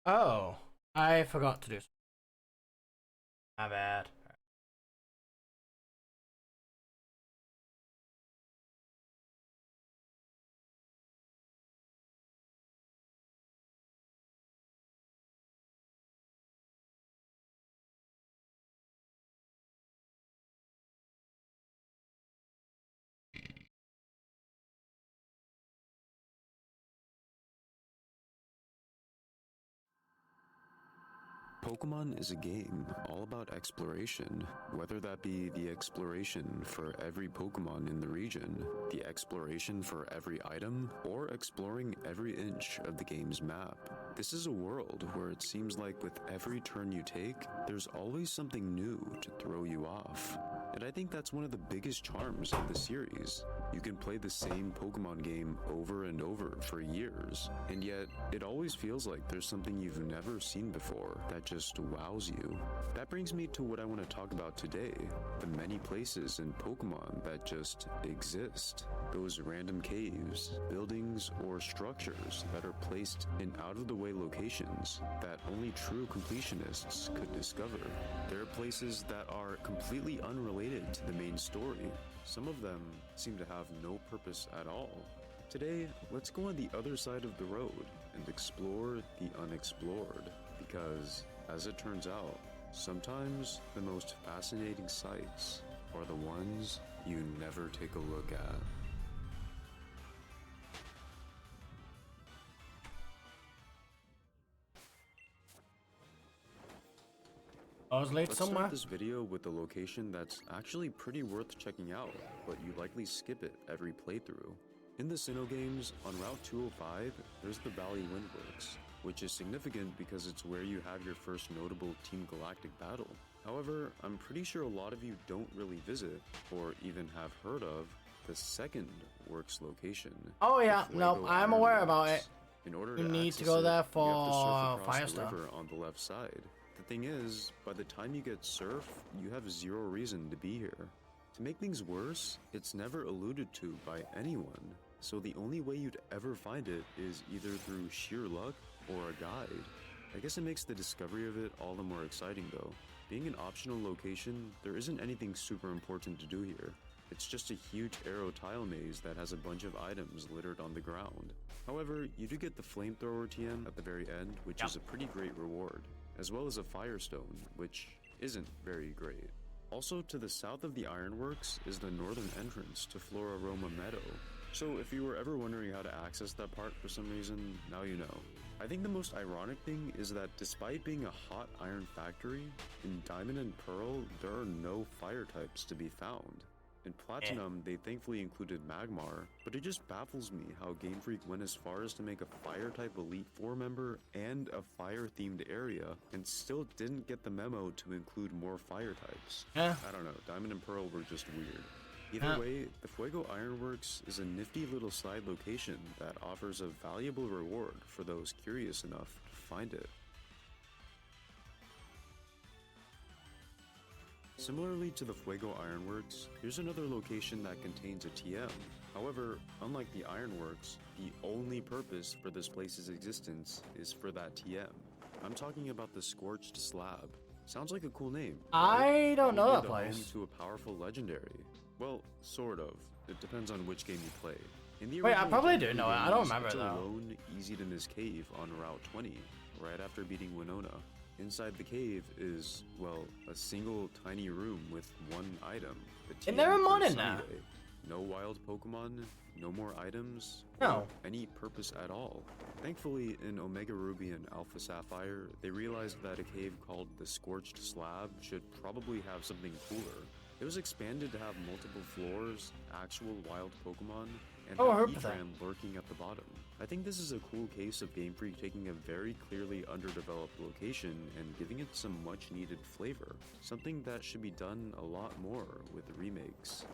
Oh, I forgot to do. My bad. Pokemon is a game all about exploration, whether that be the exploration for every Pokemon in the region, the exploration for every item, or exploring every inch of the game's map. This is a world where it seems like with every turn you take, there's always something new to throw you off. And I think that's one of the biggest charms of the series. You can play the same Pokemon game over and over for years, and yet it always feels like there's something you've never seen before that just wows you. That brings me to what I want to talk about today, the many places in Pokemon that just exist. Those random caves, buildings, or structures that are placed in out-of-the-way locations that only true completionists could discover. There are places that are completely unrelated to the main story. Some of them seem to have no purpose at all. Today, let's go on the other side of the road and explore the unexplored, because, as it turns out, sometimes the most fascinating sights are the ones you never take a look at. I was late Let's somewhere. start this video with a location that's actually pretty worth checking out, but you likely skip it every playthrough. In the Sinnoh games, on Route 205, there's the Valley Windworks, which is significant because it's where you have your first notable Team Galactic battle. However, I'm pretty sure a lot of you don't really visit, or even have heard of, the second Works location. Oh yeah, the no, Fuego I'm aware about Ironworks. it. In order You to need to access go it, there you have to surf for across the Firestar. river on the left side. The thing is, by the time you get surf, you have zero reason to be here. To make things worse, it's never alluded to by anyone, so the only way you'd ever find it is either through sheer luck or a guide. I guess it makes the discovery of it all the more exciting though. Being an optional location, there isn't anything super important to do here. It's just a huge arrow tile maze that has a bunch of items littered on the ground. However, you do get the flamethrower TM at the very end, which is a pretty great reward, as well as a firestone, which isn't very great. Also, to the south of the Ironworks is the northern entrance to Floraroma Meadow. So if you were ever wondering how to access that part for some reason, now you know. I think the most ironic thing is that despite being a hot iron factory, in Diamond and Pearl, there are no fire types to be found. In Platinum, they thankfully included Magmar, but it just baffles me how Game Freak went as far as to make a Fire-type Elite Four member and a Fire-themed area, and still didn't get the memo to include more Fire types. Yeah. I don't know, Diamond and Pearl were just weird. Either way, the Fuego Ironworks is a nifty little side location that offers a valuable reward for those curious enough to find it. Similarly to the Fuego Ironworks, here's another location that contains a TM. However, unlike the Ironworks, the only purpose for this place's existence is for that TM. I'm talking about the Scorched Slab. Sounds like a cool name, right? I don't know that Probably the place. home to a powerful legendary. Well, sort of. It depends on which game you play. In the Wait, I original probably Game do Freak know it. I don't games, remember it's a though. lone, easy-to-miss cave on Route 20, right after beating Winona. Inside the cave is, well, a single tiny room with one item. The Is there a TM mod for in there? Sunday. No wild Pokemon, no more items, No. or any purpose at all. Thankfully, in Omega Ruby and Alpha Sapphire, they realized that a cave called the Scorched Slab should probably have something cooler. It was expanded to have multiple floors, actual wild Pokemon, and Oh, I have heard that. Heatran lurking at the bottom. I think this is a cool case of Game Freak taking a very clearly underdeveloped location and giving it some much needed flavor, something that should be done a lot more with remakes.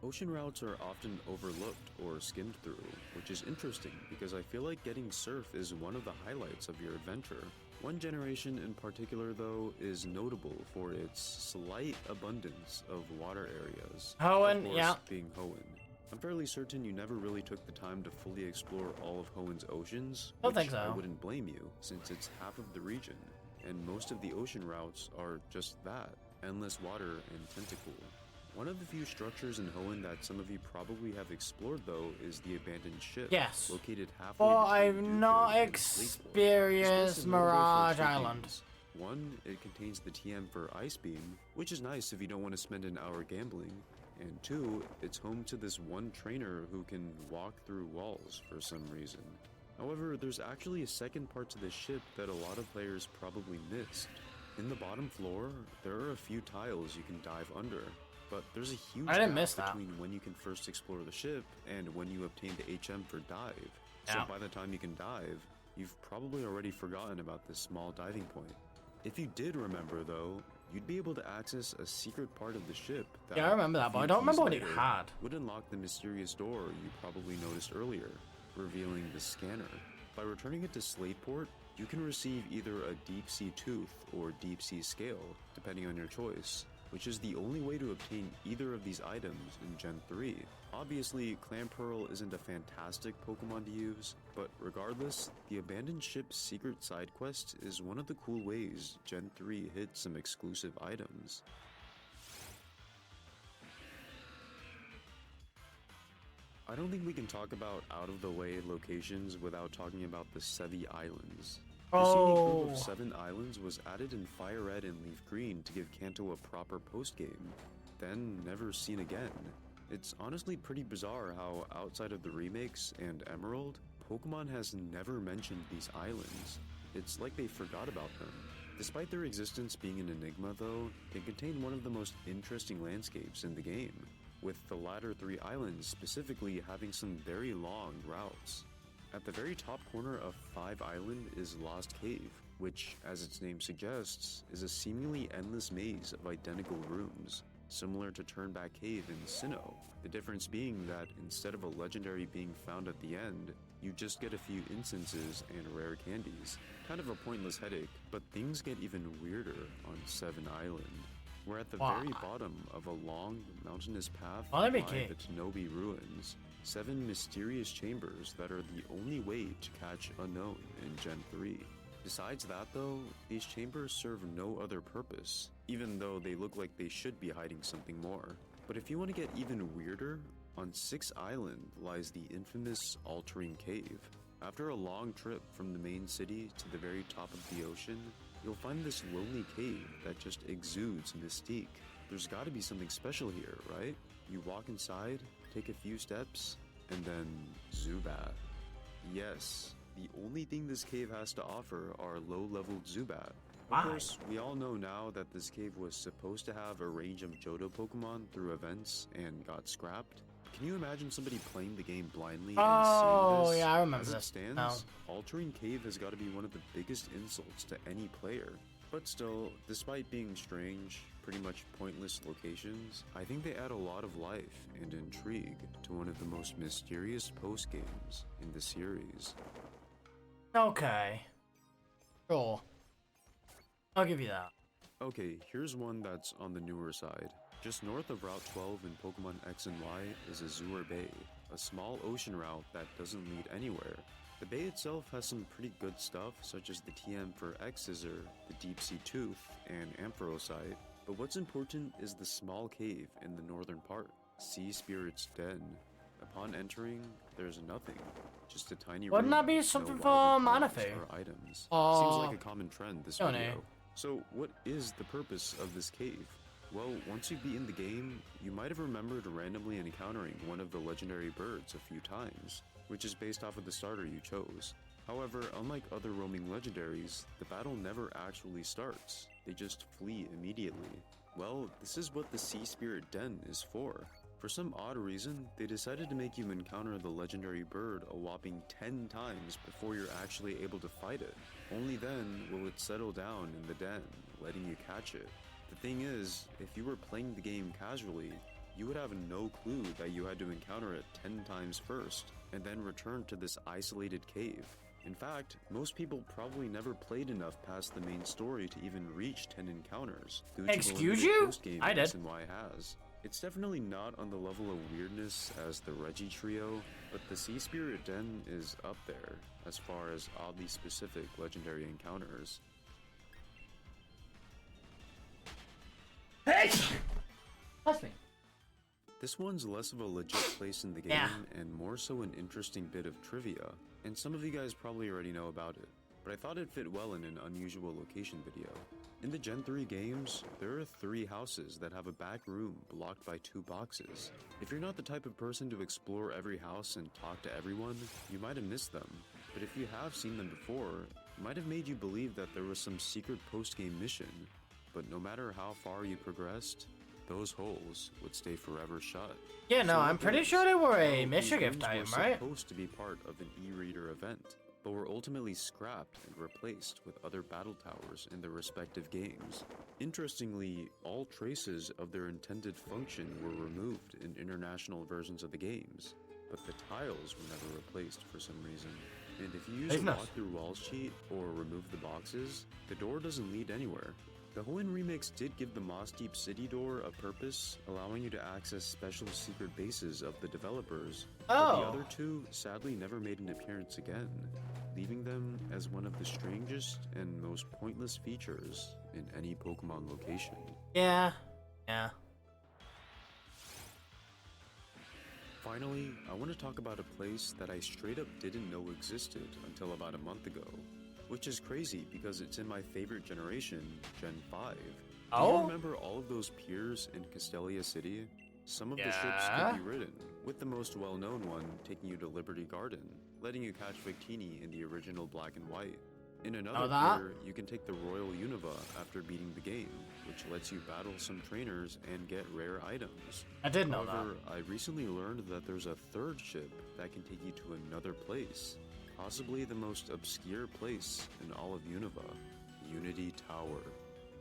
Ocean routes are often overlooked or skimmed through, which is interesting because I feel like getting surf is one of the highlights of your adventure. One generation in particular, though, is notable for its slight abundance of water areas. Hoenn, Of course, yeah. being Hoenn. I'm fairly certain you never really took the time to fully explore all of Hoenn oceans, Don't which think so. I wouldn't blame you, since it's half of the region, and most of the ocean routes are just that, endless water and tentacle. One of the few structures in Hoenn that some of you probably have explored, though, is the abandoned ship, Yes. located halfway Well, between I've Dewford not and Slateport. This experienced place is notable for Mirage two Island. things. One, it contains the TM for Ice Beam, which is nice if you don't want to spend an hour gambling. And two, it's home to this one trainer who can walk through walls for some reason. However, there's actually a second part to this ship that a lot of players probably missed. In the bottom floor, there are a few tiles you can dive under, but there's a huge I didn't gap miss that. between when you can first explore the ship and when you obtain the HM for dive. So Yeah. by the time you can dive, you've probably already forgotten about this small diving point. If you did remember though, you'd be able to access a secret part of the ship that Yeah, I remember that, a but I few don't keys remember what it later had. would unlock the mysterious door you probably noticed earlier, revealing the scanner. By returning it to Slateport, you can receive either a deep sea tooth or deep sea scale, depending on your choice, which is the only way to obtain either of these items in Gen 3. Obviously, Clamperl isn't a fantastic Pokemon to use, but regardless, the Abandoned Ship's secret side quest is one of the cool ways Gen 3 hit some exclusive items. I don't think we can talk about out-of-the-way locations without talking about the Sevi Islands. This unique group Oh. of 7 islands was added in Fire Red and Leaf Green to give Kanto a proper post-game, then never seen again. It's honestly pretty bizarre how, outside of the remakes and Emerald, Pokemon has never mentioned these islands. It's like they forgot about them. Despite their existence being an enigma though, they contain one of the most interesting landscapes in the game, with the latter 3 islands specifically having some very long routes. At the very top corner of 5 Island is Lost Cave, which, as its name suggests, is a seemingly endless maze of identical rooms, similar to Turnback Cave in Sinnoh. The difference being that instead of a legendary being found at the end, you just get a few instances and rare candies. Kind of a pointless headache, but things get even weirder on 7 Island. We're at the very Why? bottom of a long, mountainous path Oh, that'd be by cute. the Tenobi Ruins. 7 mysterious chambers that are the only way to catch Unknown in Gen 3. Besides that though, these chambers serve no other purpose, even though they look like they should be hiding something more. But if you want to get even weirder, on 6 Island lies the infamous Altering Cave. After a long trip from the main city to the very top of the ocean, you'll find this lonely cave that just exudes mystique. There's gotta be something special here, right? You walk inside, take a few steps, and then Zubat. Yes, the only thing this cave has to offer are low-level Zubat. Of Why? course, we all know now that this cave was supposed to have a range of Johto Pokemon through events and got scrapped. Can you imagine somebody playing the game blindly and Oh, seeing this? yeah, I remember As it this. stands, No. Altering Cave has got to be one of the biggest insults to any player. But still, despite being strange, pretty much pointless locations, I think they add a lot of life and intrigue to one of the most mysterious post-games in the series. Okay. Sure. I'll give you that. Okay, here's one that's on the newer side. Just north of Route 12 in Pokemon X and Y is Azure Bay, a small ocean route that doesn't lead anywhere. The bay itself has some pretty good stuff, such as the TM for X-Scissor, the Deep Sea Tooth, and Ampharocyte, but what's important is the small cave in the northern part, Sea Spirit's Den. Upon entering, there's nothing, just a tiny Wouldn't room that be with something no for wild Manaphy? items or items. Seems Oh. like a common trend this Don't know. video. So what is the purpose of this cave? Well, once you've beaten the game, you might have remembered randomly encountering one of the legendary birds a few times, which is based off of the starter you chose. However, unlike other roaming legendaries, the battle never actually starts, they just flee immediately. Well, this is what the Sea Spirit Den is for. For some odd reason, they decided to make you encounter the legendary bird a whopping 10 times before you're actually able to fight it. Only then will it settle down in the den, letting you catch it. The thing is, if you were playing the game casually, you would have no clue that you had to encounter it 10 times first, and then return to this isolated cave. In fact, most people probably never played enough past the main story to even reach 10 encounters, due to the Excuse limited you? post-game I did. X and Y has. It's definitely not on the level of weirdness as the Reggie Trio, but the Sea Spirit Den is up there as far as oddly specific legendary encounters. Hey! Trust me. This one's less of a legit place in the game Yeah. and more so an interesting bit of trivia, and some of you guys probably already know about it, but I thought it fit well in an unusual location video. In the Gen 3 games, there are 3 houses that have a back room blocked by 2 boxes. If you're not the type of person to explore every house and talk to everyone, you might have missed them, but if you have seen them before, it might have made you believe that there was some secret post-game mission, but no matter how far you progressed, those holes would stay forever shut. Yeah, no, So I'm what pretty is? sure they were a Well, mission these gift rooms item, were right? supposed to be part of an e-reader event, but were ultimately scrapped and replaced with other battle towers in their respective games. Interestingly, all traces of their intended function were removed in international versions of the games, but the tiles were never replaced for some reason. And if you use a Nice. walkthrough walls cheat or remove the boxes, the door doesn't lead anywhere. The Hoenn remix did give the Moss Deep City door a purpose, allowing you to access special secret bases of the developers, but the Oh. other 2 sadly never made an appearance again, leaving them as one of the strangest and most pointless features in any Pokemon location. Yeah. Yeah. Finally, I want to talk about a place that I straight up didn't know existed until about a month ago, which is crazy because it's in my favorite generation, Gen 5. Do Oh? you remember all of those piers in Castelia City? Some of the ships Yeah. could be ridden, with the most well-known one taking you to Liberty Garden, letting you catch Victini in the original black and white. In another that? pier, you can take the Royal Unova after beating the game, which lets you battle some trainers and get rare items. I did know However, I recently learned that there's a third ship that can take you to another place, possibly the most obscure place in all of Unova, Unity Tower.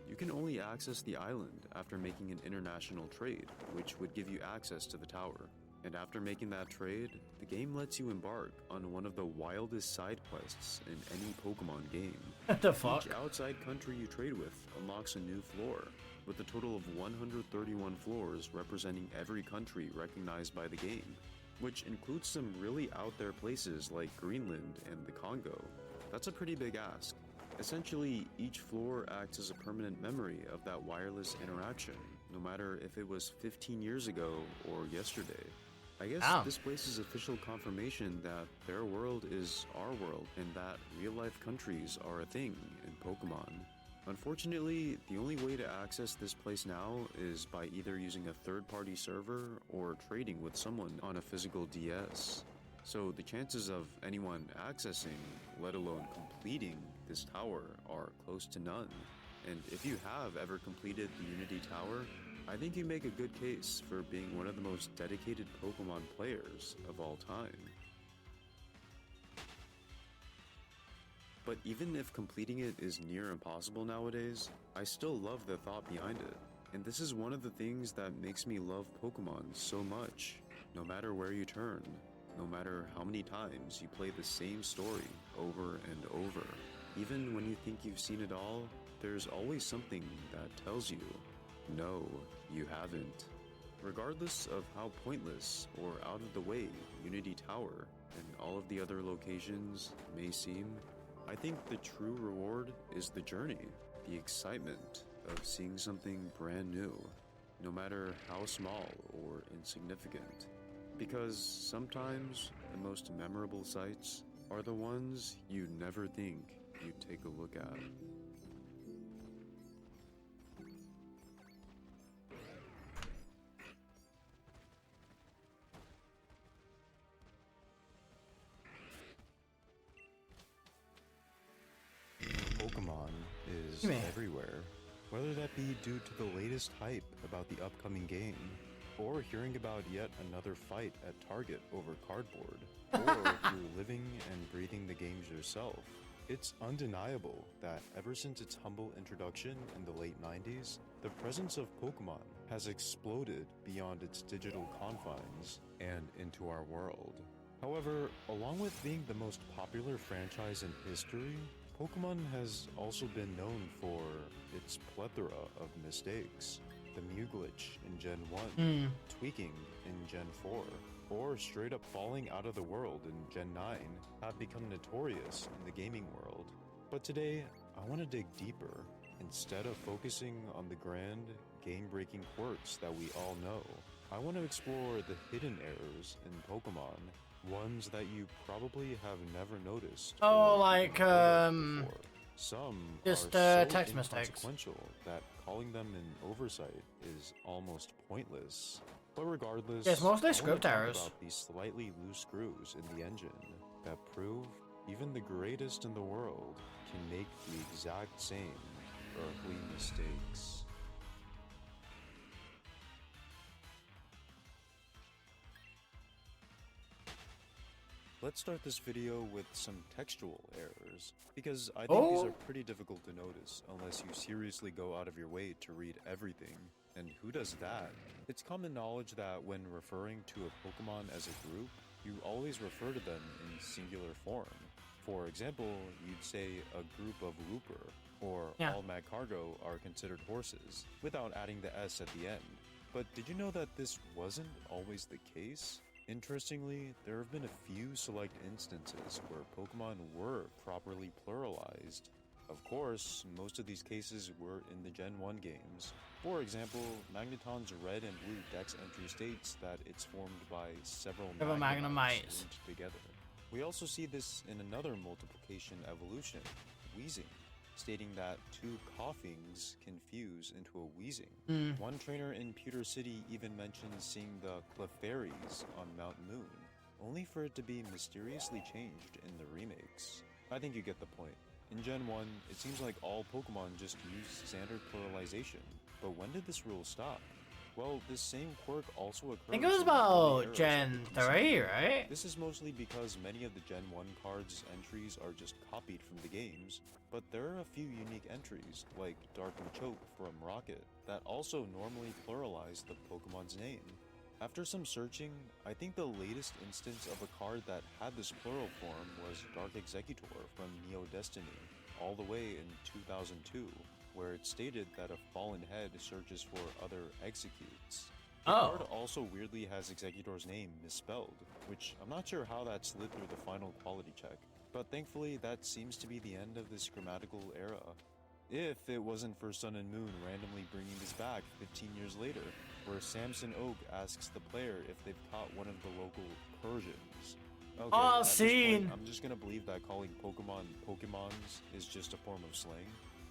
You can only access the island after making an international trade, which would give you access to the tower. And after making that trade, the game lets you embark on one of the wildest side quests in any Pokemon game. that. The fuck? Each outside country you trade with unlocks a new floor, with a total of 131 floors representing every country recognized by the game, which includes some really out there places like Greenland and the Congo. That's a pretty big ask. Essentially, each floor acts as a permanent memory of that wireless interaction, no matter if it was 15 years ago or yesterday. I guess Wow. this place is official confirmation that their world is our world and that real-life countries are a thing in Pokemon. Unfortunately, the only way to access this place now is by either using a third-party server or trading with someone on a physical DS. So the chances of anyone accessing, let alone completing, this tower are close to none. And if you have ever completed the Unity Tower, I think you make a good case for being one of the most dedicated Pokemon players of all time. But even if completing it is near impossible nowadays, I still love the thought behind it. And this is one of the things that makes me love Pokemon so much. No matter where you turn, no matter how many times you play the same story over and over, even when you think you've seen it all, there's always something that tells you, no, you haven't. Regardless of how pointless or out of the way Unity Tower and all of the other locations may seem, I think the true reward is the journey, the excitement of seeing something brand new, no matter how small or insignificant. Because sometimes the most memorable sights are the ones you never think you'd take a look at. Pokemon is Man. everywhere, whether that be due to the latest hype about the upcoming game, or hearing about yet another fight at Target over cardboard, or through living and breathing the games yourself. It's undeniable that ever since its humble introduction in the late 90s, the presence of Pokemon has exploded beyond its digital confines and into our world. However, along with being the most popular franchise in history, Pokemon has also been known for its plethora of mistakes. the Mew glitch in Gen 1, Hmm. tweaking in Gen 4, or straight up falling out of the world in Gen 9 have become notorious in the gaming world. But today, I want to dig deeper. Instead of focusing on the grand, game-breaking quirks that we all know, I want to explore the hidden errors in Pokemon, ones that you probably have never noticed. Oh, or like, even heard of before. Some just, are so text mistakes. inconsequential that calling them an oversight is almost pointless. But regardless, It's mostly I wanna script talk errors. about these slightly loose screws in the engine that prove even the greatest in the world can make the exact same earthly mistakes. Let's start this video with some textual errors, because I think these are pretty difficult to notice unless you seriously go out of your way to read everything. And who does that? It's common knowledge that when referring to a Pokemon as a group, you always refer to them in singular form. For example, you'd say a group of Wooper, or all Magcargo are considered horses, without adding the S at the end. But did you know that this wasn't always the case? Interestingly, there have been a few select instances where Pokemon were properly pluralized. Of course, most of these cases were in the Gen 1 games. For example, Magneton's red and blue dex entry states that it's formed by several Magnemites linked together. We also see this in another multiplication evolution, Wheezing, stating that two coughings can fuse into a wheezing. One trainer in Pewter City even mentions seeing the Clefairies on Mount Moon, only for it to be mysteriously changed in the remakes. I think you get the point. In Gen 1, it seems like all Pokemon just use standard pluralization, but when did this rule stop? Well, this same quirk also occurs. I think it was in early about eras Gen of the 3, right? This is mostly because many of the Gen 1 cards' entries are just copied from the games, but there are a few unique entries, like Dark Machoke from Rocket, that also normally pluralize the Pokemon's name. After some searching, I think the latest instance of a card that had this plural form was Dark Executor from Neo Destiny, all the way in 2002, where it stated that a fallen head searches for other executes. The card also weirdly has Executor's name misspelled, which I'm not sure how that slid through the final quality check, but thankfully that seems to be the end of this grammatical era. If it wasn't for Sun and Moon randomly bringing this back 15 years later, where Samson Oak asks the player if they've caught one of the local Persians. Okay, at this point, I'm just gonna believe that calling Pokemon Pokemons is just a form of slang.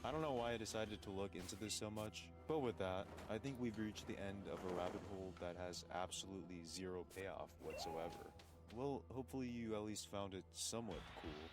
I don't know why I decided to look into this so much, but with that, I think we've reached the end of a rabbit hole that has absolutely zero payoff whatsoever. Well, hopefully you at least found it somewhat cool.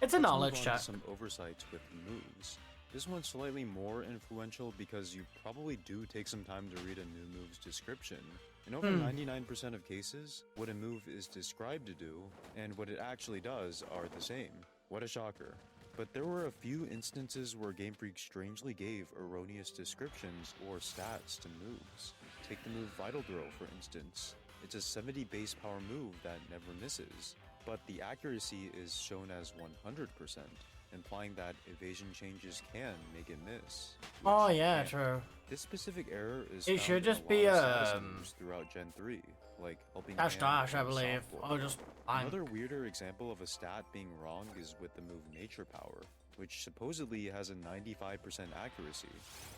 It's a knowledge Let's move on check. to some oversights with moves. This one's slightly more influential because you probably do take some time to read a new move's description. In over 99% of cases, what a move is described to do and what it actually does are the same. What a shocker. But there were a few instances where Game Freak strangely gave erroneous descriptions or stats to moves. Take the move Vital Throw, for instance. It's a 70 base power move that never misses, but the accuracy is shown as 100%, implying that evasion changes can make it miss. Oh yeah, true. This specific error is It should found in just a be lot of status moves throughout Gen 3, like helping Dash hand Dash, I or believe. softball. I'll just find. Another weirder example of a stat being wrong is with the move Nature Power, which supposedly has a 95% accuracy.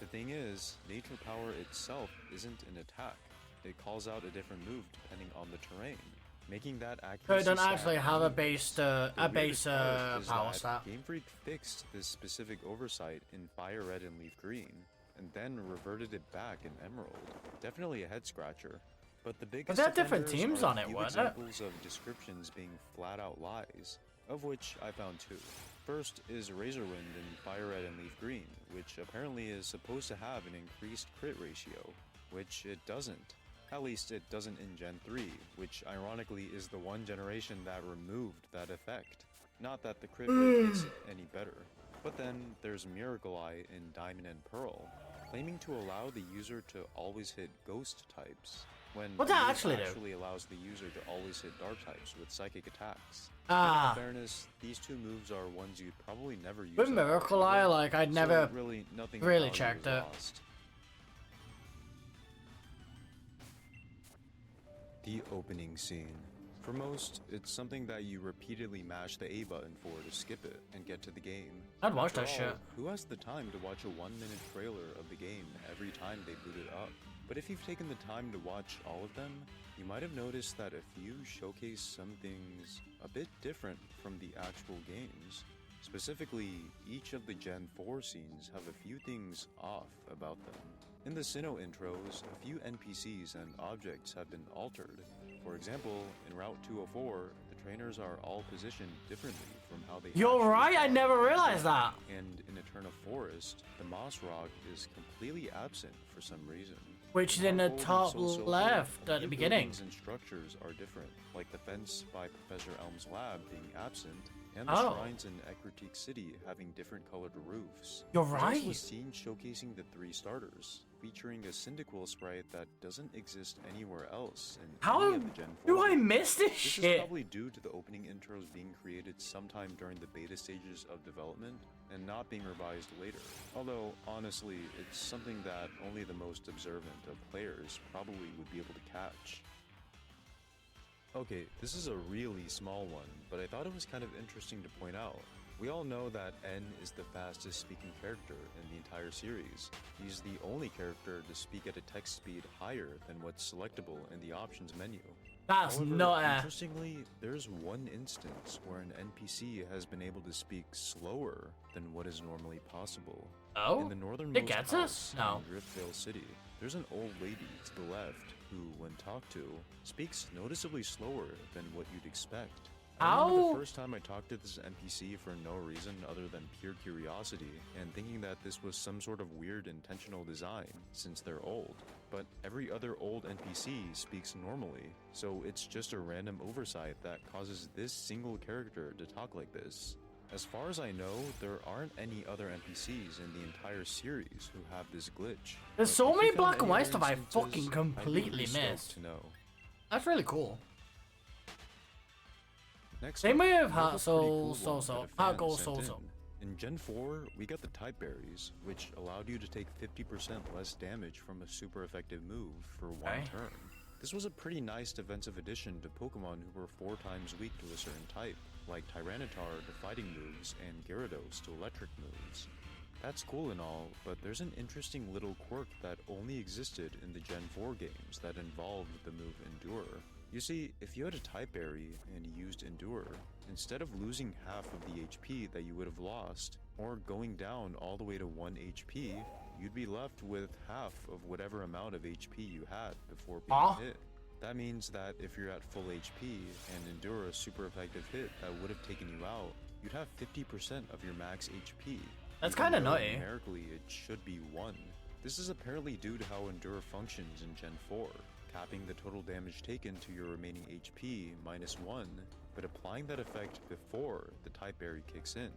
The thing is, Nature Power itself isn't an attack. It calls out a different move depending on the terrain, making that So accuracy it don't stat actually have a meaningless. base, The weirdest part is power that stat. Game Freak fixed this specific oversight in Fire Red and Leaf Green, and then reverted it back in Emerald. Definitely a head scratcher. But the biggest they have different offenders teams are on a it, few wasn't it? examples of descriptions being flat out lies, of which I found two. First is Razorwind in Fire Red and Leaf Green, which apparently is supposed to have an increased crit ratio, which it doesn't. At least it doesn't in Gen 3, which ironically is the one generation that removed that effect. Not that the crit rate makes it any better. But then there's Miracle Eye in Diamond and Pearl, claiming to allow the user to always hit ghost types, when What's a that move actually do? actually allows the user to always hit dark types with psychic attacks. Ah. In fairness, these two moves are ones you'd probably never use. With Miracle Eye, like, I'd never really nothing really checked it. Lost. The opening scene. For most, it's something that you repeatedly mash the A button for to skip it and get to the game. I'd watch After that shit. Who has the time to watch a 1-minute trailer of the game every time they boot it up? But if you've taken the time to watch all of them, you might have noticed that a few showcase some things a bit different from the actual games. Specifically, each of the Gen 4 scenes have a few things off about them. In the Sinnoh intros, a few NPCs and objects have been altered. For example, in Route 204, the trainers are all positioned differently from how they You're actually right, I are. never realized that. And in Eterna Forest, the Moss Rock is completely absent for some reason. Which is in the Marvel and top Soul Silver, left a at the few beginning. buildings and structures are different, like the fence by Professor Elm's lab being absent, and the Oh. shrines in Ekritique City having different colored roofs. You're There's right. also a scene showcasing the 3 starters, featuring a Cyndaquil sprite that doesn't exist anywhere else in How any of the Gen 4 do I games. miss this This is shit? probably due to the opening intros being created sometime during the beta stages of development and not being revised later. Although, honestly, it's something that only the most observant of players probably would be able to catch. Okay, this is a really small one, but I thought it was kind of interesting to point out. We all know that N is the fastest speaking character in the entire series. He's the only character to speak at a text speed higher than what's selectable in the options menu. That's However, not a... interestingly, there's one instance where an NPC has been able to speak slower than what is normally possible. In Oh? the northernmost It gets house us? No. in Driftvale City, there's an old lady to the left who, when talked to, speaks noticeably slower than what you'd expect. I remember How? the first time I talked to this NPC for no reason other than pure curiosity, and thinking that this was some sort of weird intentional design, since they're old. But every other old NPC speaks normally, so it's just a random oversight that causes this single character to talk like this. As far as I know, there aren't any other NPCs in the entire series who have this glitch. There's But so if you many found black and any white other stuff I instances, fucking I'd be completely really stoked missed. to know. That's really cool. Next Same up, way with we have a Heart pretty Soul, cool Soul one Soul, that a Heart fan Gold sent Soul in. Soul. In Gen 4, we got the Type Berries, which allowed you to take 50% less damage from a super effective move for one Okay. turn. This was a pretty nice defensive addition to Pokemon who were 4 times weak to a certain type, like Tyranitar to fighting moves and Gyarados to electric moves. That's cool and all, but there's an interesting little quirk that only existed in the Gen 4 games that involved the move Endure. You see, if you had a Type Berry and you used Endure, instead of losing half of the HP that you would have lost, or going down all the way to 1 HP, you'd be left with half of whatever amount of HP you had before being Huh? hit. That means that if you're at full HP and endure a super effective hit that would have taken you out, you'd have 50% of your max HP. That's even kinda though nutty. Numerically, it should be 1. This is apparently due to how Endure functions in Gen 4, capping the total damage taken to your remaining HP minus 1, but applying that effect before the Type Berry kicks in.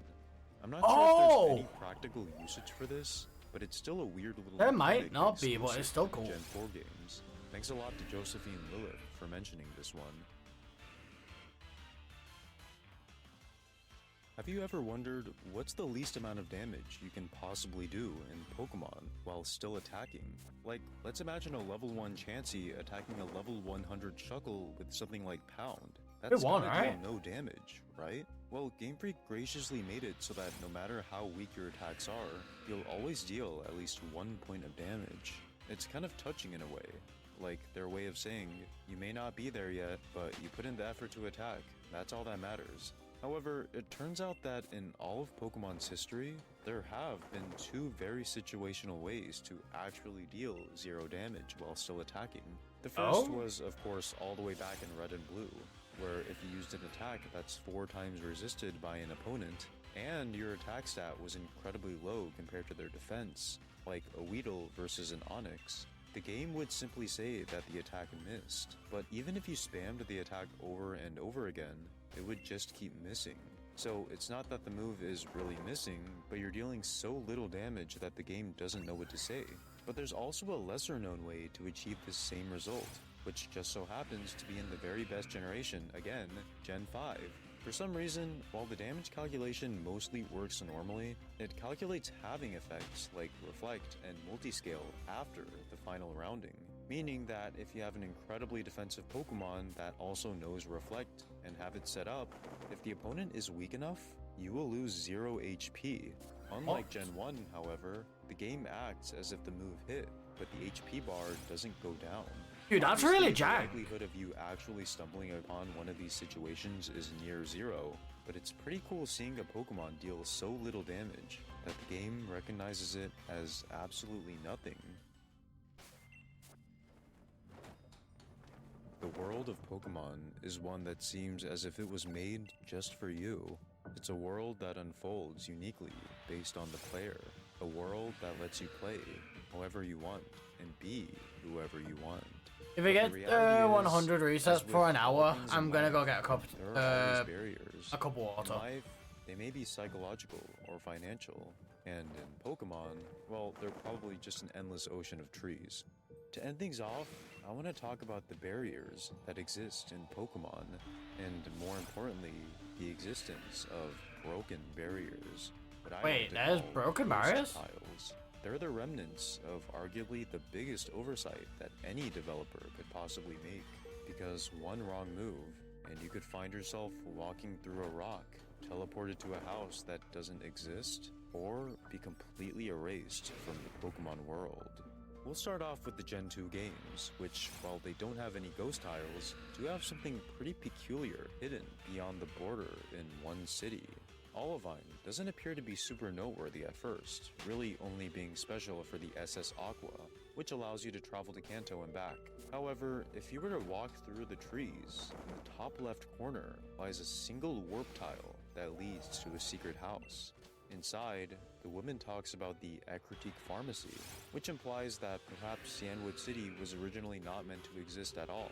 I'm not sure if Oh! there's any practical usage for this, but it's still a weird little There might mechanic not be, but exclusive it's still to cool. Gen 4 games. Thanks a lot to Josephine Lilith for mentioning this one. Have you ever wondered what's the least amount of damage you can possibly do in Pokemon while still attacking? Like, let's imagine a level 1 Chansey attacking a level 100 Shuckle with something like Pound. That's won, gonna right? deal no damage, right? Well, Game Freak graciously made it so that no matter how weak your attacks are, you'll always deal at least 1 point of damage. It's kind of touching in a way. Like their way of saying, you may not be there yet, but you put in the effort to attack. That's all that matters. However, it turns out that in all of Pokemon's history, there have been 2 very situational ways to actually deal 0 damage while still attacking. The first Oh? was, of course, all the way back in Red and Blue, where if you used an attack that's 4 times resisted by an opponent, and your attack stat was incredibly low compared to their defense, like a Weedle versus an Onix, the game would simply say that the attack missed. But even if you spammed the attack over and over again, it would just keep missing. So it's not that the move is really missing, but you're dealing so little damage that the game doesn't know what to say. But there's also a lesser known way to achieve this same result. which just so happens to be in the very best generation, again, Gen 5. For some reason, while the damage calculation mostly works normally, it calculates halving effects like Reflect and Multiscale after the final rounding, meaning that if you have an incredibly defensive Pokemon that also knows Reflect and have it set up, if the opponent is weak enough, you will lose 0 HP. Unlike Gen 1, however, the game acts as if the move hit, but the HP bar doesn't go down. Dude, that's Obviously, really the jank. likelihood of you actually stumbling upon one of these situations is near 0, but it's pretty cool seeing a Pokemon deal so little damage that the game recognizes it as absolutely nothing. The world of Pokemon is one that seems as if it was made just for you. It's a world that unfolds uniquely based on the player, a world that lets you play however you want and be whoever you want. If we get 100 resets for an hour, I'm gonna go get a cup, There are always barriers. a cup of water. In life, they may be psychological or financial, and in Pokemon, well, they're probably just an endless ocean of trees. To end things off, I want to talk about the barriers that exist in Pokemon, and more importantly, the existence of broken barriers. What I Wait, like to there's call broken ghost barriers? tiles. They're the remnants of arguably the biggest oversight that any developer could possibly make, because one wrong move, and you could find yourself walking through a rock, teleported to a house that doesn't exist, or be completely erased from the Pokemon world. We'll start off with the Gen 2 games, which, while they don't have any ghost tiles, do have something pretty peculiar hidden beyond the border in one city. Olivine doesn't appear to be super noteworthy at first, really only being special for the SS Aqua, which allows you to travel to Kanto and back. However, if you were to walk through the trees, in the top left corner lies a single warp tile that leads to a secret house. Inside, the woman talks about the Ecruteak Pharmacy, which implies that perhaps Cianwood City was originally not meant to exist at all.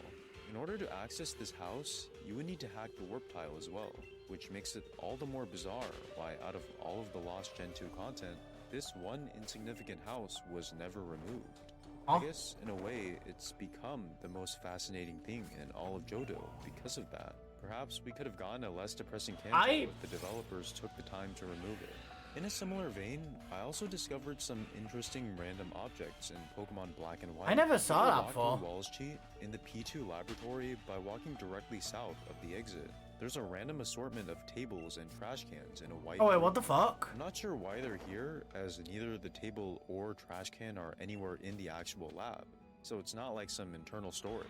In order to access this house, you would need to hack the warp tile as well, which makes it all the more bizarre why out of all of the lost Gen 2 content, this one insignificant house was never removed. I guess, in a way, it's become the most fascinating thing in all of Johto because of that. Perhaps we could have gotten a less depressing Kanto if the developers took the time to remove it. In a similar vein, I also discovered some interesting random objects in Pokemon Black and White. I never saw You can that walk before. through Walls cheat in the P2 laboratory by walking directly south of the exit. There's a random assortment of tables and trash cans in a white Oh wait, room. what the fuck? I'm not sure why they're here, as neither the table or trash can are anywhere in the actual lab, so it's not like some internal storage.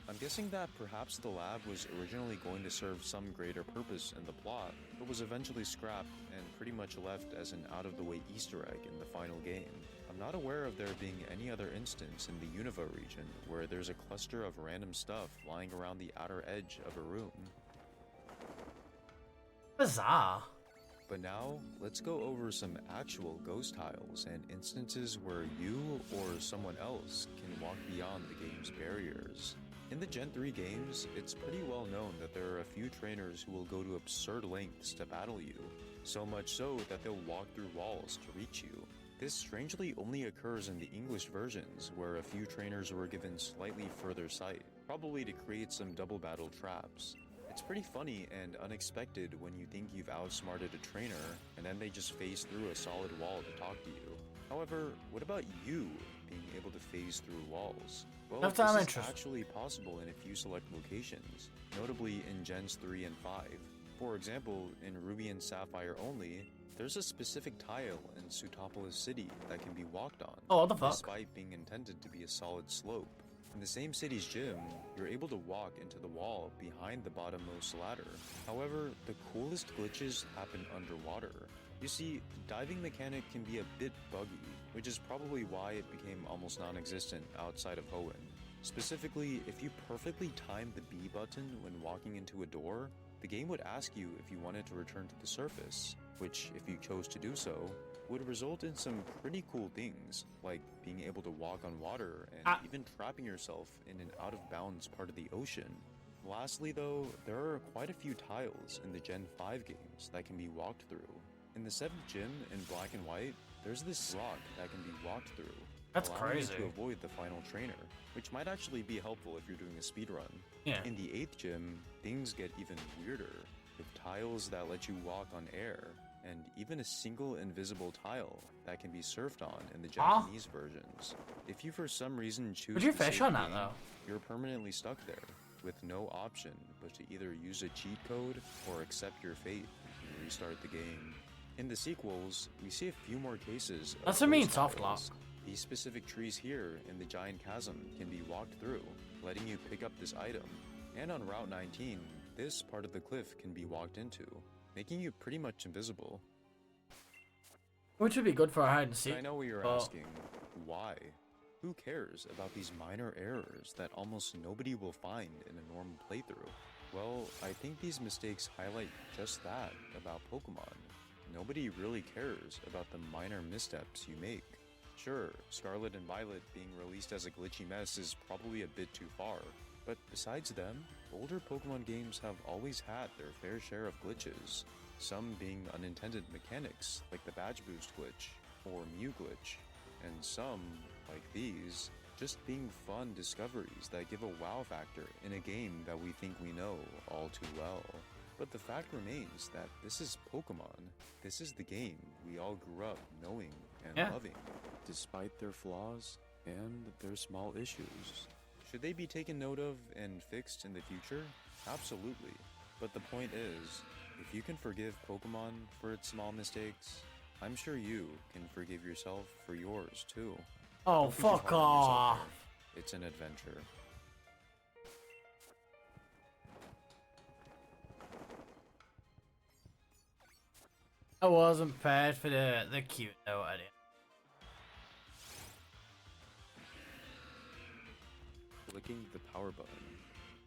I'm guessing that perhaps the lab was originally going to serve some greater purpose in the plot, but was eventually scrapped and pretty much left as an out-of-the-way Easter egg in the final game. I'm not aware of there being any other instance in the Unova region where there's a cluster of random stuff lying around the outer edge of a room. Bizarre. But now, let's go over some actual ghost tiles and instances where you or someone else can walk beyond the game's barriers. In the Gen 3 games, it's pretty well known that there are a few trainers who will go to absurd lengths to battle you, so much so that they'll walk through walls to reach you. This strangely only occurs in the English versions, where a few trainers were given slightly further sight, probably to create some double battle traps. It's pretty funny and unexpected when you think you've outsmarted a trainer, and then they just phase through a solid wall to talk to you. However, what about you being able to phase through walls? Well, That's this is interesting. actually possible in a few select locations, notably in Gens 3 and 5. For example, in Ruby and Sapphire only, there's a specific tile in Sootopolis City that can be walked on, Oh, what the fuck? despite being intended to be a solid slope. In the same city's gym, you're able to walk into the wall behind the bottommost ladder. However, the coolest glitches happen underwater. You see, the diving mechanic can be a bit buggy, which is probably why it became almost non-existent outside of Hoenn. Specifically, if you perfectly timed the B button when walking into a door, the game would ask you if you wanted to return to the surface, which, if you chose to do so, would result in some pretty cool things, like being able to walk on water and even trapping yourself in an out-of-bounds part of the ocean. Lastly though, there are quite a few tiles in the Gen 5 games that can be walked through. In the 7th gym in Black and White, there's this rock that can be walked through. That's allowing crazy. you to avoid the final trainer, which might actually be helpful if you're doing a speed run. Yeah. In the 8th gym, things get even weirder, with tiles that let you walk on air, and even a single invisible tile that can be surfed on in the Japanese versions. If you for some reason choose Would you to fish save on the that game, though? you're permanently stuck there, with no option but to either use a cheat code or accept your fate and restart the game. In the sequels, we see a few more cases of That's what I mean, those soft tiles. lock. These specific trees here in the giant chasm can be walked through, letting you pick up this item. And on Route 19, this part of the cliff can be walked into, making you pretty much invisible. Which would be good for a hide and But seek. I know what you're but- asking. Why? Who cares about these minor errors that almost nobody will find in a normal playthrough? Well, I think these mistakes highlight just that about Pokemon. Nobody really cares about the minor missteps you make. Sure, Scarlet and Violet being released as a glitchy mess is probably a bit too far, but besides them, older Pokemon games have always had their fair share of glitches, some being unintended mechanics like the Badge Boost glitch or Mew glitch, and some, like these, just being fun discoveries that give a wow factor in a game that we think we know all too well. But the fact remains that this is Pokemon. This is the game we all grew up knowing and loving, despite their flaws and their small issues. Should they be taken note of and fixed in the future? Absolutely. But the point is, if you can forgive Pokemon for its small mistakes, I'm sure you can forgive yourself for yours too. Oh, Don't be too hard fuck on yourself off. there. It's an adventure. I wasn't prepared for the cute note at it. Clicking the power button,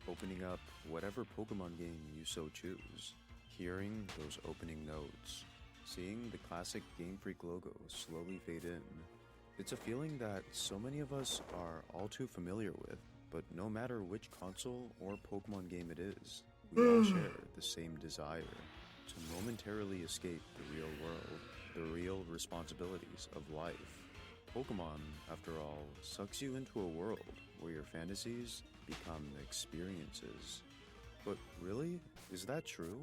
opening up whatever Pokemon game you so choose, hearing those opening notes, seeing the classic Game Freak logo slowly fade in. It's a feeling that so many of us are all too familiar with, but no matter which console or Pokemon game it is, we all share the same desire to momentarily escape the real world, the real responsibilities of life. Pokemon, after all, sucks you into a world where your fantasies become experiences. But really, is that true?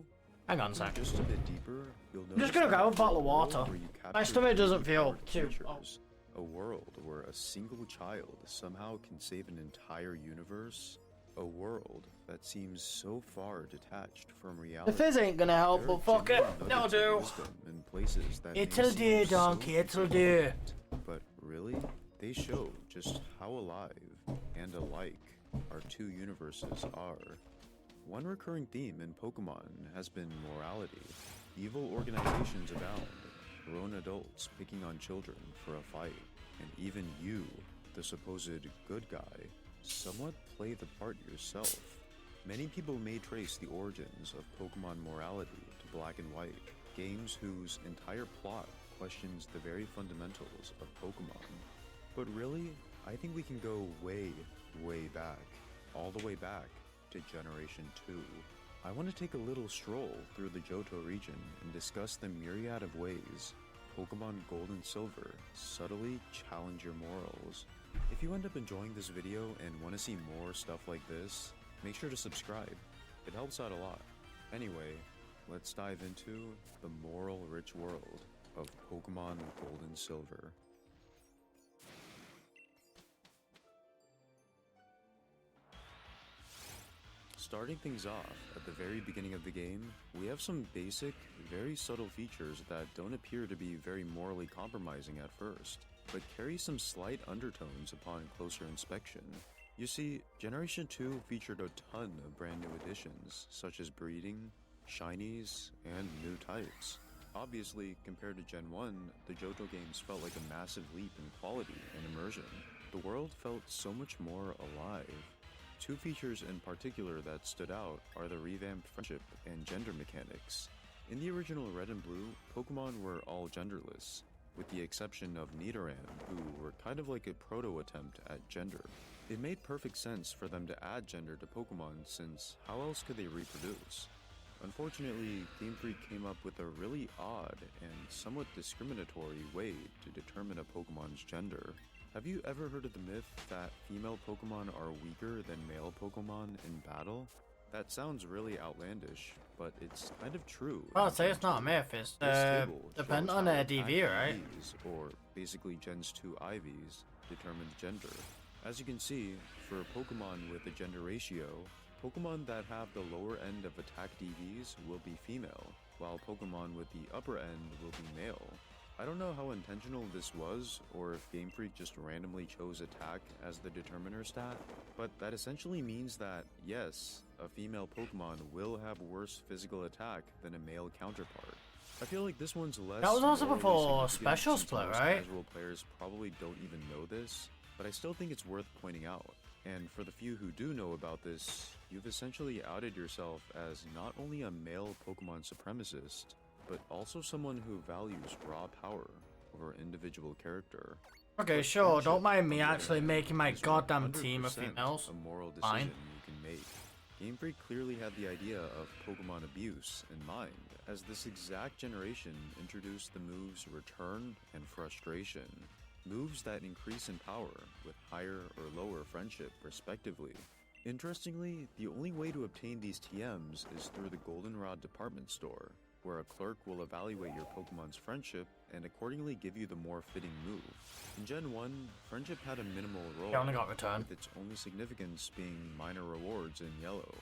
Hang on a sec. Just a bit deeper, you'll notice just gonna that grab a bottle of a world water. where you My capture stomach doesn't really feel powered too- creatures, a world where a single child somehow can save an entire universe. A world that seems so far detached from reality. The fizz ain't gonna help, There but are fuck it. genuine It'll nuggets of do. wisdom in places that may It'll seem do, so donkey, it'll do. insignificant, but really, they show just how alive and alike our two universes are. One recurring theme in Pokemon has been morality. Evil organizations abound, grown adults picking on children for a fight, and even you, the supposed good guy, somewhat play the part yourself. Many people may trace the origins of Pokemon morality to Black and White, games whose entire plot questions the very fundamentals of Pokemon. But really, I think we can go way, way back, all the way back to Generation 2. I want to take a little stroll through the Johto region and discuss the myriad of ways Pokemon Gold and Silver subtly challenge your morals. If you end up enjoying this video and want to see more stuff like this, make sure to subscribe. It helps out a lot. Anyway, let's dive into the moral-rich world of Pokemon Gold and Silver. Starting things off at the very beginning of the game, we have some basic, very subtle features that don't appear to be very morally compromising at first, but carry some slight undertones upon closer inspection. You see, Generation 2 featured a ton of brand new additions, such as breeding, shinies, and new types. Obviously, compared to Gen 1, the Johto games felt like a massive leap in quality and immersion. The world felt so much more alive. Two features in particular that stood out are the revamped friendship and gender mechanics. In the original Red and Blue, Pokemon were all genderless, with the exception of Nidoran, who were kind of like a proto-attempt at gender. It made perfect sense for them to add gender to Pokemon, since how else could they reproduce? Unfortunately, Game Freak came up with a really odd and somewhat discriminatory way to determine a Pokemon's gender. Have you ever heard of the myth that female Pokemon are weaker than male Pokemon in battle? That sounds really outlandish, but it's kind of true. Well, I'd say it's not a myth. It's This table depend shows on how their attack DV, right? DVs, or basically Gens 2 IVs, determines gender. As you can see, for Pokemon with a gender ratio, Pokemon that have the lower end of attack DVs will be female, while Pokemon with the upper end will be male. I don't know how intentional this was, or if Game Freak just randomly chose attack as the determiner stat, but that essentially means that, yes, a female Pokemon will have worse physical attack than a male counterpart. I feel like this one's less. That was also morally before significant Special since Split, most right? Casual players probably don't even know this, but I still think it's worth pointing out. And for the few who do know about this, you've essentially outed yourself as not only a male Pokemon supremacist, but also someone who values raw power over individual character. Okay, But sure. friendship, Don't mind on me the other actually hand, making my is goddamn team of 100% females. a moral Fine. decision you can make. Game Freak clearly had the idea of Pokemon abuse in mind, as this exact generation introduced the moves Return and Frustration, moves that increase in power with higher or lower friendship respectively. Interestingly, the only way to obtain these TMs is through the Goldenrod department store, where a clerk will evaluate your Pokemon's friendship and accordingly give you the more fitting move. In Gen 1, friendship had a minimal role, He only got Return. with its only significance being minor rewards in yellow.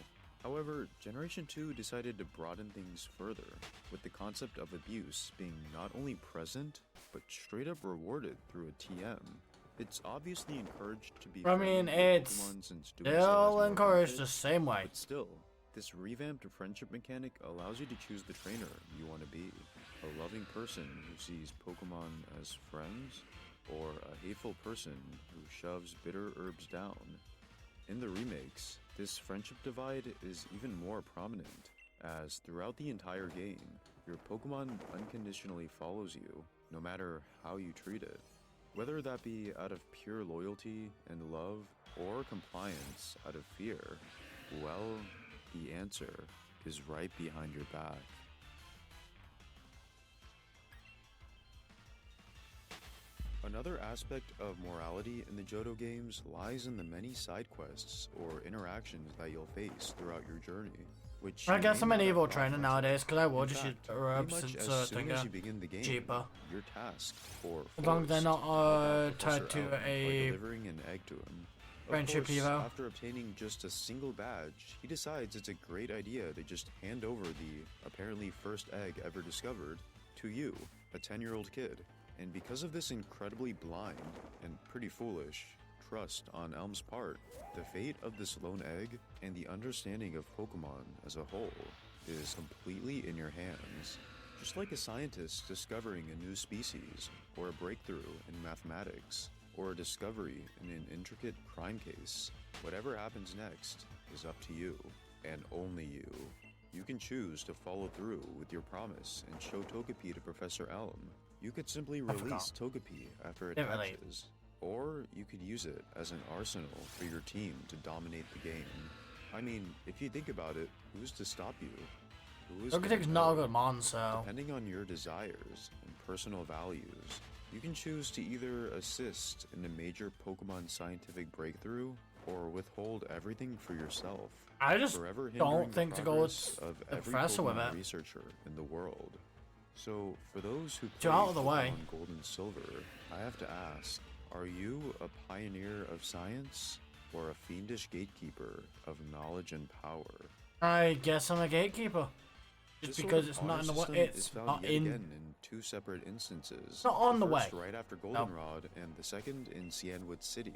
However, Generation 2 decided to broaden things further, with the concept of abuse being not only present, but straight up rewarded through a TM. It's obviously encouraged to be I friendly mean, with it's Pokemon since doing so has still more encouraged the benefits, same way. but still, this revamped friendship mechanic allows you to choose the trainer you want to be. A loving person who sees Pokemon as friends, or a hateful person who shoves bitter herbs down. In the remakes, this friendship divide is even more prominent, as throughout the entire game, your Pokemon unconditionally follows you, no matter how you treat it. Whether that be out of pure loyalty and love, or compliance out of fear, well, the answer is right behind your back. Another aspect of morality in the Johto games lies in the many side quests or interactions that you'll face throughout your journey, which I you guess may I'm an not evil have thought trainer of. nowadays because I In will just use fact, herbs pretty much since as soon as they're you begin the game, cheaper. you're tasked or As long as they're forced not to help tied Professor to Elm by a delivering an egg to him. Of friendship course, evo. after obtaining just a single badge, he decides it's a great idea to just hand over the apparently first egg ever discovered to you, a 10-year-old kid. And because of this incredibly blind and pretty foolish trust on Elm's part, the fate of this lone egg and the understanding of Pokemon as a whole is completely in your hands. Just like a scientist discovering a new species, or a breakthrough in mathematics, or a discovery in an intricate crime case, whatever happens next is up to you, and only you. You can choose to follow through with your promise and show Togepi to Professor Elm. You could simply release Togepi after it Didn't really. hatches, or you could use it as an arsenal for your team to dominate the game. I mean, if you think about it, who's to stop you? Who is Togetic's gonna not a know? good mon, so Depending on your desires and personal values, you can choose to either assist in a major Pokemon scientific breakthrough or withhold everything for yourself, I just forever don't hindering the think to go progress with of the every professor with Pokemon it. researcher in the world. So, for those who Too play out of the way. Pokemon Gold and Silver, I have to ask, are you a pioneer of science or a fiendish gatekeeper of knowledge and power? I guess I'm a gatekeeper. Just This because sort of it's not in the honor way. system is It's found not yet in. again in two separate instances. Not on the first way. right after Goldenrod, and the second in Cianwood City.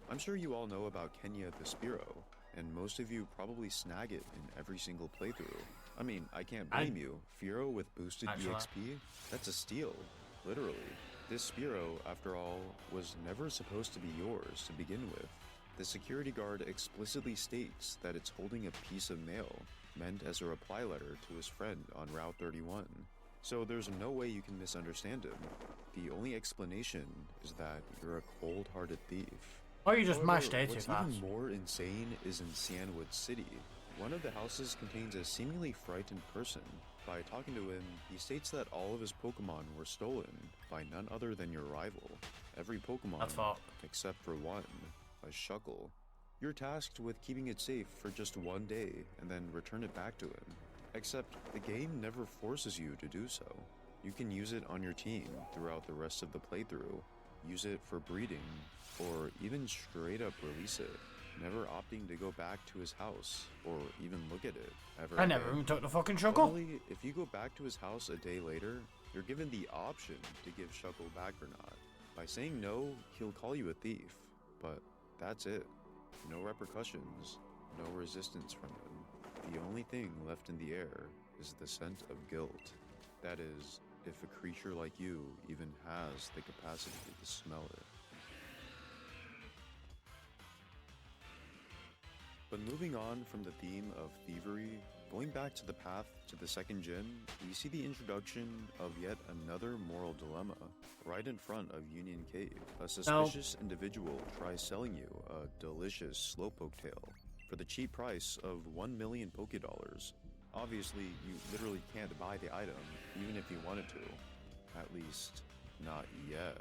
I'm sure you all know about Kenya the Spearow, and most of you probably snag it in every single playthrough. I mean, I can't blame you. Fearow with boosted Actually. EXP? That's a steal, literally. This Spearow, after all, was never supposed to be yours to begin with. The security guard explicitly states that it's holding a piece of mail, meant as a reply letter to his friend on Route 31. So there's no way you can misunderstand him. The only explanation is that you're a cold-hearted thief. Or you just However, mashed A too what's fast. even more insane is in Cianwood City. One of the houses contains a seemingly frightened person. By talking to him, he states that all of his Pokemon were stolen by none other than your rival. every Pokemon That's fucked. except for one, a Shuckle. You're tasked with keeping it safe for just one day and then return it back to him. Except the game never forces you to do so. You can use it on your team throughout the rest of the playthrough, use it for breeding, or even straight up release it, never opting to go back to his house or even look at it ever I never again. even took the fucking Shuckle. Only if you go back to his house a day later, you're given the option to give Shuckle back or not. By saying no, he'll call you a thief, but that's it. No repercussions, no resistance from him. The only thing left in the air is the scent of guilt. That is, if a creature like you even has the capacity to smell it. But moving on from the theme of thievery, going back to the path to the second gym, we see the introduction of yet another moral dilemma. Right in front of Union Cave, a suspicious individual tries selling you a delicious Slowpoke tail for the cheap price of 1 million Pokédollars. Obviously, you literally can't buy the item, even if you wanted to. At least, not yet.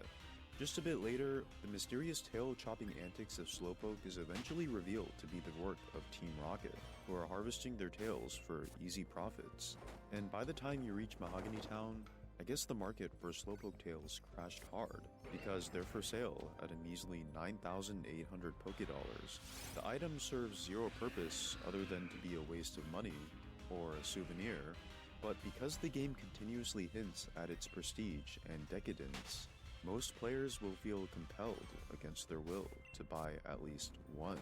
Just a bit later, the mysterious tail-chopping antics of Slowpoke is eventually revealed to be the work of Team Rocket, who are harvesting their tails for easy profits. And by the time you reach Mahogany Town, I guess the market for Slowpoke tails crashed hard, because they're for sale at a measly 9,800 Pokédollars. The item serves zero purpose other than to be a waste of money, or a souvenir, but because the game continuously hints at its prestige and decadence, most players will feel compelled against their will to buy at least one.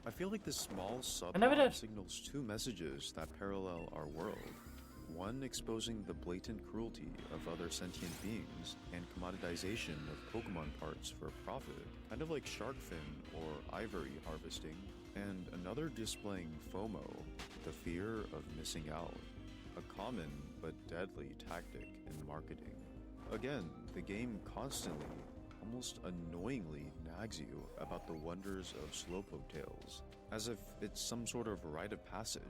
I feel like this small subplot signals two messages that parallel our world. One exposing the blatant cruelty of other sentient beings and commoditization of Pokemon parts for profit, kind of like shark fin or ivory harvesting, and another displaying FOMO, the fear of missing out, a common but deadly tactic in marketing. Again, the game constantly, almost annoyingly, nags you about the wonders of Slowpoke tails, as if it's some sort of rite of passage,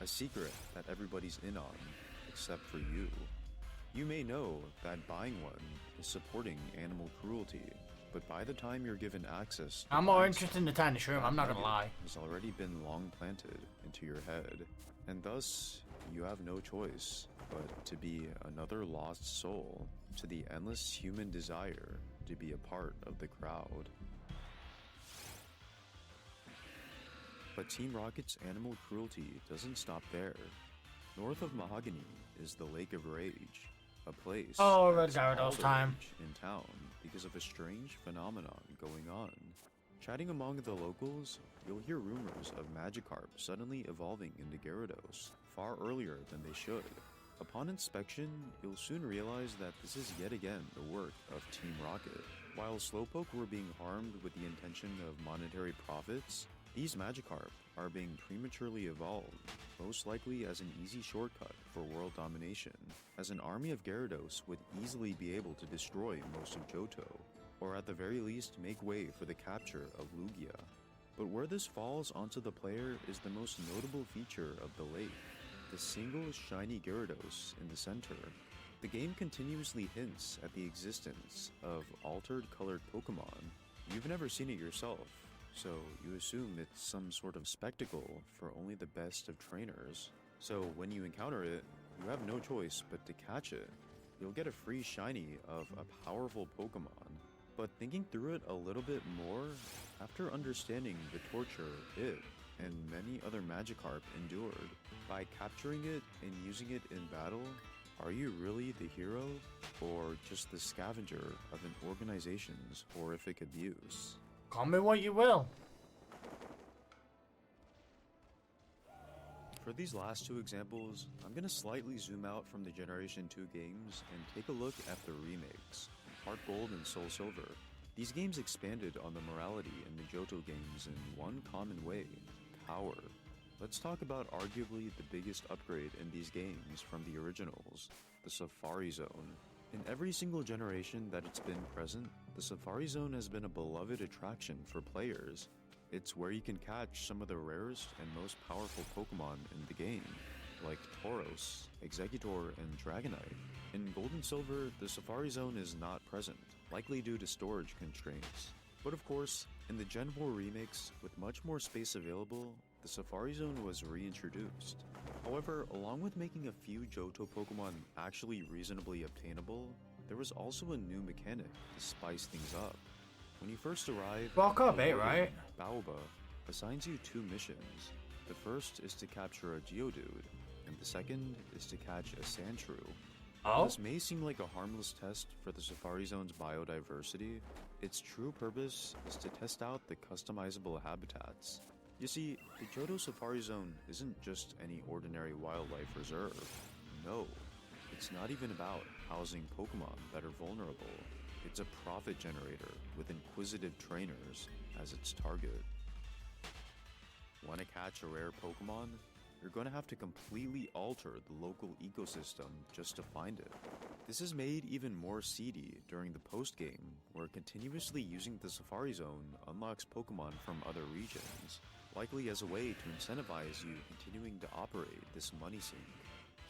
a secret that everybody's in on, except for you. You may know that buying one is supporting animal cruelty, but by the time you're given access to I'm more interested in the tiny shroom, I'm not gonna lie. has already been long planted into your head, and thus you have no choice but to be another lost soul to the endless human desire to be a part of the crowd. But Team Rocket's animal cruelty doesn't stop there. North of Mahogany is the Lake of Rage, a place Oh, that's all Red Gyarados the time. rage in town because of a strange phenomenon going on. Chatting among the locals, you'll hear rumors of Magikarp suddenly evolving into Gyarados far earlier than they should. Upon inspection, you'll soon realize that this is yet again the work of Team Rocket. While Slowpoke were being harmed with the intention of monetary profits, these Magikarp are being prematurely evolved, most likely as an easy shortcut for world domination, as an army of Gyarados would easily be able to destroy most of Johto, or at the very least make way for the capture of Lugia. But where this falls onto the player is the most notable feature of the lake, the single shiny Gyarados in the center. The game continuously hints at the existence of altered colored Pokemon. You've never seen it yourself, so you assume it's some sort of spectacle for only the best of trainers. So when you encounter it, you have no choice but to catch it. You'll get a free shiny of a powerful Pokemon. But thinking through it a little bit more, after understanding the torture it and many other Magikarp endured, by capturing it and using it in battle, are you really the hero, or just the scavenger of an organization's horrific abuse? Call me what you will. For these last two examples, I'm gonna slightly zoom out from the Generation 2 games and take a look at the remakes, Heart Gold and Soul Silver. These games expanded on the morality in the Johto games in one common way: power. Let's talk about arguably the biggest upgrade in these games from the originals, the Safari Zone. In every single generation that it's been present, the Safari Zone has been a beloved attraction for players. It's where you can catch some of the rarest and most powerful Pokemon in the game. like Tauros, Executor, and Dragonite. In Gold and Silver, the Safari Zone is not present, likely due to storage constraints. But of course, in the Gen 4 remix, with much more space available, the Safari Zone was reintroduced. However, along with making a few Johto Pokemon actually reasonably obtainable, there was also a new mechanic to spice things up. When you first arrive, Walk up, the eh, Lord right? Baoba assigns you 2 missions. The first is to capture a Geodude, and the second is to catch a Sandshrew. Oh? This may seem like a harmless test for the Safari Zone's biodiversity. Its true purpose is to test out the customizable habitats. You see, the Johto Safari Zone isn't just any ordinary wildlife reserve. No, it's not even about housing Pokemon that are vulnerable. It's a profit generator with inquisitive trainers as its target. Want to catch a rare Pokemon? You're going to have to completely alter the local ecosystem just to find it. This is made even more seedy during the post-game, where continuously using the Safari Zone unlocks Pokemon from other regions, likely as a way to incentivize you continuing to operate this money sink.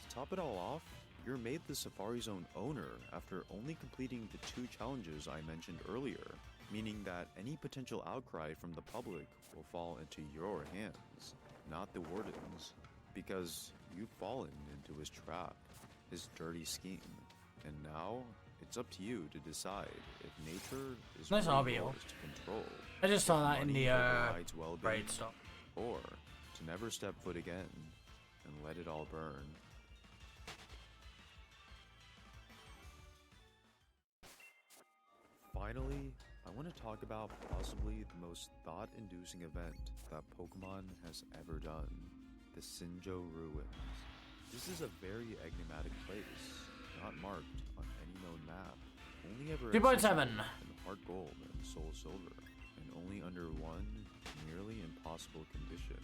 To top it all off, you're made the Safari Zone owner after only completing the 2 challenges I mentioned earlier, meaning that any potential outcry from the public will fall into your hands, not the warden's, because you've fallen into his trap, his dirty scheme, and now it's up to you to decide if nature is Nice really hobby, yours to control. I just saw if that in money the overrides well-being, raid stuff. or to never step foot again and let it all burn. Finally, I want to talk about possibly the most thought-inducing event that Pokemon has ever done, the Sinjoh Ruins. This is a very enigmatic place, not marked on any known map, only ever 2.7 accessible in Heart Gold and Soul Silver, and only under one nearly impossible condition,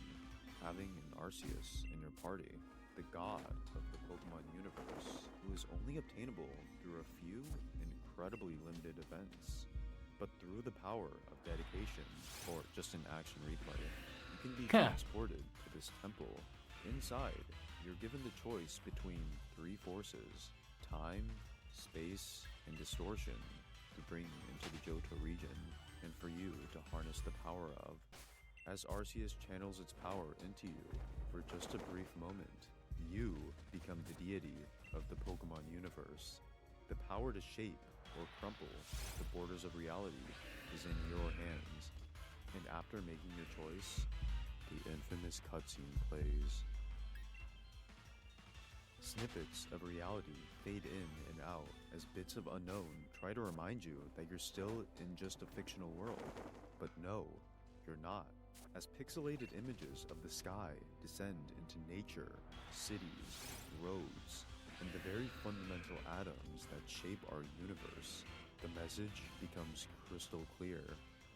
having an Arceus in your party, the god of the Pokemon universe, who is only obtainable through a few incredibly limited events. But through the power of dedication, or just an action replay, you can be transported to this temple. Inside, you're given the choice between 3 forces: time, space, and distortion to bring into the Johto region, and for you to harness the power of. As Arceus channels its power into you, for just a brief moment, you become the deity of the Pokemon universe. The power to shape or crumple the borders of reality is in your hands, and after making your choice, the infamous cutscene plays. Snippets of reality fade in and out as bits of unknown try to remind you that you're still in just a fictional world. But no, you're not. As pixelated images of the sky descend into nature, cities, roads, and the very fundamental atoms that shape our universe, the message becomes crystal clear.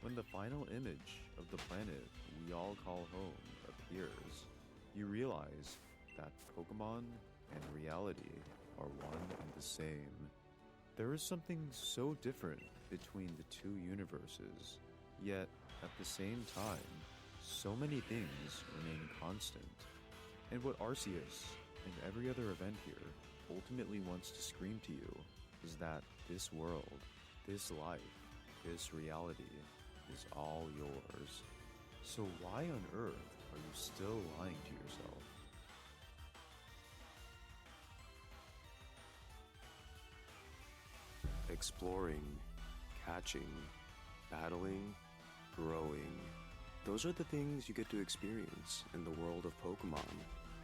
When the final image of the planet we all call home appears, you realize that Pokemon and reality are one and the same. There is something so different between the 2 universes, yet at the same time, so many things remain constant. And what Arceus and every other event here ultimately wants to scream to you is that this world, this life, this reality is all yours. So why on earth are you still lying to yourself? Exploring, catching, battling, growing. Those are the things you get to experience in the world of Pokemon.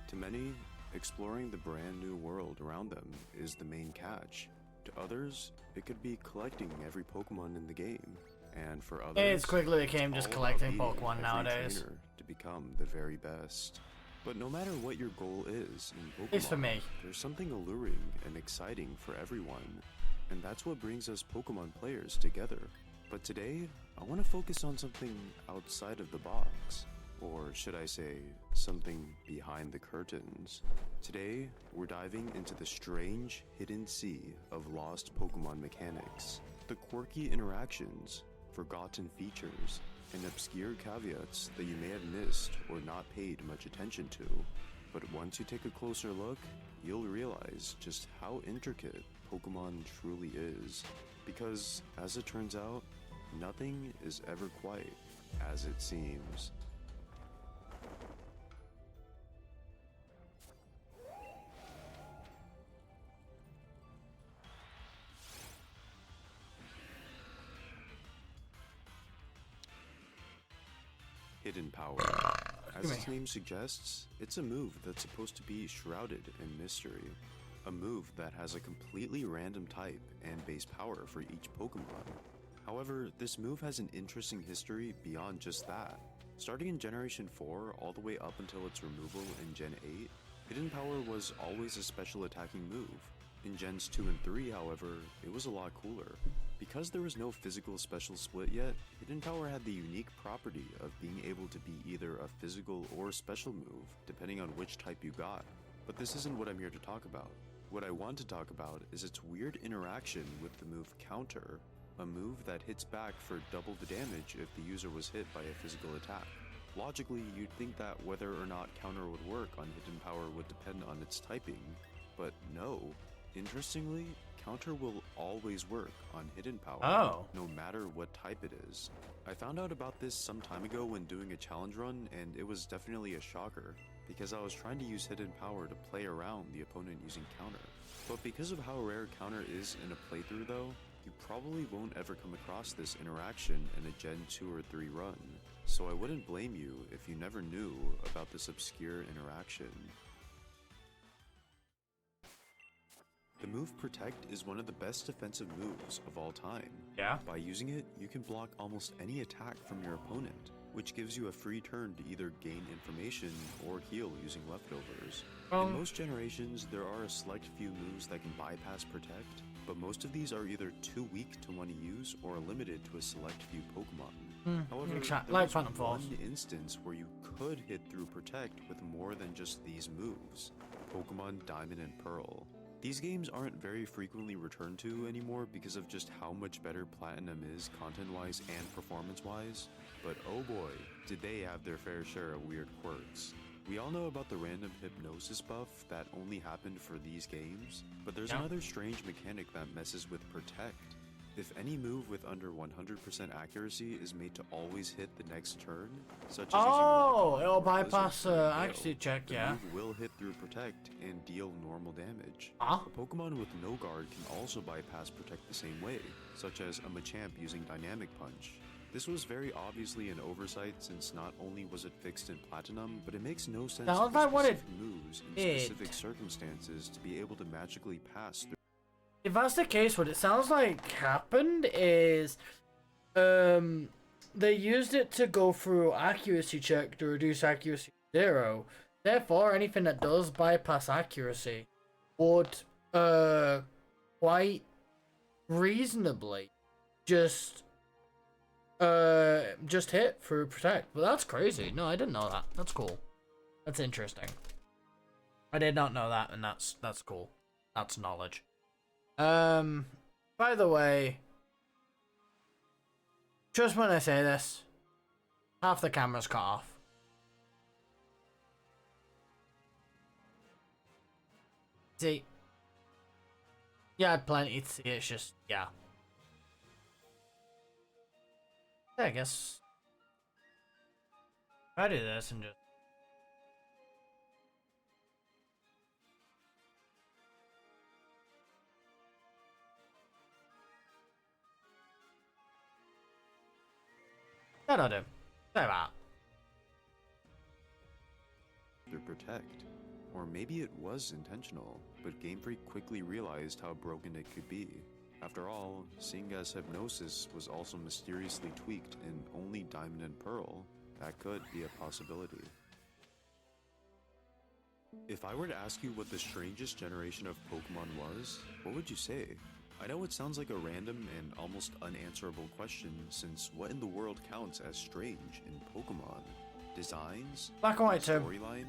To many, exploring the brand new world around them is the main catch. To others, it could be collecting every Pokemon in the game. And for others, It's quickly became it's just all about collecting beating Pokemon every nowadays. trainer to become the very best. But no matter what your goal is in Pokemon, It's for me. there's something alluring and exciting for everyone. And that's what brings us Pokemon players together. But today, I want to focus on something outside of the box. Or should I say, something behind the curtains. Today, we're diving into the strange, hidden sea of lost Pokemon mechanics. The quirky interactions, forgotten features, and obscure caveats that you may have missed or not paid much attention to. But once you take a closer look, you'll realize just how intricate Pokemon truly is. Because, as it turns out, nothing is ever quite as it seems. Hidden Power. As its name suggests, it's a move that's supposed to be shrouded in mystery. A move that has a completely random type and base power for each Pokemon. However, this move has an interesting history beyond just that. Starting in Generation 4 all the way up until its removal in Gen 8, Hidden Power was always a special attacking move. In Gens 2 and 3, however, it was a lot cooler. Because there was no physical special split yet, Hidden Power had the unique property of being able to be either a physical or special move, depending on which type you got. But this isn't what I'm here to talk about. What I want to talk about is its weird interaction with the move Counter, a move that hits back for double the damage if the user was hit by a physical attack. Logically, you'd think that whether or not Counter would work on Hidden Power would depend on its typing, but no. Interestingly, Counter will always work on Hidden Power, no matter what type it is. I found out about this some time ago when doing a challenge run, and it was definitely a shocker, because I was trying to use Hidden Power to play around the opponent using Counter. But because of how rare Counter is in a playthrough though, you probably won't ever come across this interaction in a Gen 2 or 3 run, so I wouldn't blame you if you never knew about this obscure interaction. The move Protect is one of the best defensive moves of all time. Yeah. By using it, you can block almost any attack from your opponent, which gives you a free turn to either gain information or heal using leftovers. In most generations, there are a select few moves that can bypass Protect, but most of these are either too weak to want to use or limited to a select few Pokemon. However, there was one instance where you could hit through Protect with more than just these moves, Pokemon Diamond and Pearl. These games aren't very frequently returned to anymore because of just how much better Platinum is content-wise and performance-wise, but oh boy, did they have their fair share of weird quirks. We all know about the random hypnosis buff that only happened for these games, but there's another strange mechanic that messes with Protect. If any move with under 100% accuracy is made to always hit the next turn, such as it'll bypass accuracy check, the move will hit through Protect and deal normal damage. A Pokemon with no guard can also bypass Protect the same way, such as a Machamp using Dynamic Punch. This was very obviously an oversight since not only was it fixed in Platinum, but it makes no sense for specific moves in specific circumstances to be able to magically pass through. If that's the case, what it sounds like happened is they used it to go through accuracy check to reduce accuracy to 0. Therefore, anything that does bypass accuracy would quite reasonably just hit through Protect. But that's crazy. No, I didn't know that. That's cool. That's interesting. I did not know that, and that's cool. That's knowledge. By the way, just when I say this, half the camera's cut off. See? Yeah, I had plenty to see, it's just, yeah. I guess I do this and just that'll do. Say that. To Protect. Or maybe it was intentional, but Game Freak quickly realized how broken it could be. After all, seeing as Hypnosis was also mysteriously tweaked in only Diamond and Pearl, that could be a possibility. If I were to ask you what the strangest generation of Pokemon was, what would you say? I know it sounds like a random and almost unanswerable question, since what in the world counts as strange in Pokemon? Designs? Black and white too. Storyline?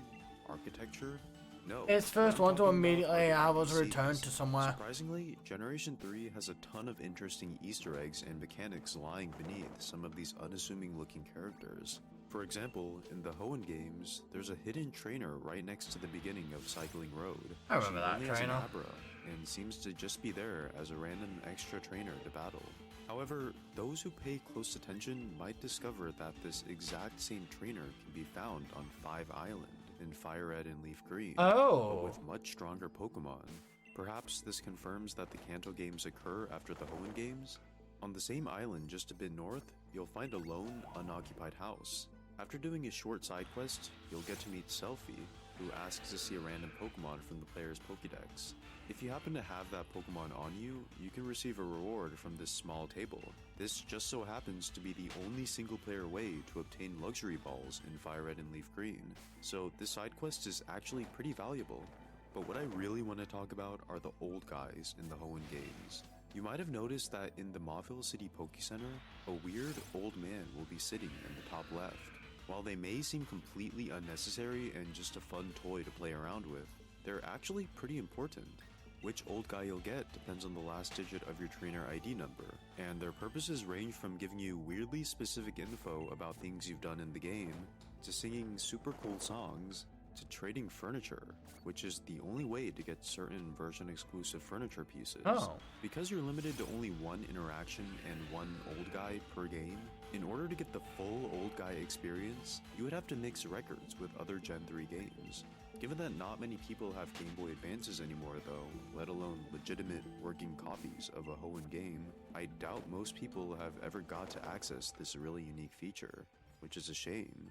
Architecture? No. It's first one to immediately have us return to somewhere. Surprisingly, Generation 3 has a ton of interesting Easter eggs and mechanics lying beneath some of these unassuming looking characters. For example, in the Hoenn games, there's a hidden trainer right next to the beginning of Cycling Road. I remember She that only has an trainer. Abra, and seems to just be there as a random extra trainer to battle. However, those who pay close attention might discover that this exact same trainer can be found on Five Island in Fire Red and Leaf Green, but Oh. with much stronger Pokemon. Perhaps this confirms that the Kanto games occur after the Hoenn games? On the same island just a bit north, you'll find a lone, unoccupied house. After doing a short side quest, you'll get to meet Selphie, who asks to see a random Pokemon from the player's Pokédex. If you happen to have that Pokemon on you, you can receive a reward from this small table. This just so happens to be the only single player way to obtain luxury balls in Fire Red and Leaf Green, so this side quest is actually pretty valuable. But what I really want to talk about are the old guys in the Hoenn games. You might have noticed that in the Mauville City Poké Center, a weird old man will be sitting in the top left. While they may seem completely unnecessary and just a fun toy to play around with, they're actually pretty important. Which old guy you'll get depends on the last digit of your trainer ID number, and their purposes range from giving you weirdly specific info about things you've done in the game, to singing super cool songs, to trading furniture, which is the only way to get certain version exclusive furniture pieces. Oh. Because you're limited to only one interaction and one old guy per game, in order to get the full old guy experience, you would have to mix records with other Gen 3 games. Given that not many people have Game Boy Advances anymore though, let alone legitimate working copies of a Hoenn game, I doubt most people have ever got to access this really unique feature, which is a shame.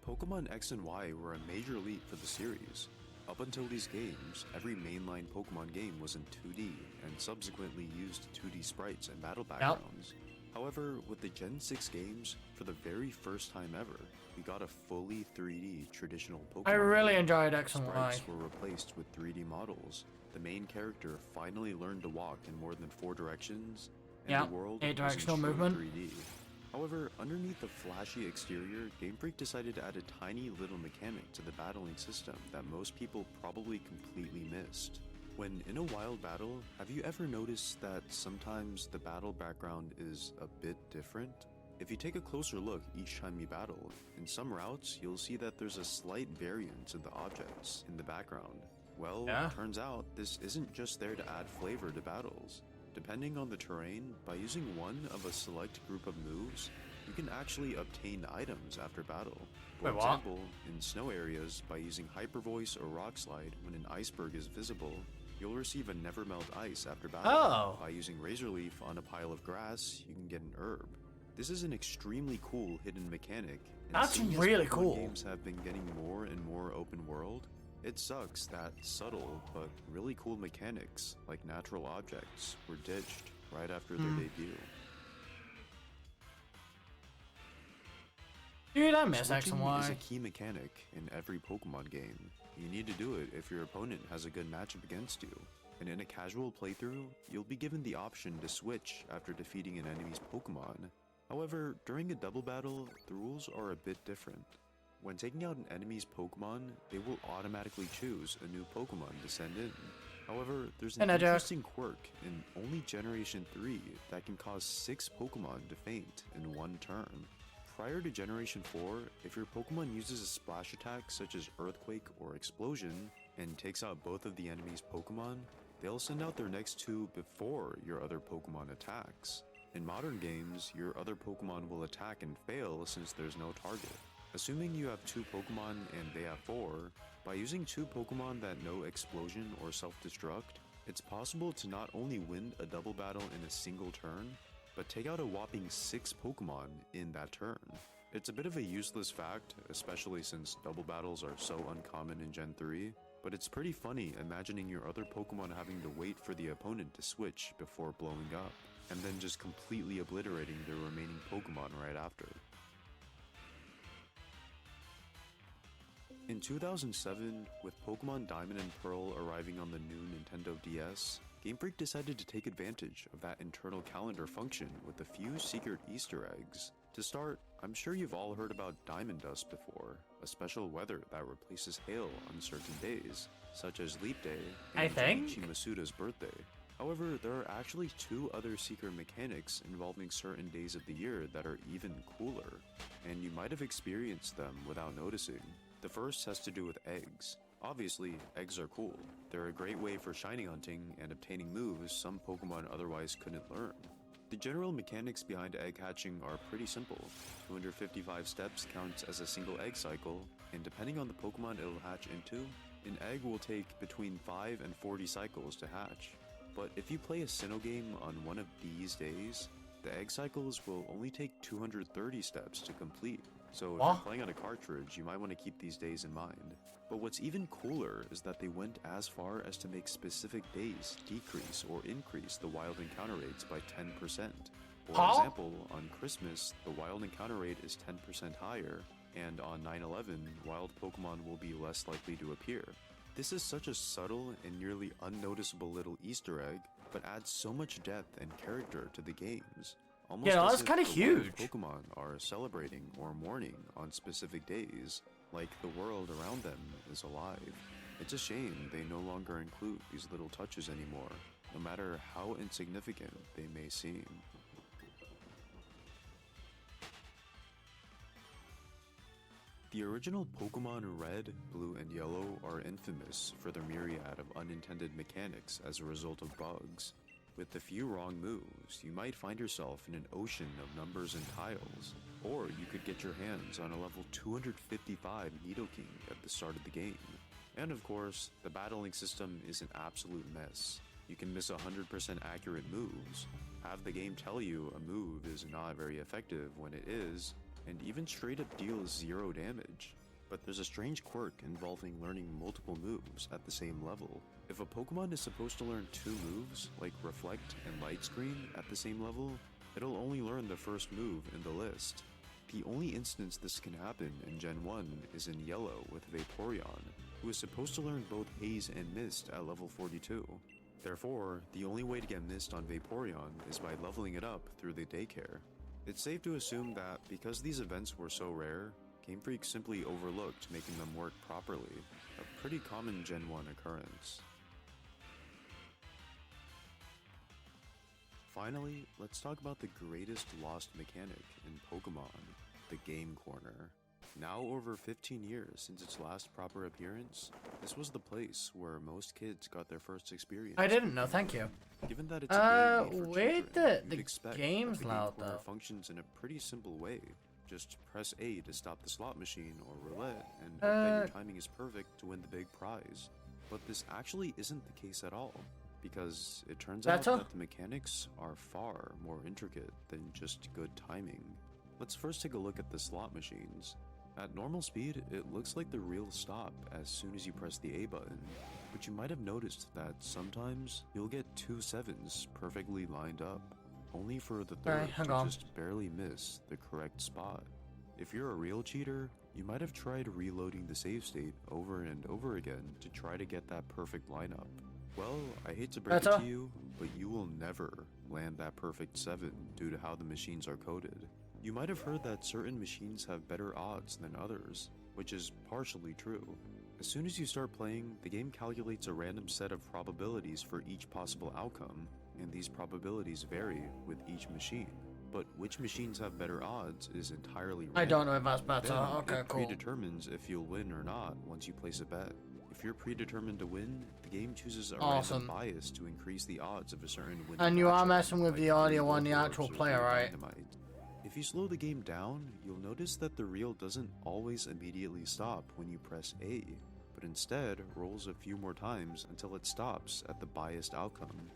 Pokemon X and Y were a major leap for the series. Up until these games, every mainline Pokemon game was in 2D and subsequently used 2D sprites and battle backgrounds. However, with the Gen 6 games, for the very first time ever, we got a fully 3D traditional Pokemon I really game. enjoyed X and Y. Sprites were replaced with 3D models. The main character finally learned to walk in more than 4 directions, and Yeah, the world 8 was in directional true movement. 3D. However, underneath the flashy exterior, Game Freak decided to add a tiny little mechanic to the battling system that most people probably completely missed. When in a wild battle, have you ever noticed that sometimes the battle background is a bit different? If you take a closer look each time you battle, in some routes you'll see that there's a slight variance in the objects in the background. Well, Yeah. turns out this isn't just there to add flavor to battles. Depending on the terrain, by using one of a select group of moves, you can actually obtain items after battle. For Wait, what? example, in snow areas, by using Hyper Voice or Rock Slide when an iceberg is visible, you'll receive a Never Melt Ice after battle. Oh. By using Razor Leaf on a pile of grass, you can get an herb. This is an extremely cool hidden mechanic. And That's seeing as really Pokemon cool. Games have been getting more and more open world. It sucks that subtle but really cool mechanics, like natural objects, were ditched right after their debut. Dude, I miss X and Switching is a Y. key mechanic in every Pokemon game. You need to do it if your opponent has a good matchup against you. And in a casual playthrough, you'll be given the option to switch after defeating an enemy's Pokemon. However, during a double battle, the rules are a bit different. When taking out an enemy's Pokemon, they will automatically choose a new Pokemon to send in. However, there's an Hey, Jack. interesting quirk in only Generation 3 that can cause 6 Pokemon to faint in one turn. Prior to Generation 4, if your Pokemon uses a splash attack such as Earthquake or Explosion, and takes out both of the enemy's Pokemon, they'll send out their next 2 before your other Pokemon attacks. In modern games, your other Pokemon will attack and fail since there's no target. Assuming you have 2 Pokemon and they have 4, by using 2 Pokemon that know Explosion or Self-Destruct, it's possible to not only win a double battle in a single turn, but take out a whopping 6 Pokemon in that turn. It's a bit of a useless fact, especially since double battles are so uncommon in Gen 3, but it's pretty funny imagining your other Pokemon having to wait for the opponent to switch before blowing up, and then just completely obliterating their remaining Pokemon right after. In 2007, with Pokemon Diamond and Pearl arriving on the new Nintendo DS, Game Freak decided to take advantage of that internal calendar function with a few secret Easter eggs. To start, I'm sure you've all heard about Diamond Dust before, a special weather that replaces hail on certain days, such as Leap Day I and think. Junichi Masuda's birthday. However, there are actually two other secret mechanics involving certain days of the year that are even cooler, and you might have experienced them without noticing. The first has to do with eggs. Obviously, eggs are cool. They're a great way for shiny hunting and obtaining moves some Pokemon otherwise couldn't learn. The general mechanics behind egg hatching are pretty simple. 255 steps counts as a single egg cycle, and depending on the Pokemon it'll hatch into, an egg will take between 5 and 40 cycles to hatch. But if you play a Sinnoh game on one of these days, the egg cycles will only take 230 steps to complete. So if you're playing on a cartridge, you might want to keep these days in mind. But what's even cooler is that they went as far as to make specific days decrease or increase the wild encounter rates by 10%. For example, on Christmas, the wild encounter rate is 10% higher, and on 9/11, wild Pokemon will be less likely to appear. This is such a subtle and nearly unnoticeable little Easter egg, but adds so much depth and character to the games. Almost Yeah, as that's if kinda the wild huge. Pokemon are celebrating or mourning on specific days, like the world around them is alive. It's a shame they no longer include these little touches anymore, no matter how insignificant they may seem. The original Pokemon Red, Blue, and Yellow are infamous for their myriad of unintended mechanics as a result of bugs. With a few wrong moves, you might find yourself in an ocean of numbers and tiles, or you could get your hands on a level 255 Nidoking at the start of the game. And of course, the battling system is an absolute mess. You can miss 100% accurate moves, have the game tell you a move is not very effective when it is, and even straight up deals 0 damage. But there's a strange quirk involving learning multiple moves at the same level. If a Pokemon is supposed to learn 2 moves, like Reflect and Light Screen, at the same level, it'll only learn the first move in the list. The only instance this can happen in Gen 1 is in Yellow with Vaporeon, who is supposed to learn both Haze and Mist at level 42. Therefore, the only way to get Mist on Vaporeon is by leveling it up through the daycare. It's safe to assume that because these events were so rare, Game Freak simply overlooked making them work properly, a pretty common Gen 1 occurrence. Finally, let's talk about the greatest lost mechanic in Pokemon, the Game Corner. Now over 15 years since its last proper appearance, this was the place where most kids got their first experience. I didn't know, thank you. Given that it's a game made for wait, children, the you'd expect game's that the Game loud, Corner though. functions in a pretty simple way. Just press A to stop the slot machine or roulette, and hope that your timing is perfect to win the big prize. But this actually isn't the case at all, because it turns out Better? that the mechanics are far more intricate than just good timing. Let's first take a look at the slot machines. At normal speed, it looks like the reels stop as soon as you press the A button, but you might have noticed that sometimes you'll get 2 sevens perfectly lined up, only for the third hang to on. just barely miss the correct spot. If you're a real cheater, you might have tried reloading the save state over and over again to try to get that perfect lineup. Well, I hate to break it Better? to you, but you will never land that perfect 7 due to how the machines are coded. You might have heard that certain machines have better odds than others, which is partially true. As soon as you start playing, the game calculates a random set of probabilities for each possible outcome, and these probabilities vary with each machine. But which machines have better odds is entirely random. I don't know if that's better. Then Okay, it cool. predetermines if you'll win or not once you place a bet. If you're predetermined to win, the game chooses a Awesome. random bias to increase the odds of a certain winning And you are matchup, messing with like the audio Lego on the boards actual or player, through right? Dynamite. If you slow the game down, you'll notice that the reel doesn't always immediately stop when you press A, but instead rolls a few more times until it stops at the biased outcome.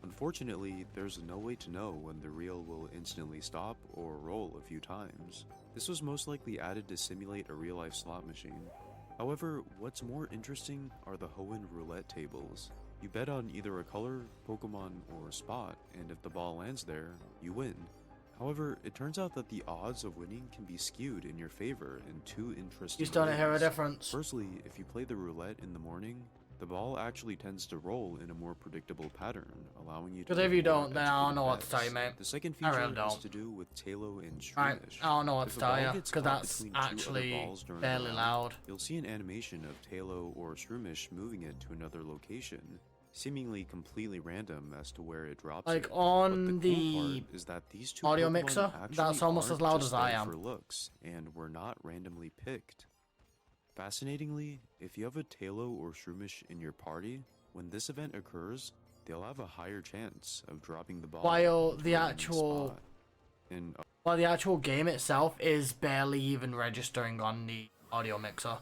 Unfortunately, there's no way to know when the reel will instantly stop or roll a few times. This was most likely added to simulate a real-life slot machine. However, what's more interesting are the Hoenn roulette tables. You bet on either a color, Pokemon, or spot, and if the ball lands there, you win. However, it turns out that the odds of winning can be skewed in your favor in 2 interesting You starting to hear a ways. difference. Firstly, if you play the roulette in the morning, the ball actually tends to roll in a more predictable pattern, allowing you to Because if make you more don't, then I don't know what to educated tell you, bets. mate. The second I feature really has don't. to do with Talo and I Shroomish. don't know what If to a tell ball you, gets because caught that's between 2 other actually balls during a fairly round, loud. You'll see an animation of Talo or Shroomish moving it to another location. seemingly completely random as to where it drops Like it. on But the cool part is that these two audio Pokemon mixer, actually that's almost as aren't loud just as I there am. for looks and were not randomly picked. Fascinatingly, if you have a Tailo or Shroomish in your party, when this event occurs, they'll have a higher chance of dropping the ball While into the a random actual spot. And While the actual game itself is barely even registering on the audio mixer.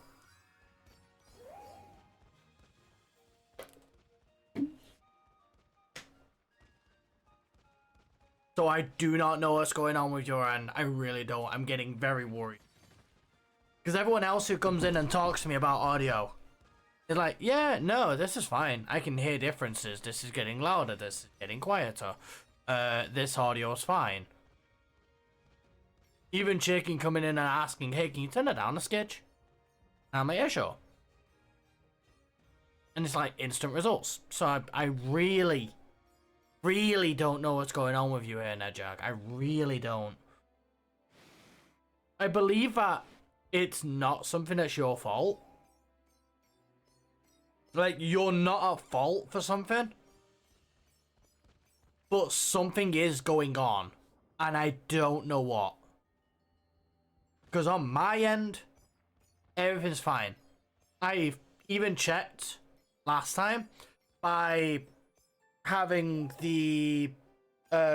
So I do not know what's going on with your end. I really don't. I'm getting very worried. Because everyone else who comes in and talks to me about audio is like, yeah, no, this is fine. I can hear differences. This is getting louder. This is getting quieter. This audio is fine. Even Chicken coming in and asking, hey, can you turn it down a sketch? And I'm like, yeah, sure. And it's like instant results. So I really don't know what's going on with you here, Nedjag. I really don't. I believe that it's not something that's your fault. Like, you're not at fault for something. But something is going on. And I don't know what. Because on my end, everything's fine. I even checked last time by having the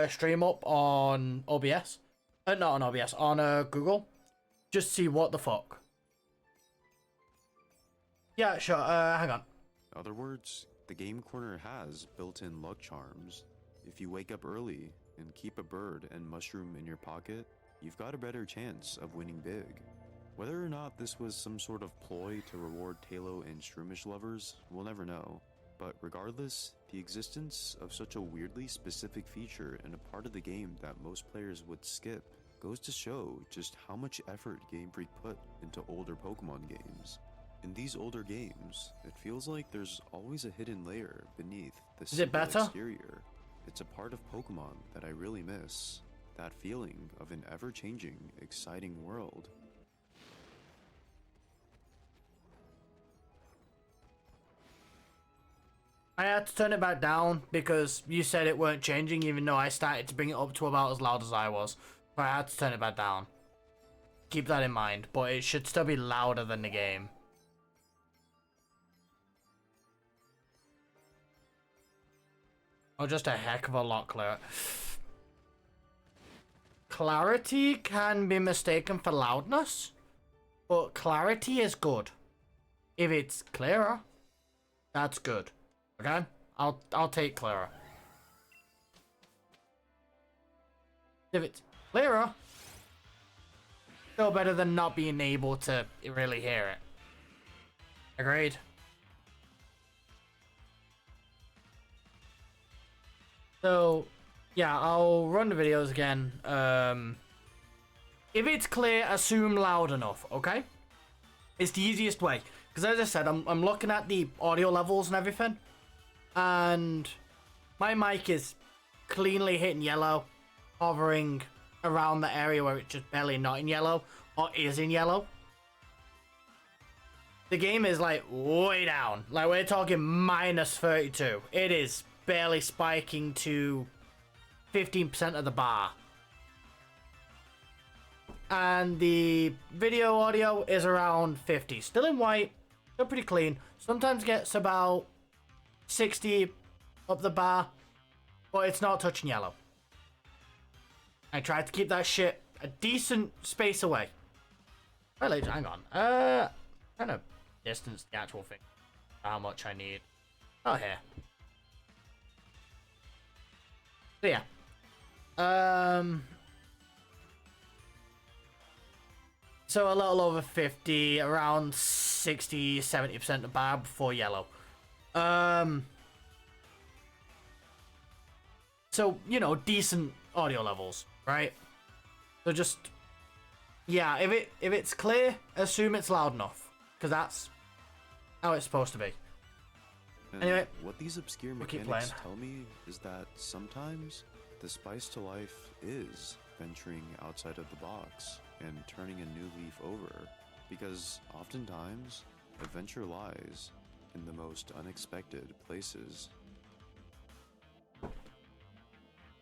stream up on OBS. Not on OBS, on Google. Just see what the fuck. Yeah, sure. Hang on. in other words, the Game Corner has built-in luck charms. If you wake up early and keep a bird and mushroom in your pocket, you've got a better chance of winning big. Whether or not this was some sort of ploy to reward Tailo and Shroomish lovers, we'll never know. But regardless, the existence of such a weirdly specific feature in a part of the game that most players would skip goes to show just how much effort Game Freak put into older Pokemon games. In these older games, it feels like there's always a hidden layer beneath the Is it simple better? exterior. It's a part of Pokemon that I really miss. That feeling of an ever-changing, exciting world. I had to turn it back down because you said it weren't changing, even though I started to bring it up to about as loud as I was. So I had to turn it back down. Keep that in mind, but it should still be louder than the game. Or just a heck of a lot clearer. Clarity can be mistaken for loudness, but clarity is good. If it's clearer, that's good. Okay? I'll take clearer. If it's clearer, still better than not being able to really hear it. Agreed? So, yeah, I'll run the videos again. If it's clear, assume loud enough, okay? It's the easiest way. Because as I said, I'm looking at the audio levels and everything. And my mic is cleanly hitting yellow, hovering around the area where it's just barely not in yellow, or is in yellow. The game is like way down. Like we're talking minus 32. It is barely spiking to 15% of the bar. And the video audio is around 50. Still in white, still pretty clean. Sometimes gets about 60 up the bar, but it's not touching yellow. I tried to keep that shit a decent space away. Well, hang on. Kind of distance the actual thing. How much I need. Oh, here. So yeah. So a little over 50, around 60, 70% of bar before yellow. So, you know, decent audio levels, right? So just, yeah, if it's clear, assume it's loud enough, because that's how it's supposed to be. And Anyway, what these obscure we'll keep mechanics playing. tell me is that sometimes the spice to life is venturing outside of the box and turning a new leaf over, because oftentimes adventure lies in the most unexpected places.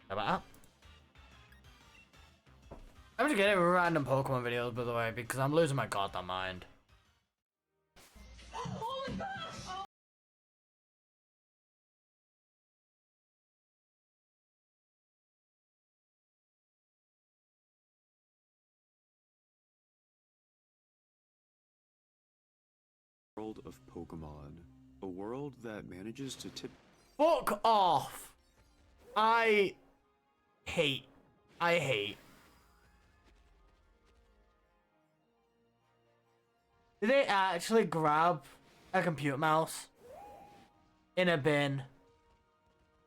How about that? I'm just getting random Pokemon videos, by the way, because I'm losing my goddamn mind. World of Pokemon. A world that manages to tip. Fuck off! I hate. Did they actually grab a computer mouse in a bin?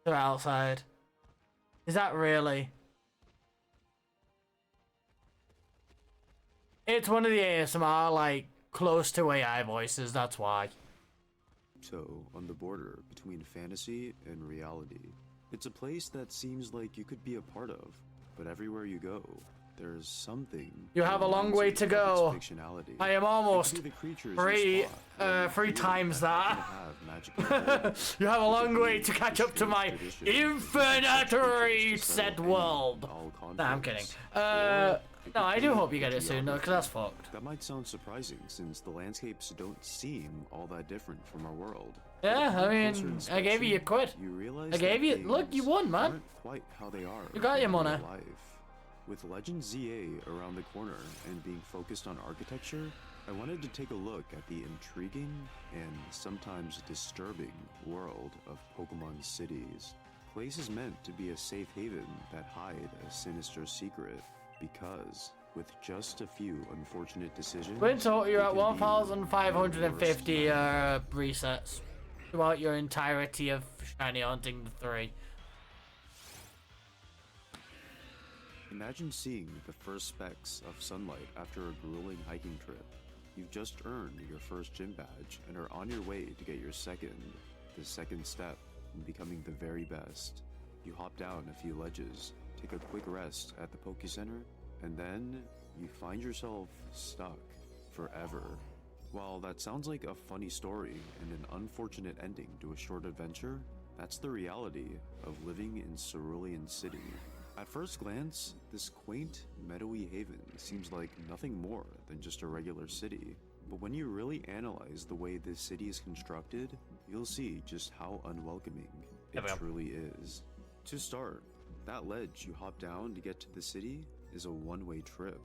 They're outside. Is that really? It's one of the ASMR, like, close to AI voices, that's why. So, on the border between fantasy and reality. It's a place that seems like you could be a part of, but everywhere you go, there's something. You have a long way to go. I am almost three times that. You have a long way to catch up to my infinite reset world. Nah, I'm kidding. No, I do hope you get it soon, though, because that's fucked. That might sound surprising, since the landscapes don't seem all that different from our world. Yeah, I mean, I gave you your quid. You realize I gave you. Look, you won, man. aren't quite how they are. You got your in money. real life. With Legend ZA around the corner and being focused on architecture, I wanted to take a look at the intriguing and sometimes disturbing world of Pokemon cities. Places meant to be a safe haven that hide a sinister secret, because with just a few unfortunate decisions, In total, you're they at can be 1,550 the worst. resets throughout your entirety of Shiny Hunting 3. Imagine seeing the first specks of sunlight after a grueling hiking trip. You've just earned your first gym badge and are on your way to get your second, the second step in becoming the very best. You hop down a few ledges, take a quick rest at the Poke Center, and then you find yourself stuck forever. While that sounds like a funny story and an unfortunate ending to a short adventure, that's the reality of living in Cerulean City. At first glance, this quaint, meadowy haven seems like nothing more than just a regular city. But when you really analyze the way this city is constructed, you'll see just how unwelcoming it truly is. To start, that ledge you hop down to get to the city is a one-way trip.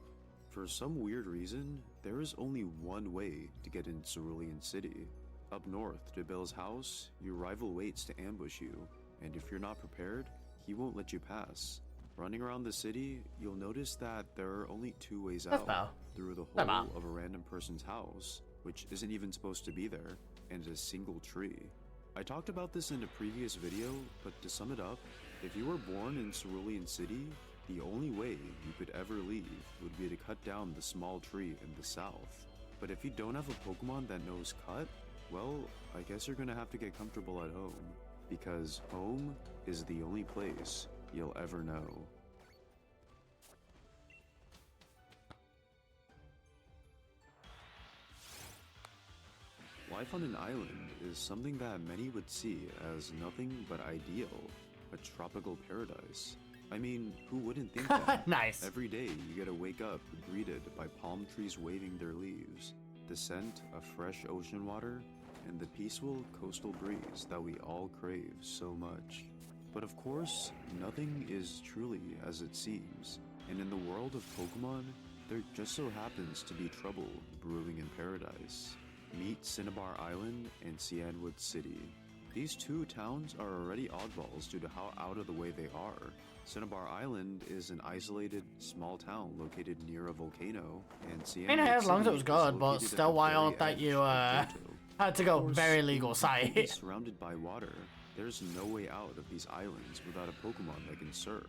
For some weird reason, there is only one way to get in Cerulean City. Up north to Bill's house, your rival waits to ambush you, and if you're not prepared, he won't let you pass. Running around the city, you'll notice that there are only two ways out, through the hole of a random person's house, which isn't even supposed to be there, and a single tree. I talked about this in a previous video, but to sum it up, if you were born in Cerulean City, the only way you could ever leave would be to cut down the small tree in the south. But if you don't have a Pokemon that knows cut, well, I guess you're gonna have to get comfortable at home, because home is the only place you'll ever know. Life on an island is something that many would see as nothing but ideal, a tropical paradise. I mean, who wouldn't think that? Nice. Every day you get to wake up greeted by palm trees waving their leaves, the scent of fresh ocean water, and the peaceful coastal breeze that we all crave so much. But of course, nothing is truly as it seems, and in the world of Pokemon, there just so happens to be trouble brewing in paradise. Meet Cinnabar Island and Cianwood City. These two towns are already oddballs due to how out of the way they are. Cinnabar Island is an isolated, small town located near a volcano, and Cianwood I mean, as long as it City was is good, but located still at the wild very that you, edge of Johto. had to go Of course, very legal with site. cities surrounded by water, there's no way out of these islands without a Pokemon that can surf.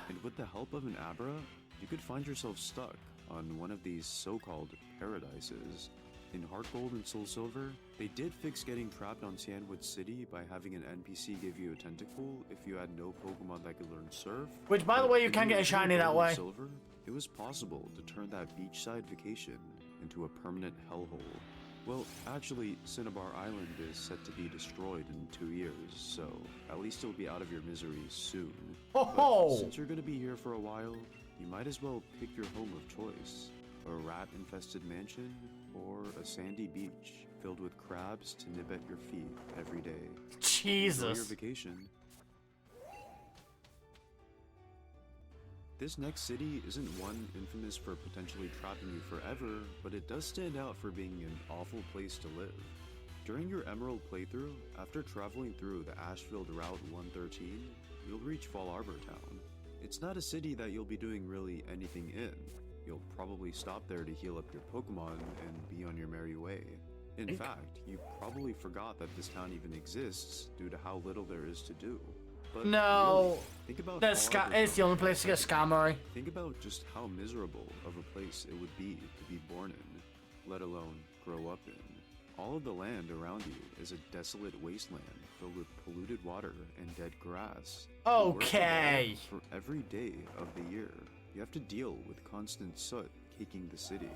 And with the help of an Abra, you could find yourself stuck on one of these so-called paradises. In Heart Gold and Soul Silver, they did fix getting trapped on Cianwood City by having an NPC give you a tentacle if you had no Pokemon that could learn Surf. Which, by the way, you In can get a original shiny that Gold and way. Silver, it was possible to turn that beachside vacation into a permanent hellhole. Well, actually, Cinnabar Island is set to be destroyed in 2 years, so at least you'll be out of your misery soon. Ho But ho! since you're gonna be here for a while, you might as well pick your home of choice. A rat-infested mansion, or a sandy beach filled with crabs to nib at your feet every day. Enjoy your Jesus. vacation. This next city isn't one infamous for potentially trapping you forever, but it does stand out for being an awful place to live. During your Emerald playthrough, after traveling through the Ashfield Route 113, you'll reach Fall Arbor Town. It's not a city that you'll be doing really anything in. You'll probably stop there to heal up your Pokemon and be on your merry way. In fact, you probably forgot that this town even exists due to how little there is to do. But No. really, think about That's Fall Arbor it's the Town only place to get for a second. Skarmory. Think about just how miserable of a place it would be to be born in, let alone grow up in. All of the land around you is a desolate wasteland filled with polluted water and dead grass. The worst of all, Okay. for every day of the year, you have to deal with constant soot caking the city.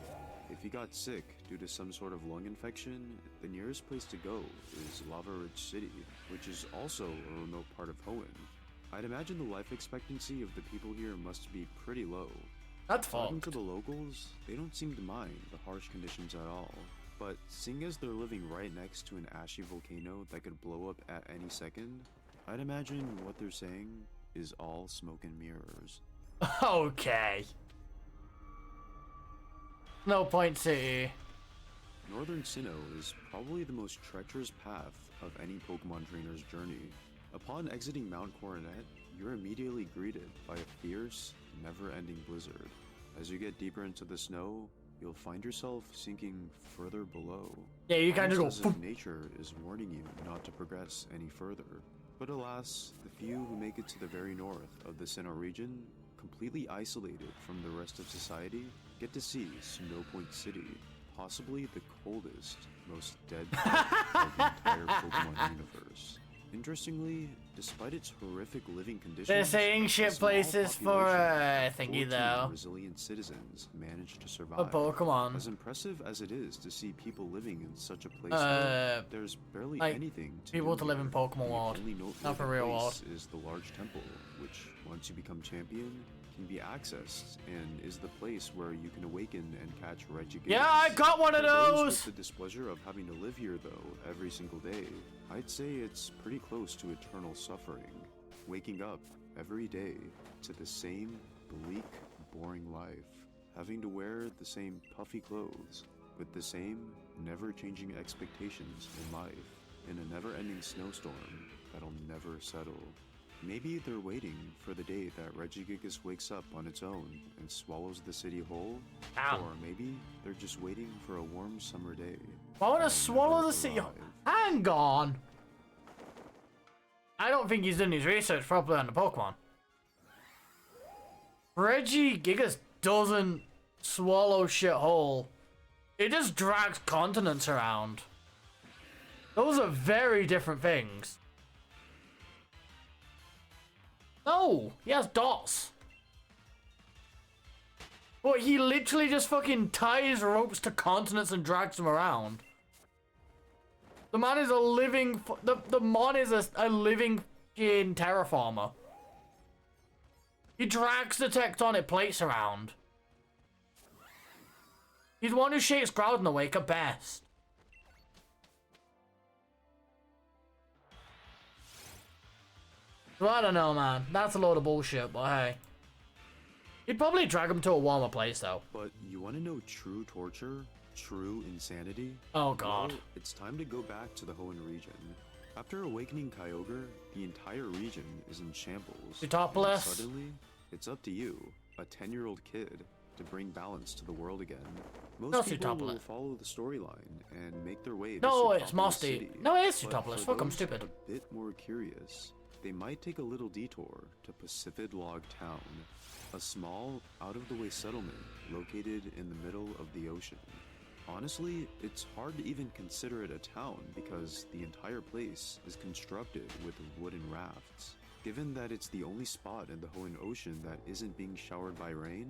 If you got sick due to some sort of lung infection, the nearest place to go is Lava Ridge City, which is also a remote part of Hoenn. I'd imagine the life expectancy of the people here must be pretty low. That's Talking fucked. to the locals, they don't seem to mind the harsh conditions at all. But seeing as they're living right next to an ashy volcano that could blow up at any second, I'd imagine what they're saying is all smoke and mirrors. Okay. No point city. Northern Sinnoh is probably the most treacherous path of any Pokemon trainer's journey. Upon exiting Mount Coronet, you're immediately greeted by a fierce, never-ending blizzard. As you get deeper into the snow, you'll find yourself sinking further below. Yeah, you kind of go. Almost as if "Phoom." nature is warning you not to progress any further. But alas, the few who make it to the very north of the Sinnoh region, completely isolated from the rest of society, get to see Snow Point City, possibly the coldest, most dead part of the entire Pokemon universe. Interestingly, despite its horrific living conditions, They're saying a shit small places for population, thingy 14 though. resilient citizens managed to survive. A Pokemon. As impressive as it is to see people living in such a place, Uh, there's barely like, anything to people do to live in here. Pokemon The World. only Not for noteworthy real place is the large temple, which, once you become champion, can be accessed and is the place where you can awaken and catch Regigigas. Yeah, I got one of For those those. with the displeasure of having to live here, though, every single day, I'd say it's pretty close to eternal suffering. Waking up every day to the same bleak, boring life. Having to wear the same puffy clothes, with the same never-changing expectations in life, in a never-ending snowstorm that'll never settle. Maybe they're waiting for the day that Regigigas wakes up on its own and swallows the city whole, Ow. or maybe they're just waiting for a warm summer day. I want to that'll swallow never the city. arrive. Hang on. I don't think he's done his research properly on the Pokemon. Regigigas doesn't swallow shit whole. It just drags continents around. Those are very different things. No, he has dots. But he literally just fucking ties ropes to continents and drags them around. The man is a living... The mon is a living fucking terraformer. He drags the tectonic plates around. He's the one who shakes Groudon awake at best. So I don't know, man. That's a load of bullshit, but hey. He'd probably drag him to a warmer place, though. But you want to know true torture? True insanity? Oh, God. Well, it's time to go back to the Hoenn region. After awakening Kyogre, the entire region is in shambles. Eutopolis. And suddenly, it's up to you, a 10-year-old kid, to bring balance to the world again. Most No, people Eutopolis. will follow the storyline and make their way to No, it's Sootopolis Mossy. City. No, it is But Eutopolis. for Fuck, I'm those stupid. a bit more curious, they might take a little detour to Pacific Log Town, a small, out-of-the-way settlement located in the middle of the ocean. Honestly, it's hard to even consider it a town because the entire place is constructed with wooden rafts. Given that it's the only spot in the Hoenn Ocean that isn't being showered by rain,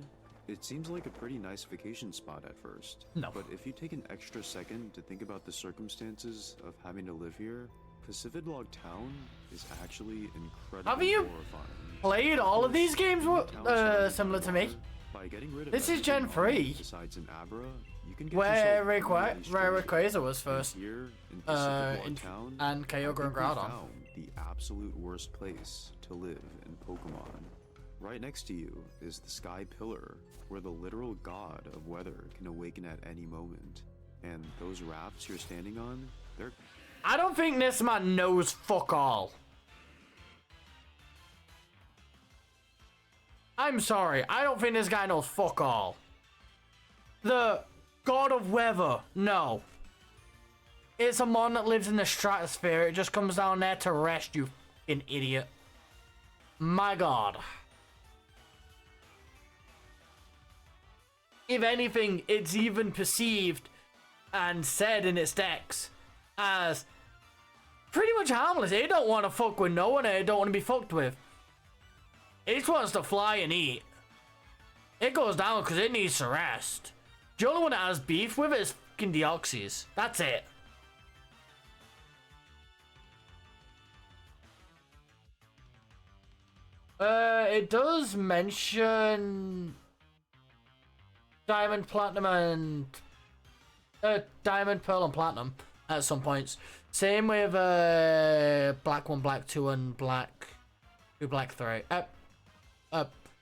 It seems like a pretty nice vacation spot at first. No. But if you take an extra second to think about the circumstances of having to live here, Pacific Log Town is actually incredibly Have you horrifying. played all of these games similar to me? By getting rid of This is Gen everything 3. besides an Abra, you can get Where yourself really Rayquaza was first. Here in Pacific Log in- Town, and I Kyogre think and we Groudon. found the absolute worst place to live in Pokemon. Right next to you is the Sky Pillar, where the literal god of weather can awaken at any moment. And those rafts you're standing on, they're I don't think this man knows fuck all. I'm sorry, I don't think this guy knows fuck all. The god of weather, no. It's a mon that lives in the stratosphere. It just comes down there to rest, you fucking idiot. My god. If anything, it's even perceived and said in its decks as pretty much harmless. It don't want to fuck with no one, and it don't want to be fucked with. It just wants to fly and eat. It goes down because it needs to rest. The only one that has beef with it is fucking Deoxys. That's it. It does mention Diamond, Platinum, and Diamond, Pearl, and Platinum at some points. Same with Black 1, Black 2, and Black 2, Black 3.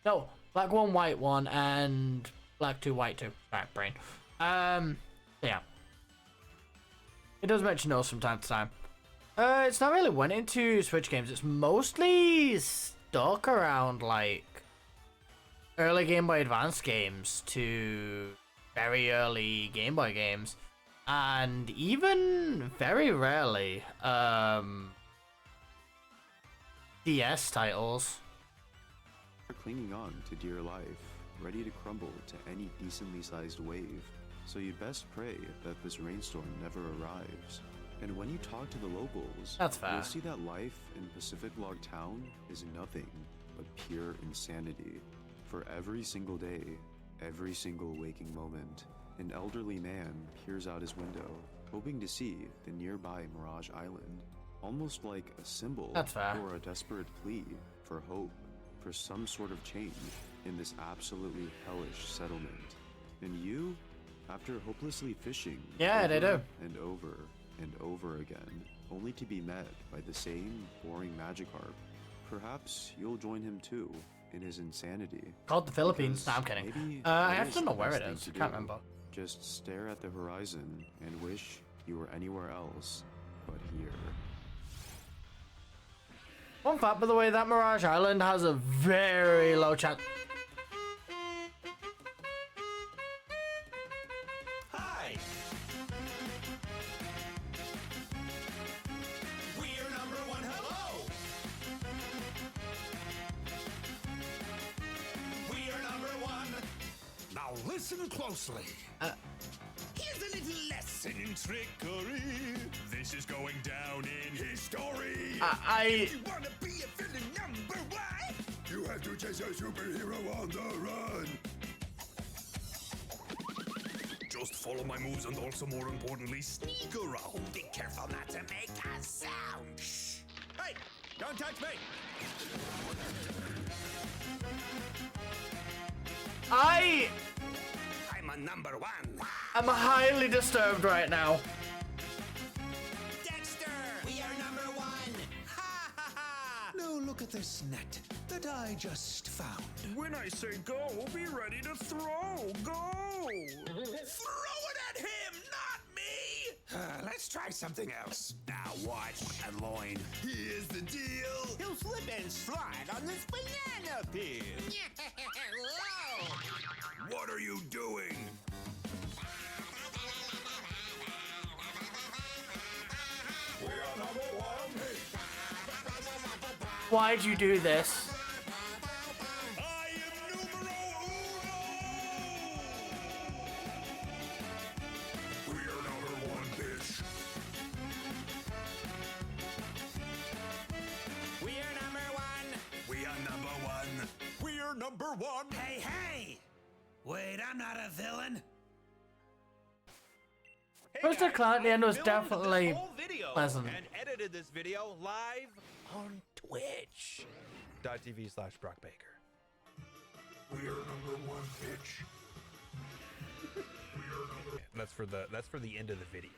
No, Black 1, White 1, and Black 2, White 2. Right, brain. Yeah. It does mention those from time to time. It's not really went into Switch games. It's mostly stuck around, like, early Game Boy Advance games to very early Game Boy games. And even very rarely, DS titles. clinging on to dear life, ready to crumble to any decently sized wave. So you best pray that this rainstorm never arrives. And when you talk to the locals, That's fair. you'll see that life in Pacific Log Town is nothing but pure insanity. For every single day, every single waking moment, an elderly man peers out his window, hoping to see the nearby Mirage Island, almost like a symbol That's fair. or a desperate plea for hope, for some sort of change in this absolutely hellish settlement. And you, after hopelessly fishing Yeah, they over do. and over and over again, only to be met by the same boring Magikarp, perhaps you'll join him too in his insanity. Called the Philippines. Because No, I'm kidding. maybe I that actually is don't know the where best it thing is. to I can't do. remember. Just stare at the horizon and wish you were anywhere else but here. Fun fact, by the way, that Mirage Island has a very low chance. Hi! We're number one, hello! We are number one! Now listen closely. Here's a little lesson in trickery. This is going down in history. I You wanna be a villain number one? You have to chase a superhero on the run. Just follow my moves and also, more importantly, sneak around. Be careful not to make a sound. Shh. Hey, don't touch me. I'm a number one. am highly disturbed right now. Dexter, we are number one. Ha ha ha. Now look at this net that I just found. When I say go, be ready to throw. Go! Throw it at him, not me! Let's try something else. Now watch, Aloin. Here's the deal. He'll slip and slide on this banana peel. Whoa! What are you doing? We are number one. Why'd you do this? I am numero uno. We are number one, bitch. We are number one. We are number one. We are number one. Hey, hey! I'm not a villain? First the client at the end was Filmed this definitely whole video pleasant. and edited this video live on Twitch.tv/Brock Baker. We are number one, bitch. That's for the end of the video.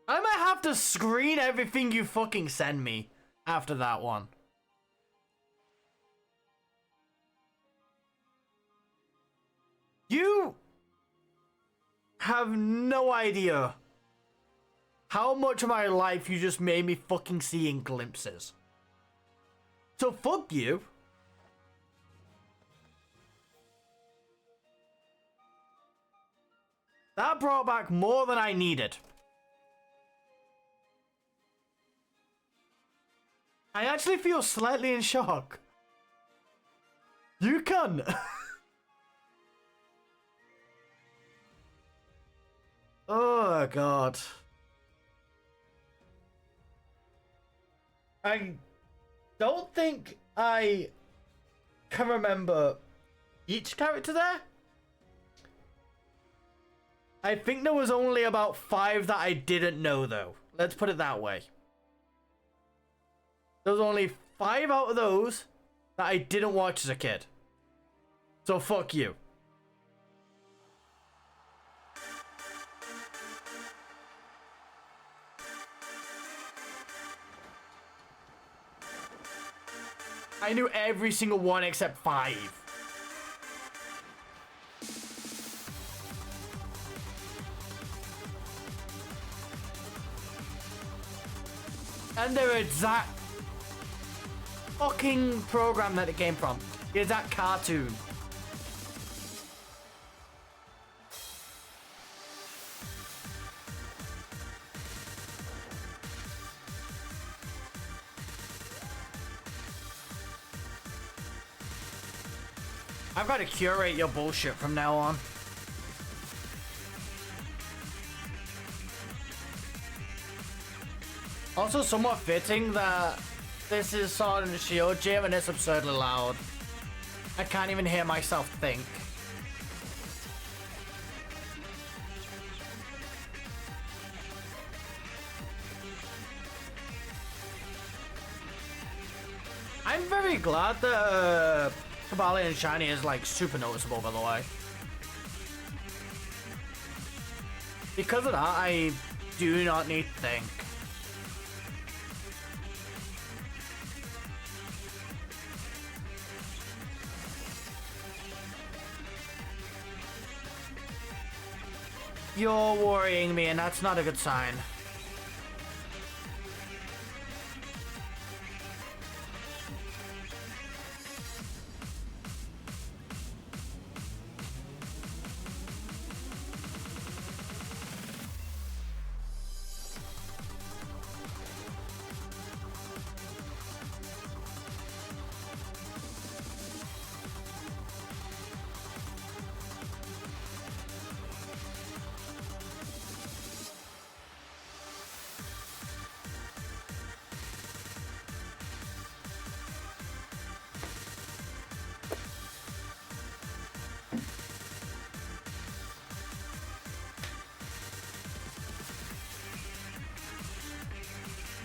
I might have to screen everything you fucking send me after that one. You have no idea how much of my life you just made me fucking see in glimpses. So fuck you. That brought back more than I needed. I actually feel slightly in shock. You cunt. Oh god. I don't think I can remember each character there. I think there was only about 5 that I didn't know though. Let's put it that way. There was only 5 out of those that I didn't watch as a kid. So fuck you. I knew every single one except 5. And their exact fucking program that it came from. The exact cartoon. I've got to curate your bullshit from now on. Also somewhat fitting that this is Sword and Shield Gym and it's absurdly loud. I can't even hear myself think. I'm very glad that Kabali and Shiny is like super noticeable, by the way. Because of that, I do not need to think. You're worrying me, and that's not a good sign.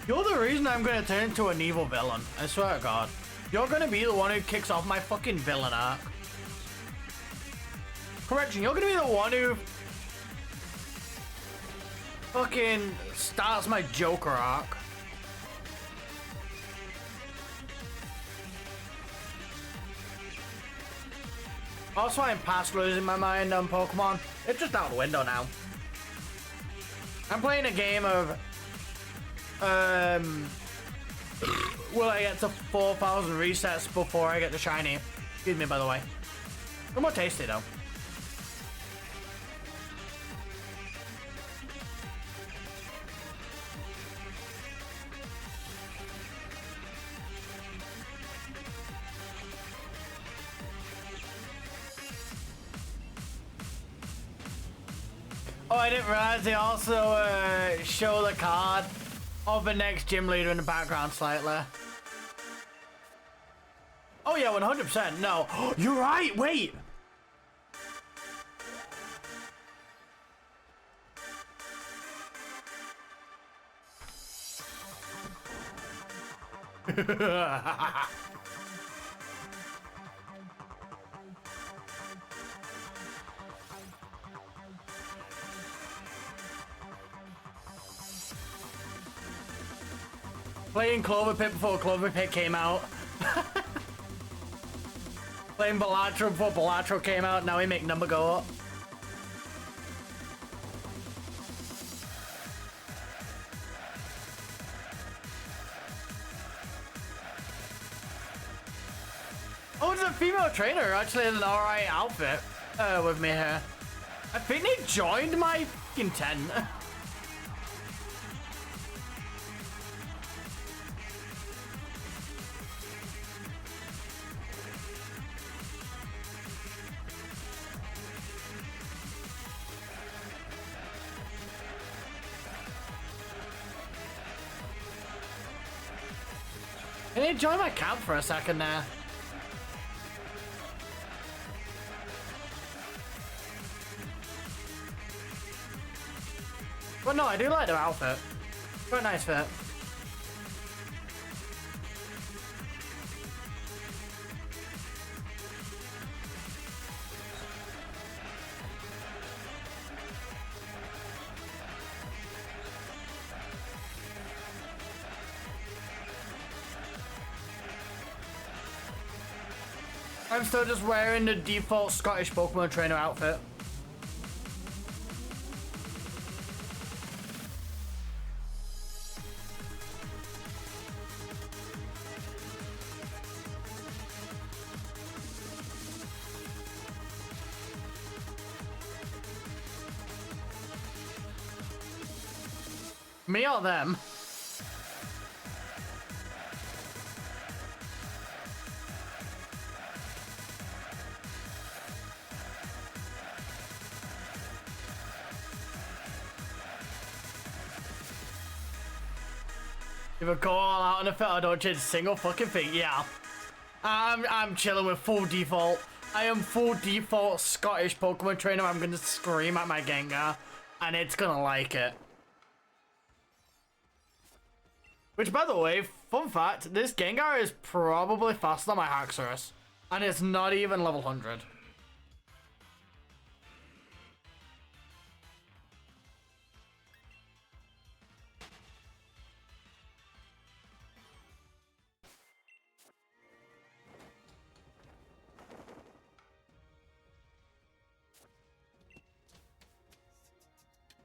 You're the reason I'm gonna turn into an evil villain. I swear to God. You're gonna be the one who kicks off my fucking villain arc. Correction, you're gonna be the one who fucking starts my Joker arc. Also, I'm past losing my mind on Pokemon. It's just out the window now. I'm playing a game of will I get to 4,000 resets before I get the shiny? Excuse me, by the way. They're more tasty though. Oh, I didn't realize they also show the card of the next gym leader in the background slightly. Oh yeah, 100%. No, you're right. Wait. Playing Clover Pit before Clover Pit came out. Playing Balatro before Balatro came out. Now we make number go up. Oh, there's a female trainer actually in an alright outfit with me here. I think they joined my fucking tent. Can you join my camp for a second there? Well, no, I do like their outfit. Quite nice fit. I'm still just wearing the default Scottish Pokemon trainer outfit. Me or them? If I go all out on a fit, I don't change a single fucking thing. Yeah, I'm chilling with full default. I am full default Scottish Pokemon trainer. I'm gonna scream at my Gengar, and it's gonna like it. Which, by the way, fun fact, this Gengar is probably faster than my Haxorus, and it's not even level 100.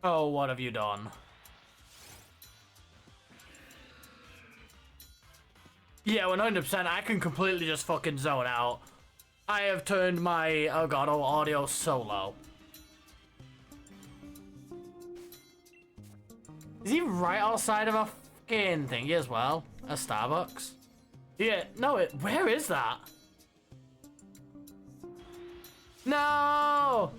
Oh, what have you done? Yeah, 100%. I can completely just fucking zone out. I have turned my Elgato audio so low. Is he right outside of a fucking thingy as well? A Starbucks? Yeah, no, where is that? No!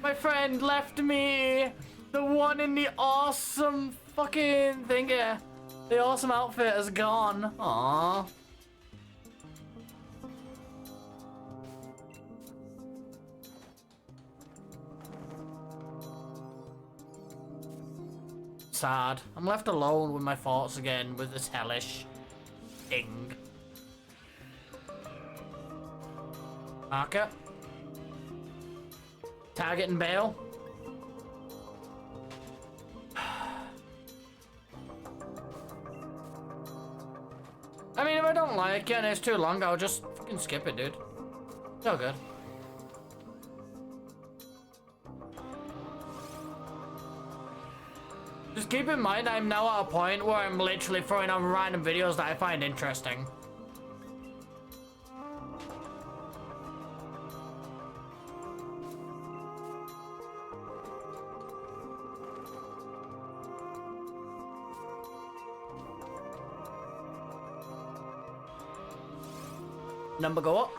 My friend left me! The one in the awesome fucking thingy. The awesome outfit is gone. Aww. Sad. I'm left alone with my thoughts again with this hellish thing. Marker. Target and bail. I mean, if I don't like it and it's too long, I'll just fucking skip it, dude. It's all good. Just keep in mind, I'm now at a point where I'm literally throwing on random videos that I find interesting. Number go up.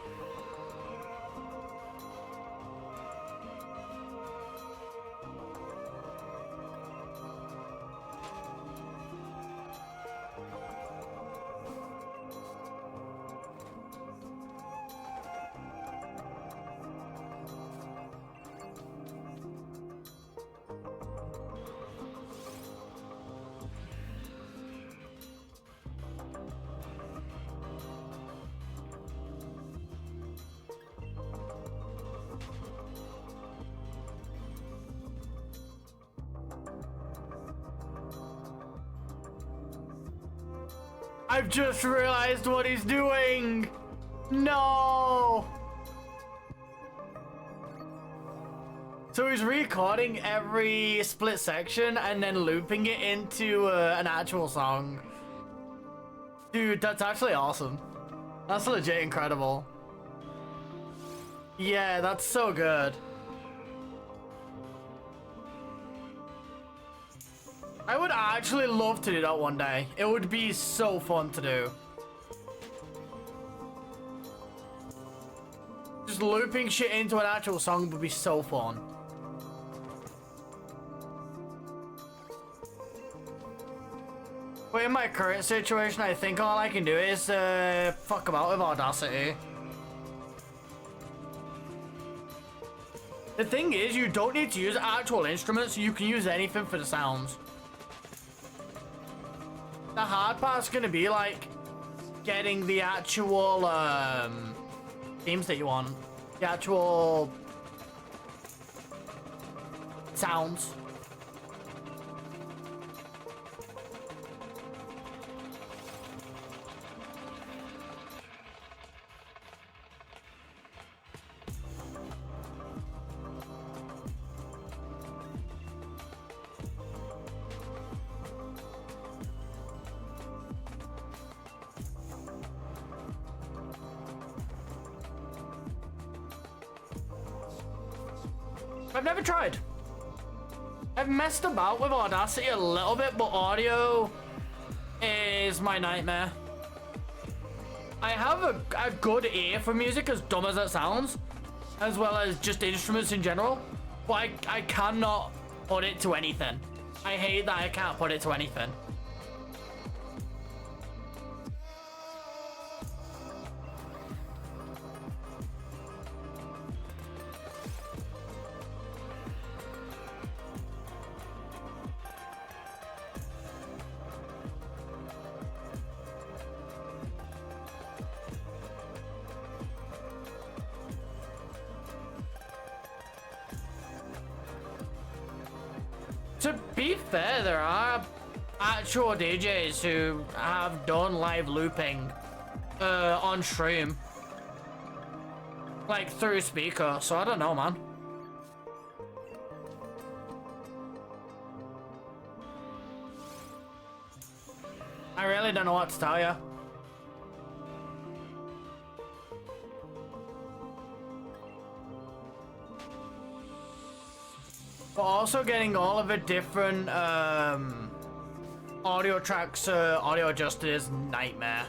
I've just realized what he's doing. No. So he's recording every split section and then looping it into an actual song. Dude, that's actually awesome. That's legit incredible. Yeah, that's so good. I would actually love to do that one day. It would be so fun to do. Just looping shit into an actual song would be so fun. But in my current situation, I think all I can do is fuck about with Audacity. The thing is, you don't need to use actual instruments, you can use anything for the sounds. The hard part's gonna be like getting the actual themes that you want, the actual sounds. I've never tried. I've messed about with Audacity a little bit, but audio is my nightmare. I have a good ear for music, as dumb as that sounds, as well as just instruments in general, but I cannot put it to anything. I hate that I can't put it to anything. To be fair, there are actual DJs who have done live looping on stream, like through speaker, so I don't know, man. I really don't know what to tell you. But also getting all of the different audio tracks audio adjusted is nightmare.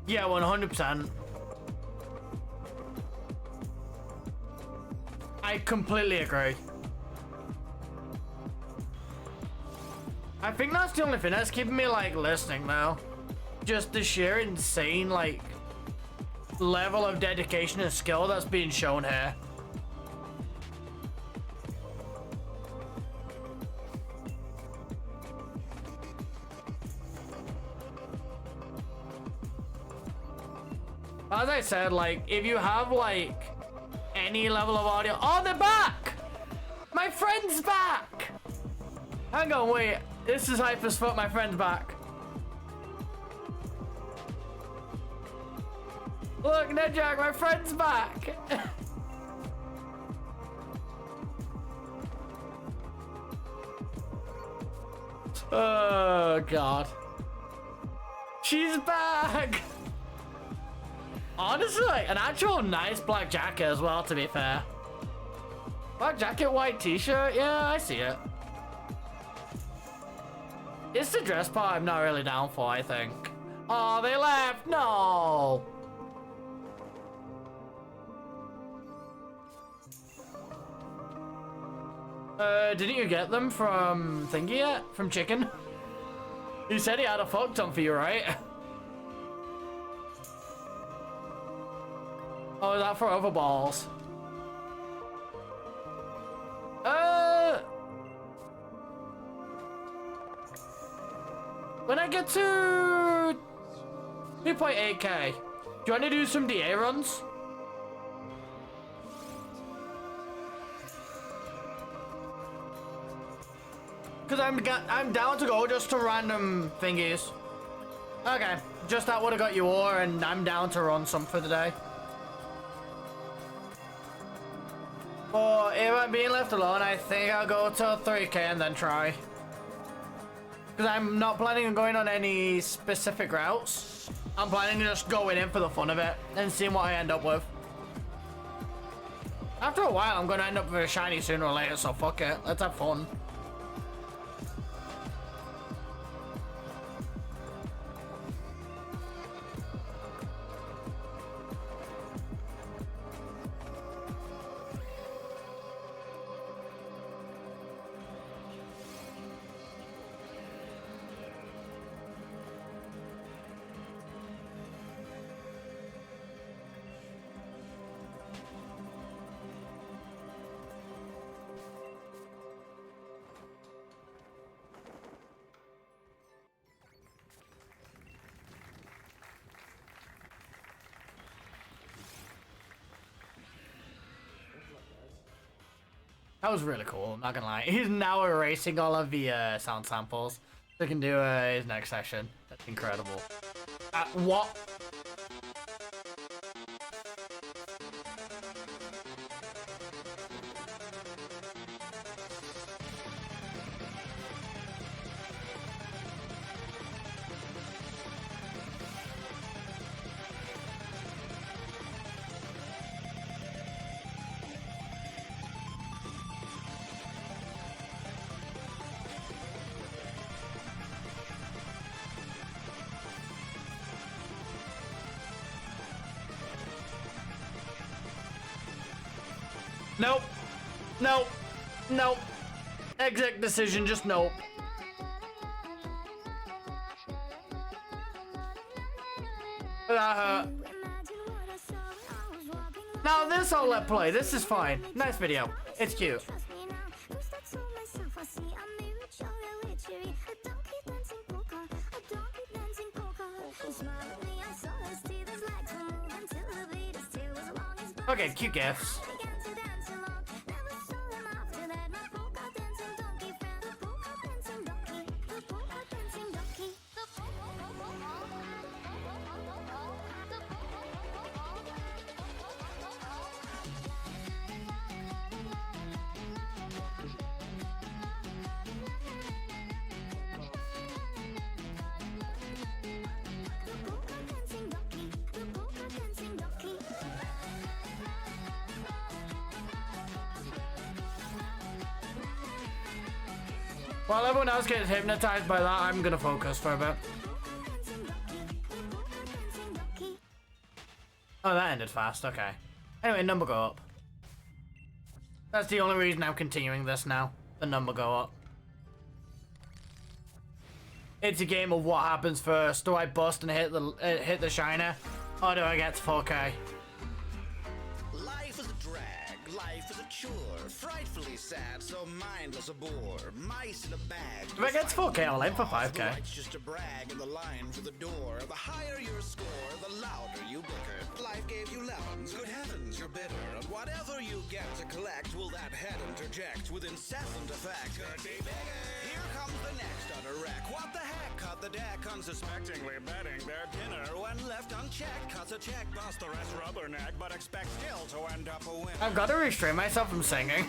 Yeah, 100%. I completely agree. I think that's the only thing that's keeping me like listening now. Just the sheer insane like level of dedication and skill that's being shown here. As I said, like, if you have, like, any level of audio... Oh, they're back! My friend's back! Hang on, wait. This is hype as fuck. My friend's back. Look, Nedjack, my friend's back! Oh, God. She's back! Honestly, like, an actual nice black jacket as well, to be fair. Black jacket, white t-shirt, yeah, I see it. It's the dress part I'm not really down for, I think. Oh, they left. No. Didn't you get them from Thingy yet? From Chicken? He said he had a fuck ton for you, right? Oh, is that for other balls? When I get to 2.8k, do you want to do some DA runs? Because I'm down to go just to random thingies. Okay, just that would have got you ore, and I'm down to run some for the day. But if I'm being left alone, I think I'll go to 3k and then try. Because I'm not planning on going on any specific routes. I'm planning on just going in for the fun of it and seeing what I end up with. After a while, I'm going to end up with a shiny sooner or later, so fuck it. Let's have fun. That was really cool, I'm not gonna lie. He's now erasing all of the sound samples so he can do his next session. That's incredible. What? Nope. Nope. Nope. Exec decision, just nope. That hurt. Now this I'll let play. This is fine. Nice video. It's cute. Okay, cute gifts. While everyone else gets hypnotized by that, I'm gonna focus for a bit. Oh, that ended fast, okay. Anyway, number go up. That's the only reason I'm continuing this now. The number go up. It's a game of what happens first. Do I bust and hit the shiner? Or do I get to 4K? Life is a drag, life is a chore. Frightfully sad, so mindless a bore. Mice in a bag. If I get to 4K, I'll aim for 5K. It's just a brag in the line to the door. The higher your score, the louder you bicker. Life gave you lemons, good heavens, you're bitter. And whatever you get to collect, will that head interject with incessant effect? Here comes the next utter wreck. What the heck? Cut the deck, unsuspectingly betting their dinner when left unchecked. Cuts a check, bust the rest rubberneck, but expect still to end up a winner. I've got to restrain myself from singing.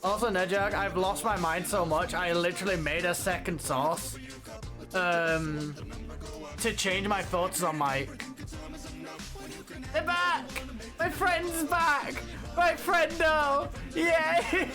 Also, Nedjag, I've lost my mind so much, I literally made a second source to change my thoughts on mic. They're back! My friend's back! My friendo! Yay!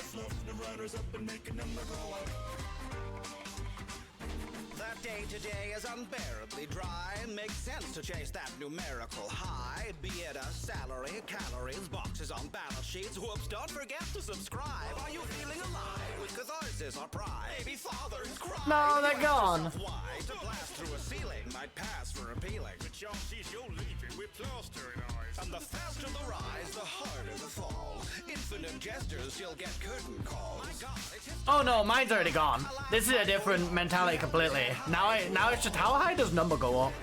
day to day is unbearably dry. Makes sense to chase that numerical high. Be it a salary, calories, boxes on battle sheets. Whoops, don't forget to subscribe. Are you feeling alive with catharsis or pride? Baby fathers cry. No, they're gone. Why? To blast through a ceiling might pass for appealing. The chances you're leaving with plastering eyes. And the faster the rise, the harder the fall. Infinite gestures, you'll get curtain calls. My God, it's Oh no, mine's already gone. This is a different mentality completely. Now it's just how high does number go up?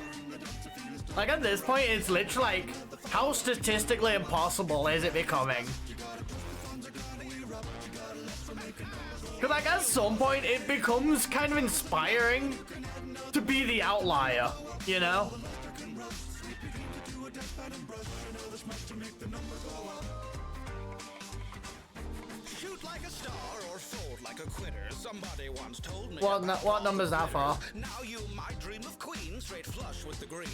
Like at this point, it's literally like, how statistically impossible is it becoming? Because like at some point, it becomes kind of inspiring to be the outlier, you know? shoot like a star or fold like a quitter. Somebody once told me. What number's that for? Now you might dream of queen, straight flush with the green.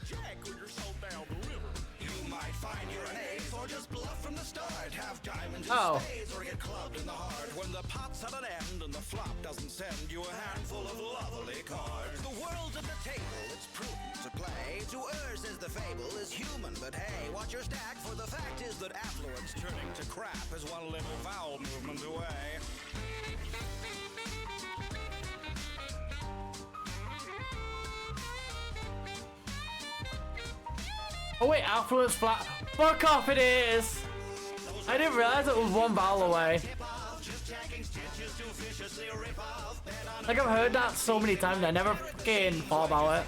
Jack when you're sold down the river. You might find you're an ace, or just bluff from the start. Have diamonds Oh. and spades, or get clubbed in the heart. When the pot's at an end and the flop doesn't send you a handful of lovely cards. The world's at the table, it's prudent to play. To errs is the fable, is human, but hey, watch your stack, for the fact is that affluence turning to crap is one little vowel movement away. Oh wait, affluence flat. Fuck off, it is. I didn't realize it was one vowel away. Like I've heard that so many times, I never fucking thought about it.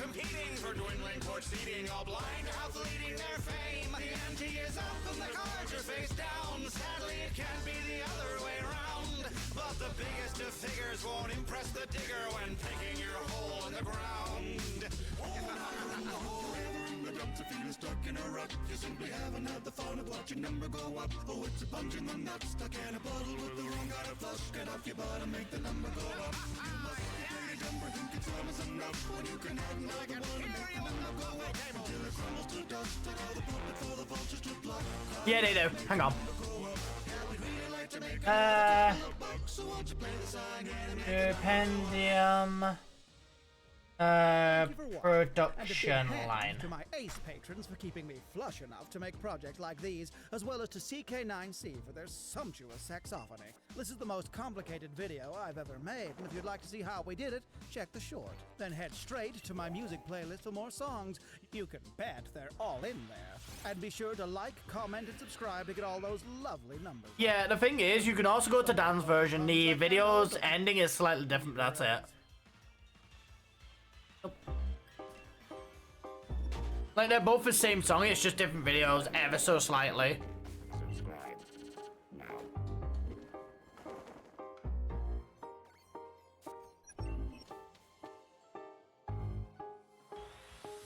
Competing for dwindling court seating, all blind out leading their fame. The ante is up and the cards are face down. Sadly, it can't be the other way around. But the biggest of figures won't impress the digger when picking your hole in the ground. Stuck in a rut, you simply haven't had the fun of watching number go up. Oh, it's a punch in the nuts, stuck in a bottle with the wrong kind of flush. Get off your butt and make the number go up. You must be dumber, think it's almost enough when you can have another one and make the number go up until it crumbles to dust. And all the puppet for the vultures to pluck. Yeah, they do. Hang on. Compendium. Production line. To my ace patrons for keeping me flush enough to make projects like these, as well as to CK9C for their sumptuous saxophony. This is the most complicated video I've ever made, and if you'd like to see how we did it, check the short. Then head straight to my music playlist for more songs. You can bet they're all in there. And be sure to like, comment, and subscribe to get all those lovely numbers. Yeah, the thing is, you can also go to Dan's version. The video's ending is slightly different, but that's it. Like, they're both the same song, it's just different videos ever so slightly. Subscribe now.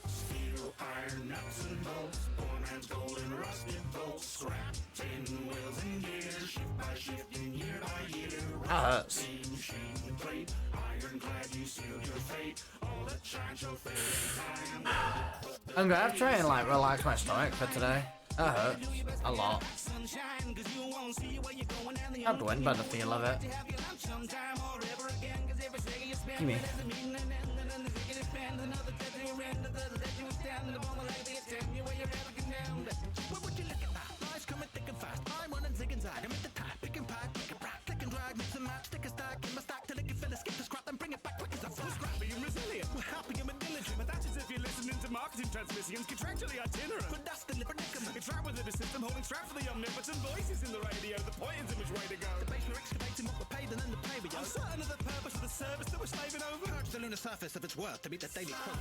Steel, iron, nuts and bolts, poor man's golden rusted bolts, scrap, tin wheels and gears, shift by shift and year by year. That hurts. Machine plate, ironclad, you sealed your fate. All that shines shall fade in time. I'm gonna have to try and like relax my stomach for today. That hurts a lot. I'm doing by the feel of it. Give me. Marketing transmissions contractually itinerant. But that's the predicament. It's right within the system, holding strap for the omnipotent voices in the radio. The point is in which way to go. The base are excavating what we're paid and then the pay we owe. I'm certain of the purpose of the service that we're slaving over. Purge the lunar surface of its worth to meet the daily quote.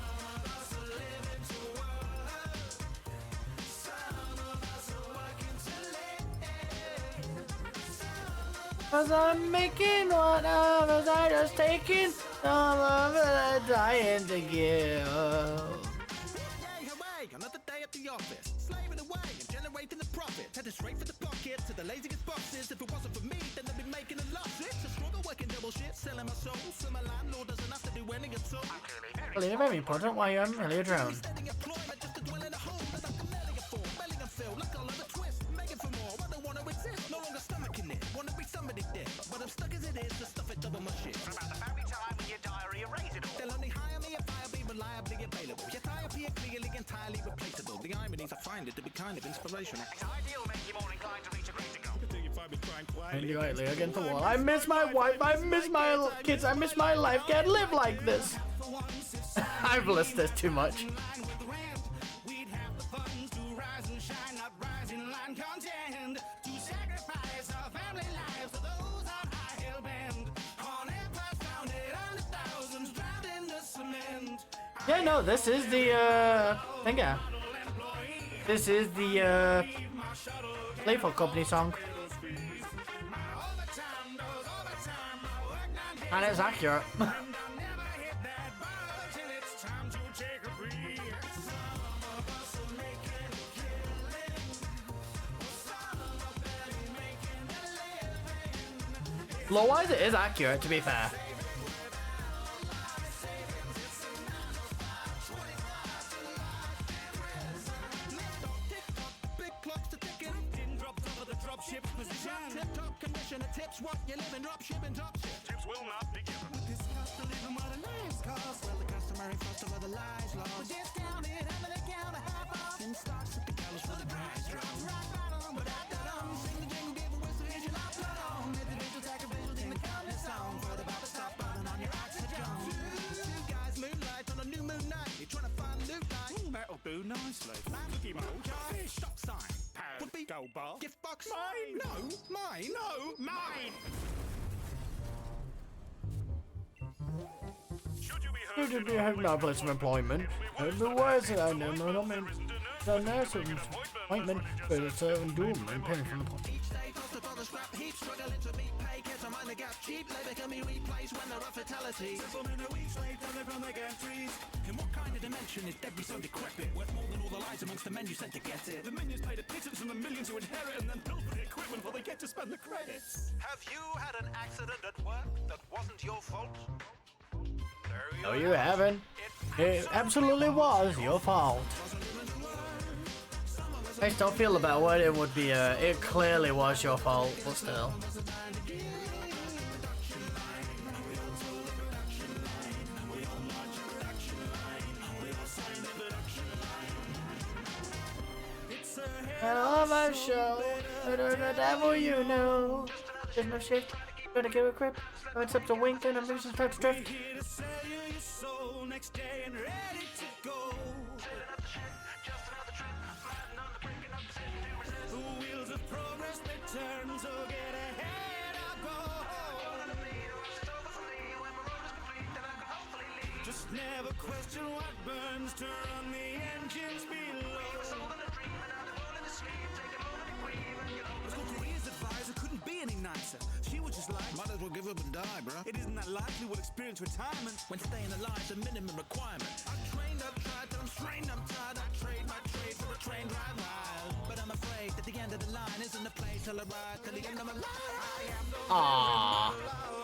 Cause I'm making what others are just taking some of it dying to give. Another day at the office, slaving away and generating the profit. Heading straight for the pocket to the laziest boxes. If it wasn't for me, then I'd be making a loss. It's a struggle working double shit, selling my soul. So my landlord doesn't have to do any at all. Well, you're very important. Why you haven't really a drone? Steady employment just to dwell in a hole. Without the letting it fall, belly and feel like I'll have a twist. Making from somebody did. But I'm stuck as it is to stuff it double my shit. From about the very time when your diary erased it all. They'll only hire me if I'll be reliably available. Yet I appear clearly entirely replaceable. The ironies, I find it to be kind of inspirational. It's ideal, make you more inclined to reach a greater goal. Quietly against the wall. I miss my wife. I miss my kids. I miss my life. Can't live like this. I've listed this too much. We'd have the funds to rise and shine, not rise in line contend. To sacrifice our family lives to those on high hell bend. On empires founded on the thousands, drowned in the cement. Yeah, no, this is the thing. Yeah, this is the Playful Company song, and it's accurate. Low-wise, it is accurate, to be fair. Big clocks to ticking. Tin drops over the dropship position. Tip-top commissioner tips what you live in dropshipping dropship. Tips will not be given. With this cost to live and what a lives cost. Well, the customary cost of other lives lost. Discounted, having a count a half off. In stocks at the gallows for the price drop. Rock bottom, but I don't. Sing the jingle, give a whistle, here's your life blood on. Individual sacrificial thing to come this song. For the about to stop bothering on your oxygen. Two guys moonlight on a new moon night. You're trying to find loot night. That'll do nicely. Cookie mold, fish, stop sign. Would be gold bar. Gift box. Mine. No, mine. No, mine. Should you be having a place of employment? Otherwise, I know no man. The nurse appointment for the servant doom and paying from the point. Each day, tossed upon the scrap heap, struggling to meet pay. Catch a mind that got cheap. Labor can be replaced when there are fatalities. Simple in a week, slave till they from the gantries. In what kind of dimension is debris so decrepit? Worth more than all the lies amongst the men you sent to get it. The minions paid a pittance from the millions who inherit and then build for the equipment while they get to spend the credits. Have you had an accident at work that wasn't your fault? No, you haven't. It absolutely was your fault. I still feel about what it would be. It clearly was your fault, but still. I love my show. The devil you know. There's no shift. Gonna give a grip. No except a wink and a vision starts to drift. Here to sell you your soul next day and ready to go. The wheels of progress they turn, so get ahead or go. Just never question what burns to run the engines below. School careers advisor couldn't be any nicer. She was just like, might as well give up and die, bro. It isn't that likely we'll experience retirement when staying alive's a minimum requirement. I've trained, I've tried, I'm strained, I'm tired. I trade my trade for a train ride wild. But I'm afraid that the end of the line isn't the place till I ride till the end of my life. Aww.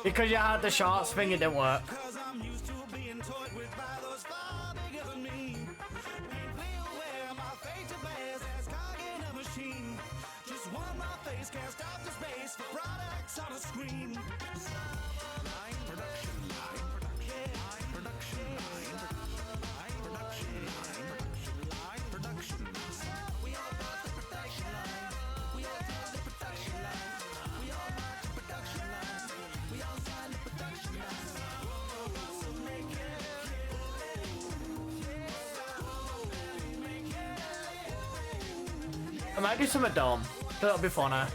Because you had the shots thing, it didn't work. Cause I'm used to being toyed with by those far bigger than me. Painfully aware my fate to bear as cog in a machine. Just one my face cast off to space for products on a screen. Line, production line, production line, production line, production line. We all part the production line. We all part the production line. We all part the production line. We all sign the production line. I might do some at Dome. That'll be funner.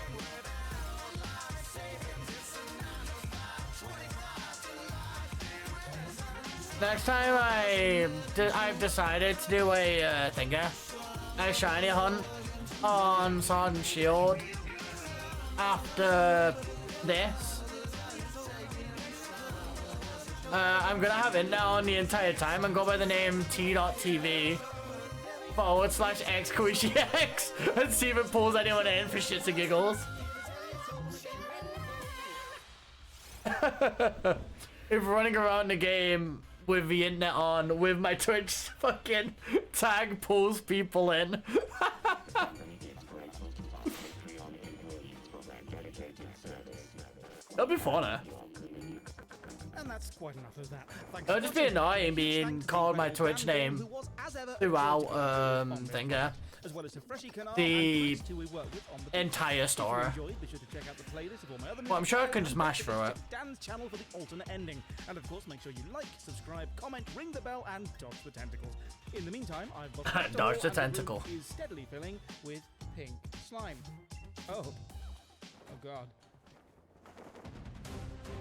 Next time I've decided to do a a shiny hunt on Sword and Shield after this. I'm gonna have it down the entire time and go by the name t.tv/xQuishyX and see if it pulls anyone in for shits and giggles. If running around the game with the internet on, with my Twitch fucking tag pulls people in. It'll be funny. And that's quite enough of that. Thanks It'll for just be watching. annoying being Thanks to called my Rebel Twitch Dan name who was, as ever, throughout, a joy to thing, yeah. as well as to Freshie Canard The and Chris, who we work with on the entire If story. you enjoyed, be sure to check out the playlist of all my other Well, I'm sure I music can just and mash don't through forget it. to check Dan's channel for the alternate ending. And of course, make sure you like, subscribe, comment, ring the bell, and dodge the tentacles. In the meantime, I've got Dodge the and room tentacle. is steadily filling with pink slime. Oh God.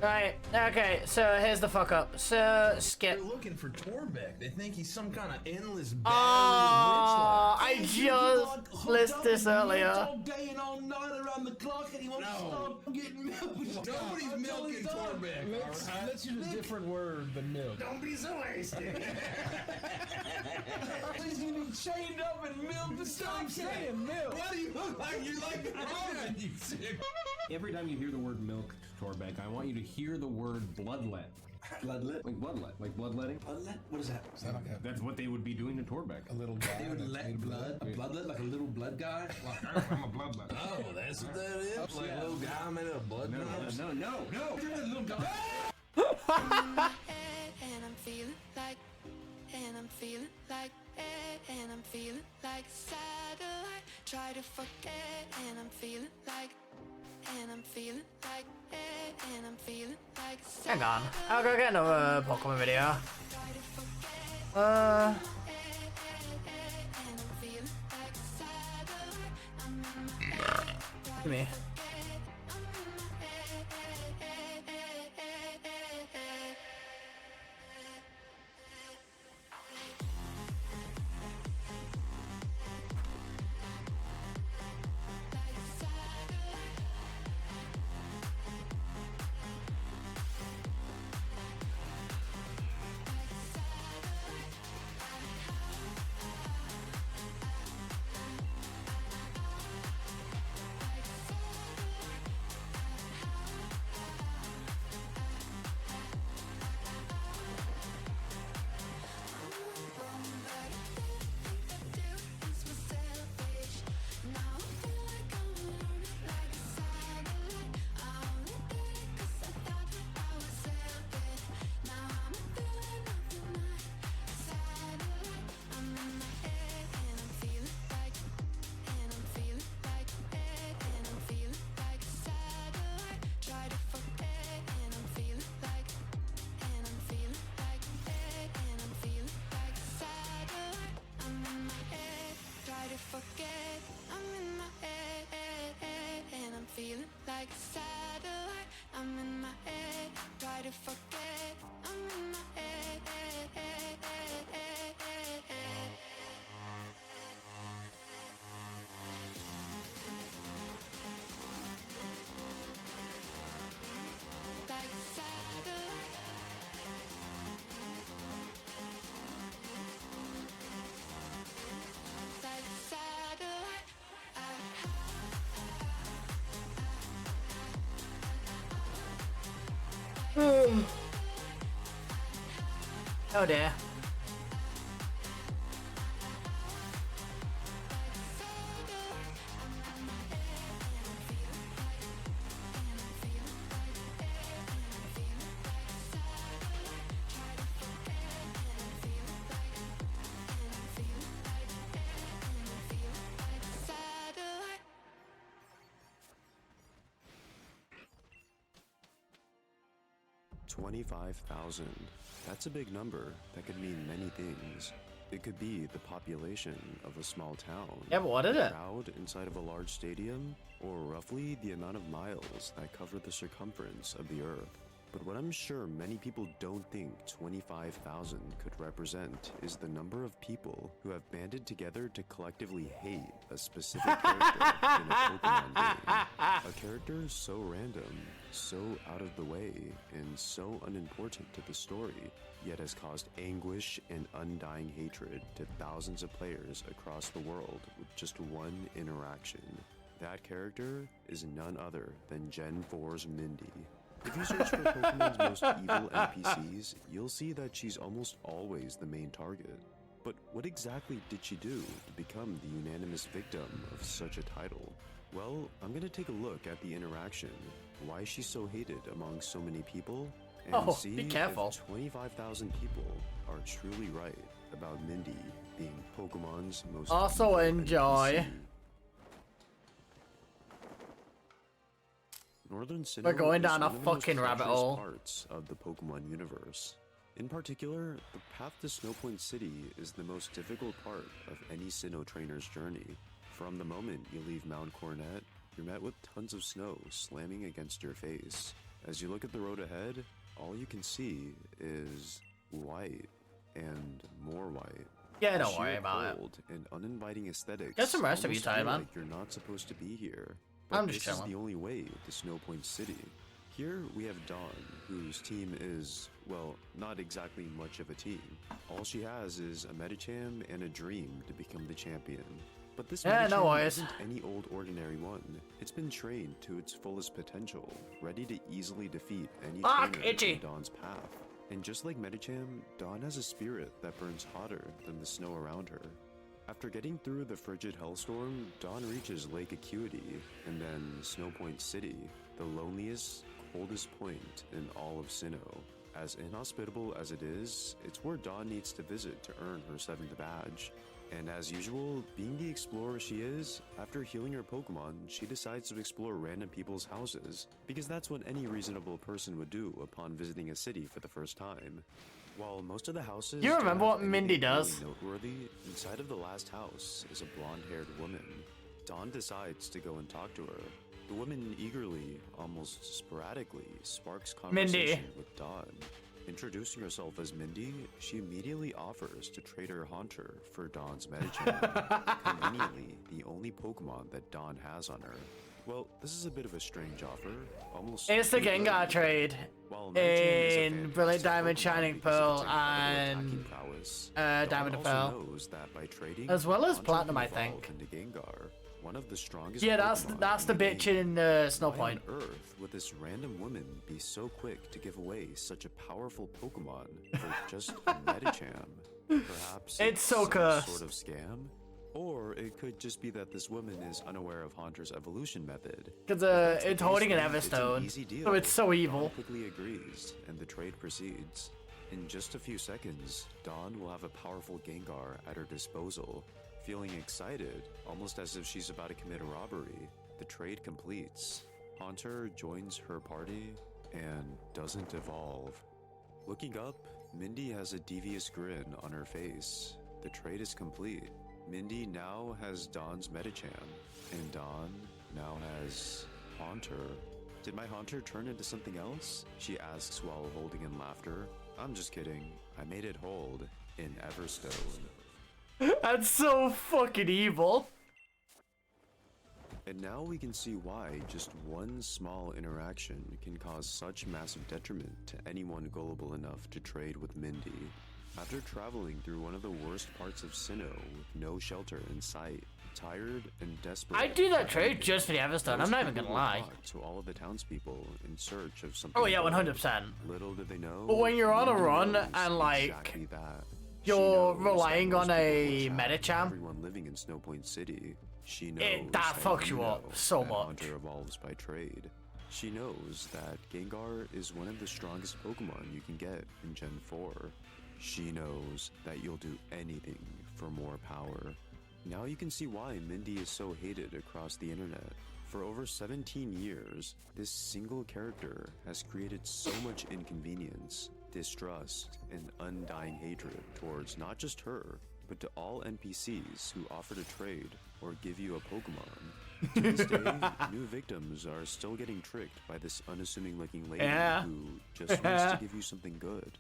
Right, okay, so here's the fuck up. So, Skip. They're looking for Torbeck. They think he's some kind of endless Oh, I just listed this earlier. All day and all night around the clock, and he won't stop getting milk. Nobody's milking Torbeck. Let's use a different word than milk. Don't be so hasty. He's gonna be chained up and milked. Stop saying milk. Why do you look like you're like the wrong, you sick? Every time you hear the word milk, Torbeck, I want you to hear the word bloodlet. Bloodlet? Like bloodlet. Like bloodletting? Bloodlet? What is that? That's what they would be doing to Torbeck. A little guy. They would let blood? A bloodlet? Like a little blood guy? I'm a bloodlet. Oh, that's what that is? Like a little guy made of blood drops? No. You're a little guy. And I'm feeling like, and I'm feeling like, and I'm feeling like satellite. Try to forget, and I'm feeling like, and I'm feeling like, and I'm feeling like. Hang on, I'll go get another Pokemon video. Give me. Forget, I'm in my head, and I'm feeling like a satellite. I'm in my head, try to forget. I'm in my head, like a satellite. Like a satellite. Oh dear. Satellite. 25,000. That's a big number that could mean many things. It could be the population of a small town. Yeah, but what is a it? crowd inside of a large stadium, or roughly the amount of miles that cover the circumference of the Earth. But what I'm sure many people don't think 25,000 could represent is the number of people who have banded together to collectively hate a specific character in a Pokemon game. A character so random, so out of the way, and so unimportant to the story, yet has caused anguish and undying hatred to thousands of players across the world with just one interaction. That character is none other than Gen 4's Mindy. If you search for Pokemon's most evil NPCs, you'll see that she's almost always the main target. But what exactly did she do to become the unanimous victim of such a title? Well, I'm gonna take a look at the interaction. why she's so hated among so many people, and Oh, see be careful. if 25,000 people are truly right about Mindy being Pokemon's most Also evil enjoy. NPC. Northern Sinnoh We're going is down a one of the most fucking rabbit treacherous hole. parts of the Pokemon universe. In particular, the path to Snowpoint City is the most difficult part of any Sinnoh trainer's journey. From the moment you leave Mount Coronet, you're met with tons of snow slamming against your face. As you look at the road ahead, all you can see is white and more white. Yeah, The don't worry sheer about it. cold and uninviting aesthetics. Get some rest of you almost time, feel man. like you're not supposed to be here. I'm But just this is chilling. the only way to Snowpoint City. Here we have Dawn, whose team is, well, not exactly much of a team. All she has is a Medicham and a dream to become the champion. But this Yeah, no Medicham worries. isn't any old ordinary one. It's been trained to its fullest potential, ready to easily defeat any Fuck, trainer itchy. in Dawn's path. And just like Medicham, Dawn has a spirit that burns hotter than the snow around her. After getting through the frigid hellstorm, Dawn reaches Lake Acuity, and then Snowpoint City, the loneliest, coldest point in all of Sinnoh. As inhospitable as it is, it's where Dawn needs to visit to earn her 7th badge. And as usual, being the explorer she is, after healing her Pokemon, she decides to explore random people's houses, because that's what any reasonable person would do upon visiting a city for the first time. While most of the houses You don't remember have what Mindy anything really does? noteworthy, inside of the last house is a blonde-haired woman. Dawn decides to go and talk to her. The woman eagerly, almost sporadically, sparks Mindy. conversation with Dawn. Introducing herself as Mindy, she immediately offers to trade her Haunter for Dawn's Medicham, conveniently the only Pokemon that Dawn has on her. Well, this is a bit of a strange offer, almost It's the too good. Gengar trade While Medicham is a in fantastic Brilliant Diamond, Pokemon Shining because of Pearl, its incredible and attacking prowess, Diamond Dawn and also Pearl. knows that by trading, As well as Haunter Platinum, can I evolve think. into Gengar, one of the strongest Yeah, Pokemon that's the in bitch game. in Why Snowpoint. on earth would this random woman be so quick to give away such a powerful Pokemon for just a Medicham? Perhaps It's so some cursed. sort of scam? Or it could just be that this woman is unaware of Haunter's evolution method. Because If that's the it's case, holding an then it's Everstone, easy deal. so it's so Dawn evil. quickly agrees, and the trade proceeds. In just a few seconds, Dawn will have a powerful Gengar at her disposal. Feeling excited, almost as if she's about to commit a robbery, the trade completes. Haunter joins her party and doesn't evolve. Looking up, Mindy has a devious grin on her face. The trade is complete. Mindy now has Dawn's Medicham, and Dawn now has Haunter. Did my Haunter turn into something else? She asks while holding in laughter. I'm just kidding. I made it hold in Everstone. That's so fucking evil. And now we can see why just one small interaction can cause such massive detriment to anyone gullible enough to trade with Mindy. After traveling through one of the worst parts of Sinnoh with no shelter in sight, tired and desperate. I'd do that trade just for the Everstone, I'm not even gonna lie. To all of the townspeople in search of something. Oh yeah, good. 100%. Little did they know. But when you're on a Mindy run knows and, like, exactly that. She you're knows that relying most on people a will chat to Medicham, everyone living in Snowpoint City. She knows that fucks you know up so that much. Haunter evolves by trade. She knows that Gengar is one of the strongest Pokemon you can get in Gen 4. She knows that you'll do anything for more power. Now you can see why Mindy is so hated across the internet. For over 17 years, this single character has created so much inconvenience, distrust, and undying hatred towards not just her, but to all NPCs who offer to trade or give you a Pokemon. To this day, new victims are still getting tricked by this unassuming looking lady Yeah. who just wants to give you something good.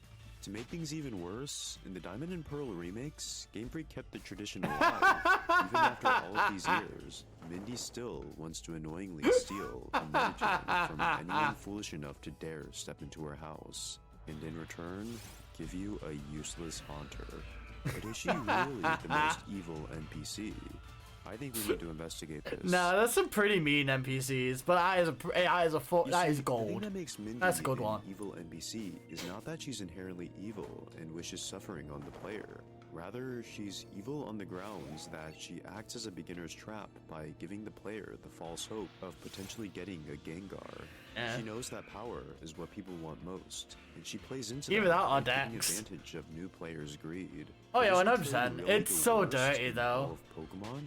To make things even worse, in the Diamond and Pearl remakes, Game Freak kept the tradition alive. Even after all of these years, Mindy still wants to annoyingly steal a Medicham from anyone foolish enough to dare step into her house, and in return, give you a useless Haunter. But is she really the most evil NPC? I think we need to investigate this. Nah, that's some pretty mean NPCs, but that is You that see, is The gold. thing that makes Mindy That's a good an one. evil NPC is not that she's inherently evil and wishes suffering on the player. Rather, she's evil on the grounds that she acts as a beginner's trap by giving the player the false hope of potentially getting a Gengar. She knows that power is what people want most, and she plays into Even that that on by taking Dex. advantage of new players' greed. Oh yeah, But isn't 100%. really It's the so worst dirty in though. all of Pokemon?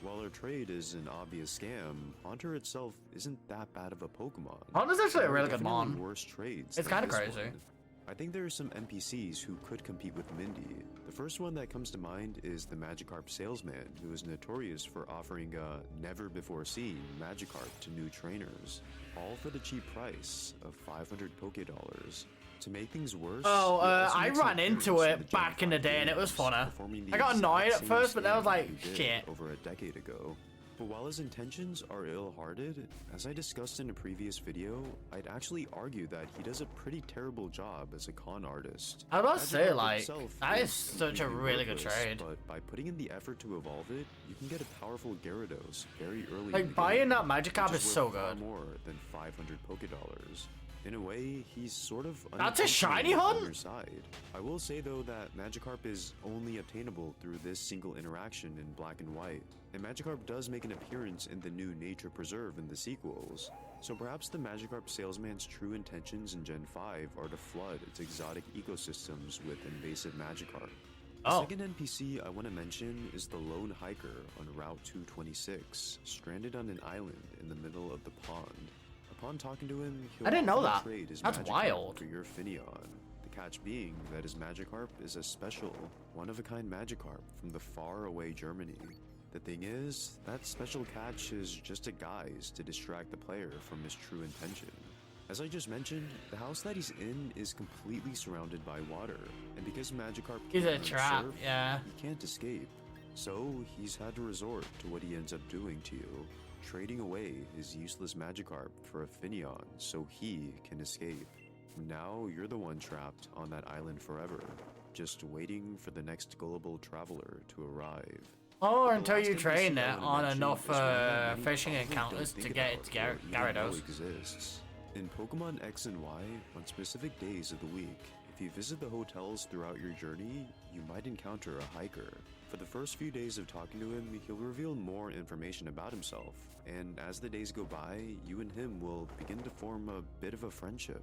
While her trade is an obvious scam, Haunter itself isn't that bad of a Pokemon. Haunter's actually a There are really good definitely mon. worse trades It's than kinda this crazy. one. I think there are some NPCs who could compete with Mindy. The first one that comes to mind is the Magikarp salesman, who is notorious for offering a never-before-seen Magikarp to new trainers, all for the cheap price of 500 Pokédollars. To make things worse, Oh, he also I makes an ran into appearance it in the Gen back in the 5 day and it was games, funner. performing the I got exact annoyed at same first, but then I was scam like, he did shit. over a decade ago. But while his intentions are ill-hearted, as I discussed in a previous video, I'd actually argue that he does a pretty terrible job as a con artist. I was about to say, Magikarp like, itself that is such a completely really good worthless, trade. But by putting in the effort to evolve it, you can get a powerful Gyarados very early in Like, the buying game, that Magikarp which is worth so far good. more than 500 Pokédollars. In a way, he's sort of That's a shiny unintentionally on hunt? your side. I will say though that Magikarp is only obtainable through this single interaction in Black and White, and Magikarp does make an appearance in the new Nature Preserve in the sequels. So perhaps the Magikarp salesman's true intentions in Gen 5 are to flood its exotic ecosystems with invasive Magikarp. The Oh. second NPC I want to mention is the lone hiker on Route 226, stranded on an island in the middle of the pond. Upon talking to him, he'll I didn't know offer to that. trade his That's Magikarp wild. for your Finneon. The catch being that his Magikarp is a special, one-of-a-kind Magikarp from the far-away Germany. The thing is, that special catch is just a guise to distract the player from his true intention. As I just mentioned, the house that he's in is completely surrounded by water, and because Magikarp He's a can't trap, surf, yeah. he can't escape. So he's had to resort to what he ends up doing to you, trading away his useless Magikarp for a Finneon so he can escape. Now you're the one trapped on that island forever, just waiting for the next gullible traveler to arrive. Or The until last you NPC train I it wanna on mention enough is one that many fishing probably encounters don't to think get it about to or even know Gyarados. exists. In Pokemon X and Y, on specific days of the week, if you visit the hotels throughout your journey, you might encounter a hiker. For the first few days of talking to him, he'll reveal more information about himself, and as the days go by, you and him will begin to form a bit of a friendship.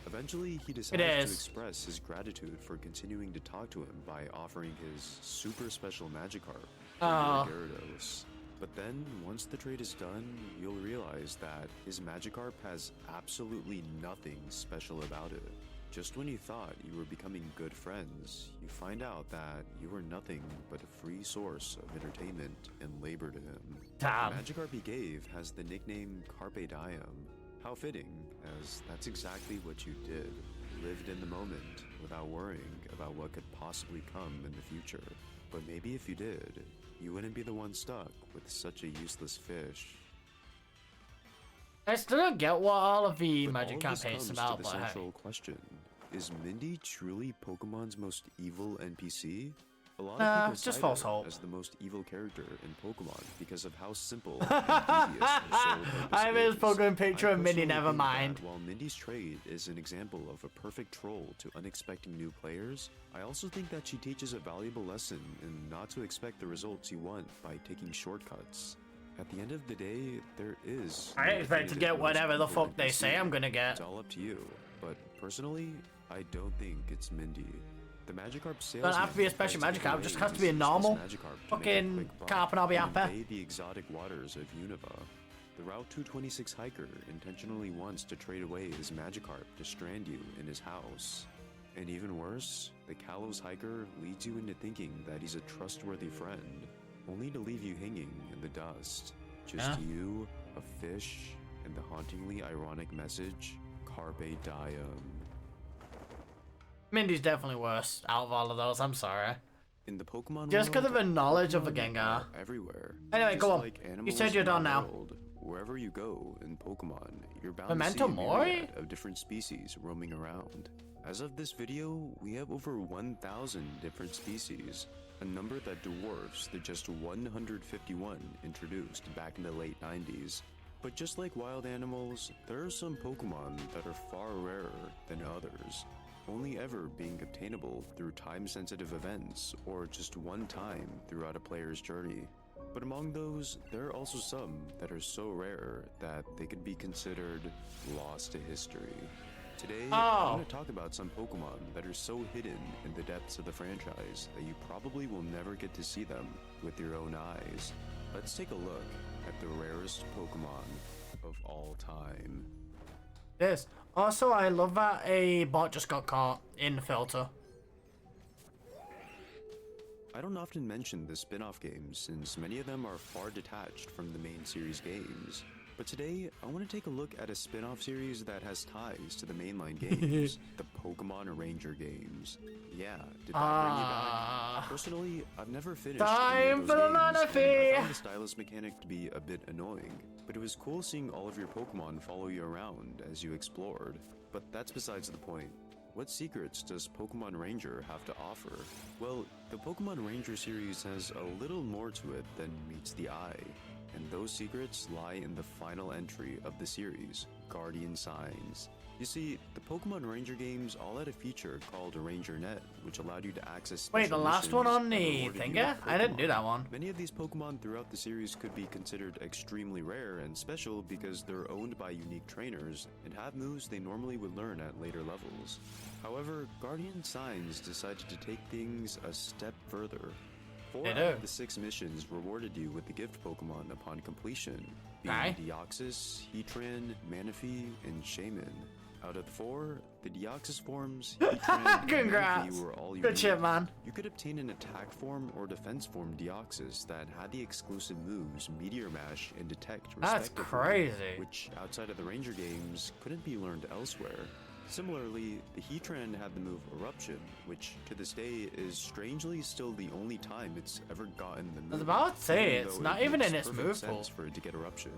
Eventually, he decides to is. express his gratitude for continuing to talk to him by offering his super special Magikarp, Aw. Gyarados. But then, once the trade is done, you'll realize that his Magikarp has absolutely nothing special about it. Just when you thought you were becoming good friends, you find out that you were nothing but a free source of entertainment and labor to him. Damn. The Magikarp he gave has the nickname Carpe Diem. How fitting, as that's exactly what you did. Lived in the moment, without worrying about what could possibly come in the future. But maybe if you did, you wouldn't be the one stuck with such a useless fish. I still don't get what all of the But all Magic of Camp this hates comes about, to the but hey. central question. Is Mindy truly Pokemon's most evil NPC? A lot of people it's just cite false her hope. as the most evil character in Pokemon because of how simple and devious her sole purpose I have his is. Pokemon picture I of Mindy, personally never think that mind. While Mindy's trade is an example of a perfect troll to unexpected new players, I also think that she teaches a valuable lesson in not to expect the results you want by taking shortcuts. At the end of the day, there is I no expect to definitive get most whatever the evil fuck they NPC. say I'm gonna get. It's all up to you, but personally, I don't think it's Mindy. The Magikarp salesman Don't have to be a special tries to Magikarp, convey just has to his be a useless normal Magikarp to make a fucking quick buck carp and I'll be and happy. invade the exotic waters of Unova. The Route 226 hiker intentionally wants to trade away his Magikarp to strand you in his house. And even worse, the Kalos hiker leads you into thinking that he's a trustworthy friend, only to leave you hanging in the dust. Just Yeah. you, a fish, and the hauntingly ironic message, Carpe Diem. Mindy's definitely worse out of all of those, I'm sorry. In the Pokemon Just because world, of her knowledge of a Pokemon Gengar. are everywhere. Anyway, go Just on. like You animals said you're in the done now. world, wherever you go in Pokemon, you're bound Memento to see a Mori? myriad of different species roaming around. As of this video, we have over 1,000 different species, a number that dwarfs the just 151 introduced back in the late 90s. But just like wild animals, there are some Pokemon that are far rarer than others, only ever being obtainable through time-sensitive events or just one time throughout a player's journey. But among those, there are also some that are so rare that they could be considered lost to history. Today, I'm going to talk about some Pokemon that are so hidden in the depths of the franchise that you probably will never get to see them with your own eyes. Let's take a look at the rarest Pokemon of all time. This. Also, I love that a bot just got caught in the filter. I don't often mention the spin-off games since many of them are far detached from the main series games. But today, I want to take a look at a spin-off series that has ties to the mainline games, the Pokemon Ranger games. Yeah, did that bring you back? Personally, I've never finished any of those games, and I found the stylus mechanic to be a bit annoying, but it was cool seeing all of your Pokemon follow you around as you explored. But that's besides the point. What secrets does Pokemon Ranger have to offer? Well, the Pokemon Ranger series has a little more to it than meets the eye. And those secrets lie in the final entry of the series, Guardian Signs. You see, the Pokemon Ranger games all had a feature called Ranger Net, which allowed you to access Wait, the last one on the thingy? I didn't do that one. Many of these Pokemon throughout the series could be considered extremely rare and special because they're owned by unique trainers and have moves they normally would learn at later levels. However, Guardian Signs decided to take things a step further. 4 out of the 6 missions rewarded you with the gift Pokemon upon completion, being Deoxys, Heatran, Manaphy, and Shaman. Out of the 4, the Deoxys forms, Heatran, and Manaphy were all unique. Good shit, man. You could obtain an attack form or defense form Deoxys that had the exclusive moves Meteor Mash and Detect respectively, That's crazy. which outside of the Ranger games couldn't be learned elsewhere. Similarly, the Heatran had the move Eruption, which to this day is strangely still the only time it's ever gotten the move. I was about to say, even it's though not it even makes in its perfect move sense pool. for it to get Eruption.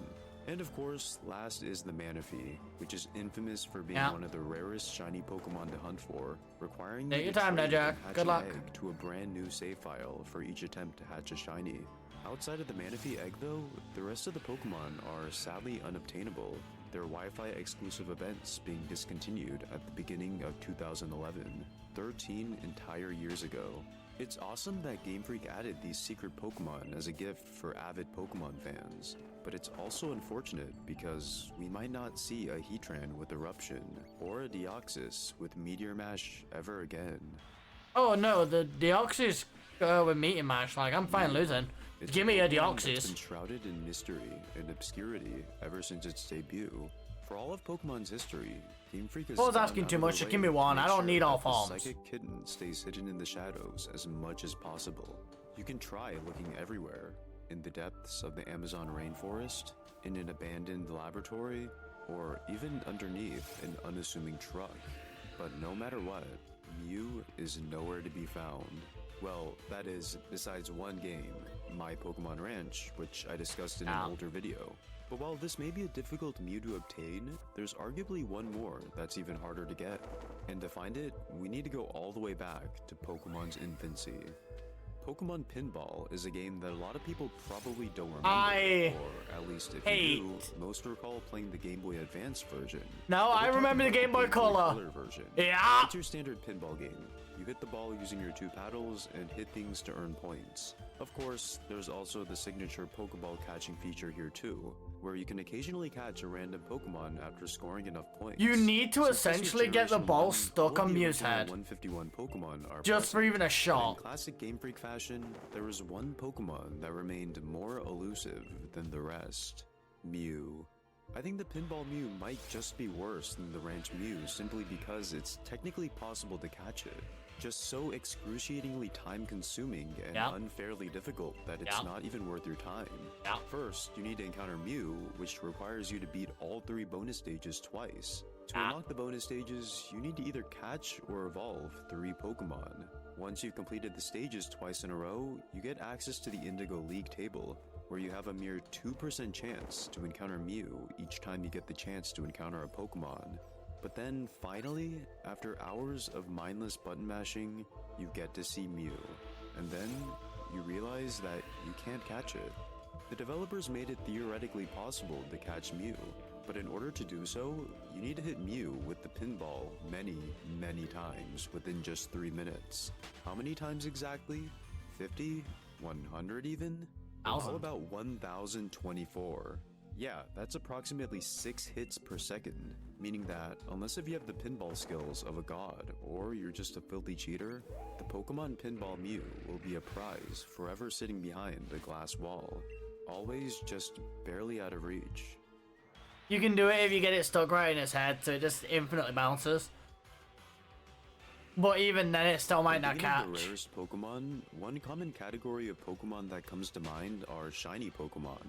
And of course, last is the Manaphy, which is infamous for being one of the rarest shiny Pokemon to hunt for, requiring you Take your to time there, trade and Jack. hatch Good an luck. egg to a brand new save file for each attempt to hatch a shiny. Outside of the Manaphy egg though, the rest of the Pokemon are sadly unobtainable, their Wi-Fi exclusive events being discontinued at the beginning of 2011, 13 entire years ago. It's awesome that Game Freak added these secret Pokemon as a gift for avid Pokemon fans, but it's also unfortunate because we might not see a Heatran with Eruption or a Deoxys with Meteor Mash ever again. Oh no, the Deoxys with Meteor Mash, like, I'm fine losing. Give me a Pokemon that's Deoxys. been shrouded in mystery and obscurity ever since its debut. For all of Pokemon's history, Game Freak has I was gone asking out too of much, their so give me way to one. make I don't sure need all that the forms. Psychic Kitten stays hidden in the shadows as much as possible. You can try looking everywhere, in the depths of the Amazon rainforest, in an abandoned laboratory, or even underneath an unassuming truck. But no matter what, Mew is nowhere to be found. Well, that is, besides one game, My Pokemon Ranch, which I discussed in an older video. But while this may be a difficult Mew to obtain, there's arguably one more that's even harder to get. And to find it, we need to go all the way back to Pokemon's infancy. Pokemon Pinball is a game that a lot of people probably don't remember, or at least if you do, most recall playing the Game Boy Advance version. No, I remember the Game Boy Color. Version. Yeah. It's your standard pinball game. You hit the ball using your 2 paddles and hit things to earn points. Of course, there's also the signature Pokeball catching feature here too, where you can occasionally catch a random Pokemon after scoring enough points. You need to Since this was essentially get the Generation ball 1, stuck all on the Mew's original head. 151 Pokemon are Just for present. even a But shot. in classic Game Freak fashion, there was one Pokemon that remained more elusive than the rest. Mew. I think the Pinball Mew might just be worse than the Ranch Mew simply because it's technically possible to catch it. Just so excruciatingly time-consuming and unfairly difficult that it's not even worth your time. First, you need to encounter Mew, which requires you to beat all 3 bonus stages twice. To unlock the bonus stages, you need to either catch or evolve 3 Pokemon. Once you've completed the stages twice in a row, you get access to the Indigo League table, where you have a mere 2% chance to encounter Mew each time you get the chance to encounter a Pokemon. But then, finally, after hours of mindless button mashing, you get to see Mew. And then, you realize that you can't catch it. The developers made it theoretically possible to catch Mew, but in order to do so, you need to hit Mew with the pinball many, many times within just 3 minutes. How many times exactly? 50? 100 even? How about 1024? Yeah, that's approximately 6 hits per second, meaning that unless if you have the pinball skills of a god or you're just a filthy cheater, the Pokemon Pinball Mew will be a prize forever sitting behind a glass wall, always just barely out of reach. You can do it if you get it stuck right in its head, so it just infinitely bounces. But even then, it still might not catch. The rarest Pokemon, one common category of Pokemon that comes to mind are shiny Pokemon.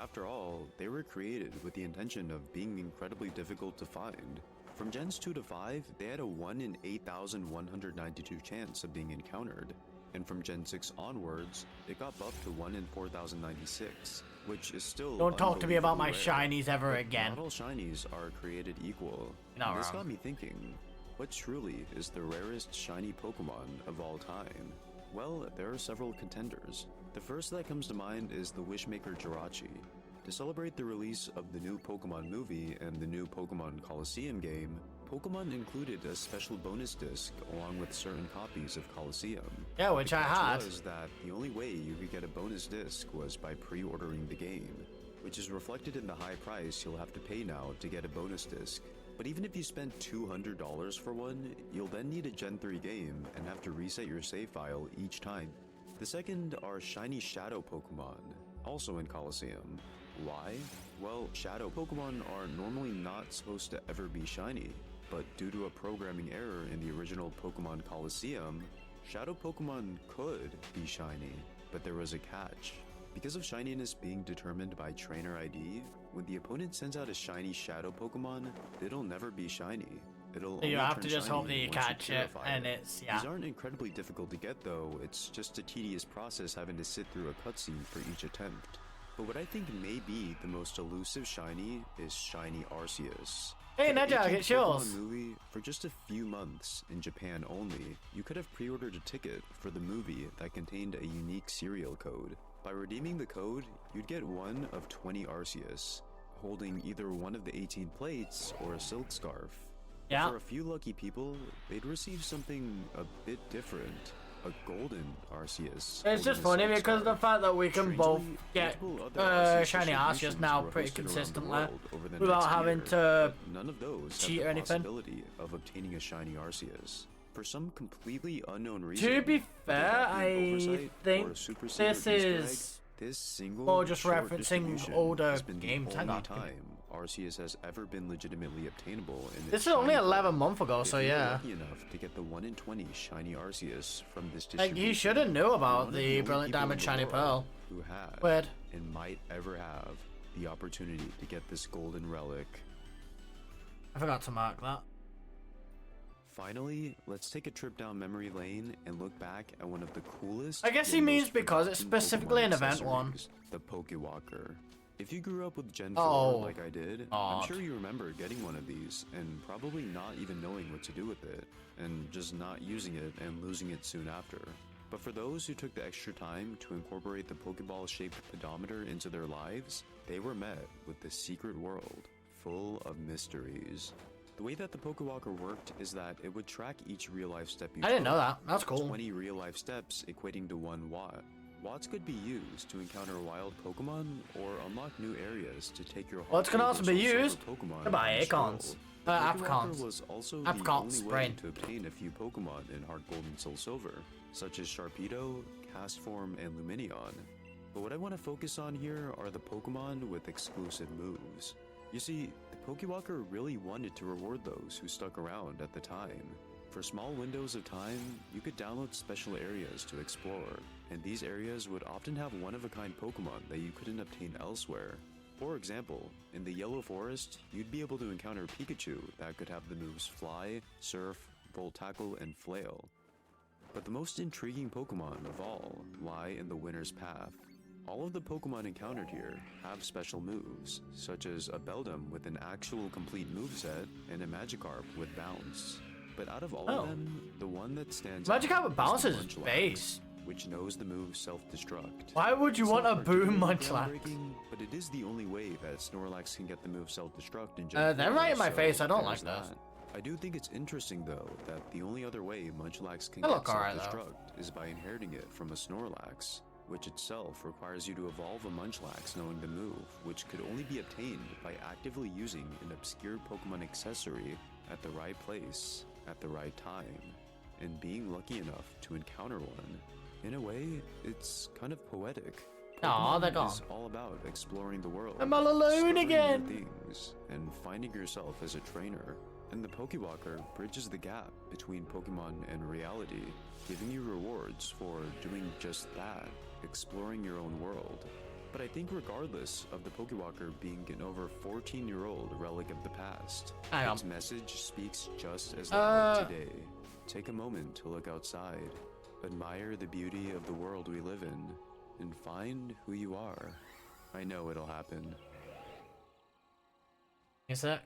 After all, they were created with the intention of being incredibly difficult to find. From Gens 2 to 5, they had a 1 in 8,192 chance of being encountered, and from Gen 6 onwards, it got buffed to 1 in 4,096, which is still Don't talk to me about my unbelievably rare. shinies ever But again. Not all shinies are created equal. You're not This wrong. got me thinking, what truly is the rarest shiny Pokemon of all time? Well, there are several contenders. The first that comes to mind is the Wishmaker Jirachi. To celebrate the release of the new Pokemon movie and the new Pokemon Coliseum game, Pokemon included a special bonus disc along with certain copies of Coliseum. Yeah, which The I catch had. was that the only way you could get a bonus disc was by pre-ordering the game, which is reflected in the high price you'll have to pay now to get a bonus disc. But even if you spend $200 for one, you'll then need a Gen 3 game and have to reset your save file each time. The second are shiny Shadow Pokemon, also in Coliseum. Why? Well, Shadow Pokemon are normally not supposed to ever be shiny, but due to a programming error in the original Pokemon Coliseum, Shadow Pokemon could be shiny, but there was a catch. Because of shininess being determined by trainer ID, when the opponent sends out a shiny Shadow Pokemon, it'll never be shiny. It'll So you only have turn to just hope shiny that you once catch it, purify and it's, yeah. These aren't incredibly difficult to get though, it's just a tedious process having to sit through a cutscene for each attempt. But what I think may be the most elusive shiny is shiny Arceus. Hey, For the Nedjag, 18th it's yours. Pokemon movie, for just a few months, in Japan only, you could have pre-ordered a ticket for the movie that contained a unique serial code. By redeeming the code, you'd get one of 20 Arceus, holding either one of the 18 plates or a silk scarf. Yeah. For a few lucky people, they'd receive something a bit different. A golden Arceus. It's just funny because of the fact that we can both get shiny Arceus now pretty consistently without having to none of those cheat have or the anything. possibility of obtaining a shiny Arceus. For some completely unknown reason, To be whether fair, that be an I oversight think or a super secret this Easter egg, is this single more just short referencing distribution older has been games. The Hang only on. time Arceus has ever been legitimately obtainable in This its is only shiny 11 form. months ago, If so you were yeah. lucky enough to get the 1 in 20 shiny Arceus from this Like, distribution, you should have knew you're about one of the only Brilliant people Diamond in the Shiny world Pearl. who have Weird. and might ever have the opportunity to get this golden relic. I forgot to mark that. Finally, let's take a trip down memory lane and look back at one of the coolest. I guess he and means most because it's forgotten specifically Pokemon an event one. accessories, the Pokewalker. If you grew up with Gen 4 Oh, like I did, God. I'm sure you remember getting one of these and probably not even knowing what to do with it, and just not using it and losing it soon after. But for those who took the extra time to incorporate the Pokeball-shaped pedometer into their lives, they were met with the secret world, full of mysteries. The way that the Pokewalker worked is that it would track each real-life step you I didn't took, know that. That's with cool. 20 real-life steps equating to 1 watt. Watts could be used to encounter wild Pokemon or unlock new areas to take your Watts can Heart also Gold be or Silver used Pokemon to buy on Acorns. Scroll. The Pokewalker Apricons. was also Apricots, the only brain. way to obtain a few Pokemon in Heart Gold and Soul Silver, such as Sharpedo, Castform, and Lumineon. But what I want to focus on here are the Pokemon with exclusive moves. You see, the Pokewalker really wanted to reward those who stuck around at the time. For small windows of time, you could download special areas to explore, and these areas would often have one-of-a-kind Pokemon that you couldn't obtain elsewhere. For example, in the Yellow Forest, you'd be able to encounter Pikachu that could have the moves Fly, Surf, Volt Tackle, and Flail. But the most intriguing Pokemon of all lie in the Winter's Path. All of the Pokemon encountered here have special moves, such as a Beldum with an actual complete moveset and a Magikarp with Bounce. But out of all Oh. of them, the one that stands Magikarp out with is Bounce the is Munchlax. base. which knows the move Self-Destruct. Why would you It's want not a boom particularly Munchlax? groundbreaking, but it is the only way that Snorlax can get the move Self-Destruct in Gen they're 4, right in my so face, I don't there's like this. that. I do think it's interesting, though, that the only other way Munchlax can They get look alright, though. Self-Destruct is by inheriting it from a Snorlax, which itself requires you to evolve a Munchlax knowing the move, which could only be obtained by actively using an obscure Pokemon accessory at the right place, at the right time, and being lucky enough to encounter one. In a way, it's kind of poetic. Aw, they're Pokemon gone. is all about exploring the world. I'm all alone discovering new again. Things, and finding yourself as a trainer. And the Pokewalker bridges the gap between Pokemon and reality, giving you rewards for doing just that, exploring your own world. But I think regardless of the Pokewalker being an over 14-year-old relic of the past, Hang on. its message speaks just as loud today. Take a moment to look outside, admire the beauty of the world we live in, and find who you are. I know it'll happen. A sec.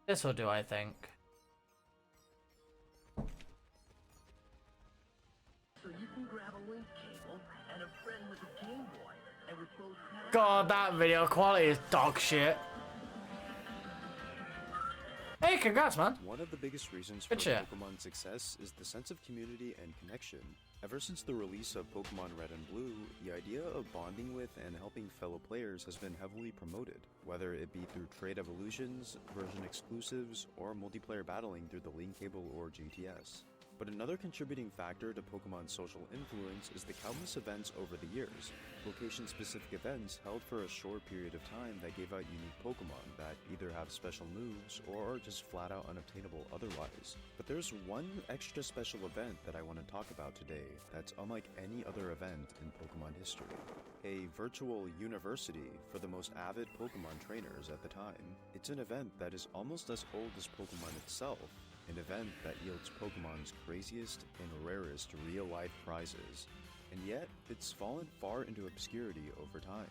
This will do, I think. So you can grab a link cable and a friend with a Game Boy, and with both God, that video quality is dog shit. Hey, congrats, man. One of the biggest reasons for Good shit. Pokemon's success is the sense of community and connection. Ever since the release of Pokemon Red and Blue, the idea of bonding with and helping fellow players has been heavily promoted, whether it be through trade evolutions, version exclusives, or multiplayer battling through the link cable or GTS. But another contributing factor to Pokemon's social influence is the countless events over the years, location-specific events held for a short period of time that gave out unique Pokemon that either have special moves or are just flat-out unobtainable otherwise. But there's one extra special event that I want to talk about today that's unlike any other event in Pokemon history. A virtual university for the most avid Pokemon trainers at the time. It's an event that is almost as old as Pokemon itself, an event that yields Pokemon's craziest and rarest real-life prizes, and yet it's fallen far into obscurity over time.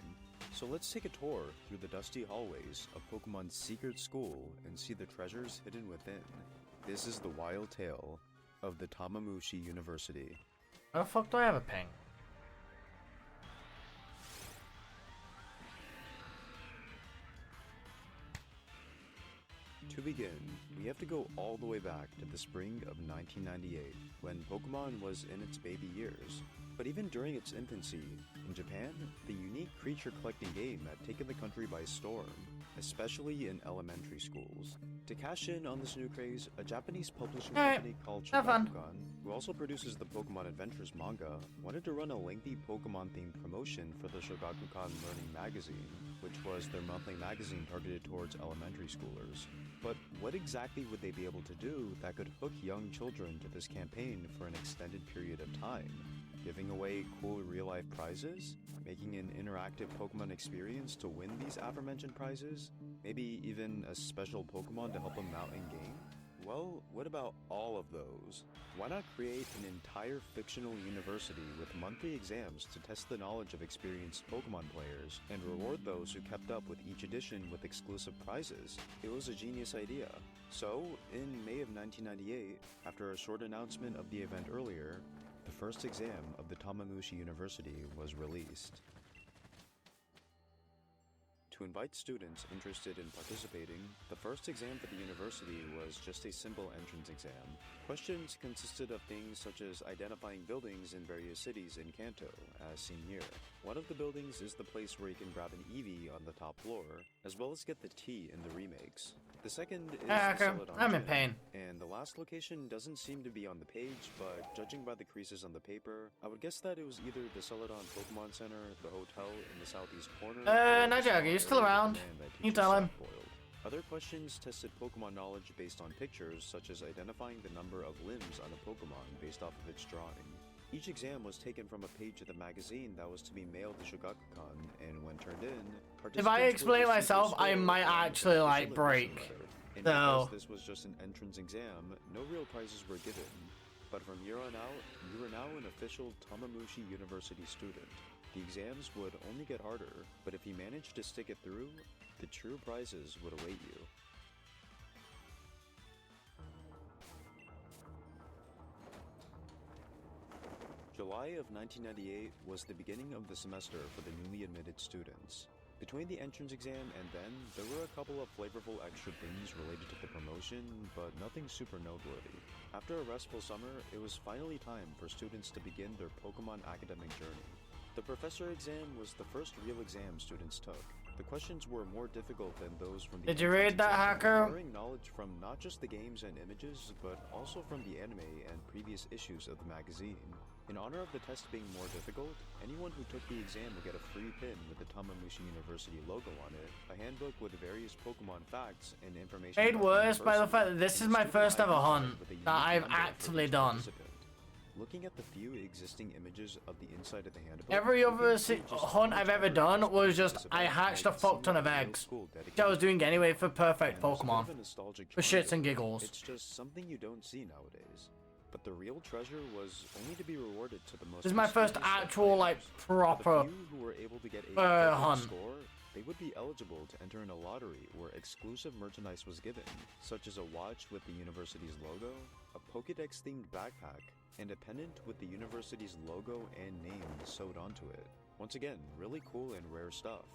So let's take a tour through the dusty hallways of Pokemon's secret school and see the treasures hidden within. This is the wild tale of the Tamamushi University. How the fuck do I have a ping? To begin, we have to go all the way back to the spring of 1998, when Pokemon was in its baby years. But even during its infancy, in Japan, the unique creature collecting game had taken the country by storm, especially in elementary schools. To cash in on this new craze, a Japanese publishing company called Shogakukan, who also produces the Pokemon Adventures manga, wanted to run a lengthy Pokemon-themed promotion for the Shogakukan Learning Magazine, which was their monthly magazine targeted towards elementary schoolers. But what exactly would they be able to do that could hook young children to this campaign for an extended period of time? Giving away cool real-life prizes? Making an interactive Pokemon experience to win these aforementioned prizes? Maybe even a special Pokemon to help them out in-game? Well, what about all of those? Why not create an entire fictional university with monthly exams to test the knowledge of experienced Pokemon players and reward those who kept up with each edition with exclusive prizes? It was a genius idea. So, in May of 1998, after a short announcement of the event earlier, the first exam of the Tamamushi University was released. To invite students interested in participating, the first exam for the university was just a simple entrance exam. Questions consisted of things such as identifying buildings in various cities in Kanto, as seen here. One of the buildings is the place where you can grab an Eevee on the top floor, as well as get the T in the remakes. The second is the Celadon I'm in Gym, pain. and the last location doesn't seem to be on the page, but judging by the creases on the paper, I would guess that it was either the Celadon Pokemon Center, the hotel in the southeast corner, or the Nigel, are you still around? land that You teaches tell him. Soft-boiled. Other questions tested Pokemon knowledge based on pictures, such as identifying the number of limbs on a Pokemon based off of its drawing. Each exam was taken from a page of the magazine that was to be mailed to Shogakukan, and when turned in, If I participants explain would receive myself, their I score might and actually, an like, official admission break. letter. And So- because this was just an entrance exam, no real prizes were given. But from here on out, you are now an official Tamamushi University student. The exams would only get harder, but if you managed to stick it through, the true prizes would await you. July of 1998 was the beginning of the semester for the newly admitted students. Between the entrance exam and then, there were a couple of flavorful extra things related to the promotion, but nothing super noteworthy. After a restful summer, it was finally time for students to begin their Pokemon academic journey. The Professor exam was the first real exam students took. The questions were more difficult than those from the Did you read that, Hacker? Acquiring knowledge from not just the games and images, but also from the anime and previous issues of the magazine. In honor of the test being more difficult, anyone who took the exam would get a free pin with the Tamamushi University logo on it, a handbook with various Pokemon facts and information. Made worse by the fact that this is my first ever hunt that I've actively done. Looking at the few existing images of the inside of the handbook, Every other hunt I've ever done was just I hatched a fuck ton of eggs, which I was doing anyway for perfect Pokemon, for shits and giggles. It's just something you don't see nowadays. But the real treasure was only to be rewarded to the most. This is my first actual like proper the few who were able to get a hunt. score, they would be eligible to enter in a lottery where exclusive merchandise was given, such as a watch with the university's logo, a Pokédex-themed backpack, and a pendant with the university's logo and name sewed onto it. Once again, really cool and rare stuff.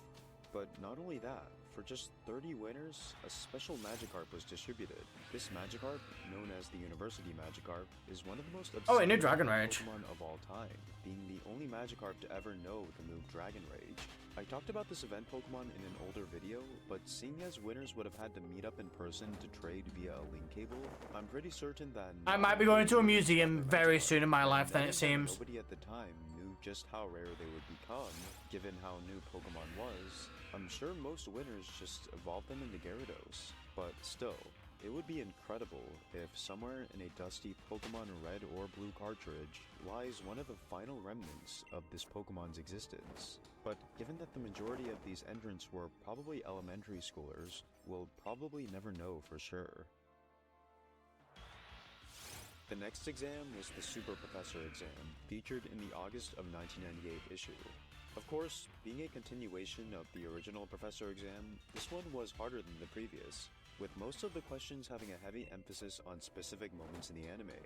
But not only that, for just 30 winners, a special Magikarp was distributed. This Magikarp, known as the University Magikarp, is one of the most I knew Dragon Rage Pokemon of all time, being the only Magikarp to ever know the move Dragon Rage. I talked about this event Pokemon in an older video, but seeing as winners would have had to meet up in person to trade via a link cable, I'm pretty certain that I might be going to a museum very soon in my life, then it seems. Nobody at the time knew just how rare they would become, given how new Pokemon was. I'm sure most winners just evolved them into Gyarados, but still, it would be incredible if somewhere in a dusty Pokemon Red or Blue cartridge lies one of the final remnants of this Pokemon's existence. But given that the majority of these entrants were probably elementary schoolers, we'll probably never know for sure. The next exam was the Super Professor exam, featured in the August of 1998 issue. Of course, being a continuation of the original Professor exam, this one was harder than the previous, with most of the questions having a heavy emphasis on specific moments in the anime.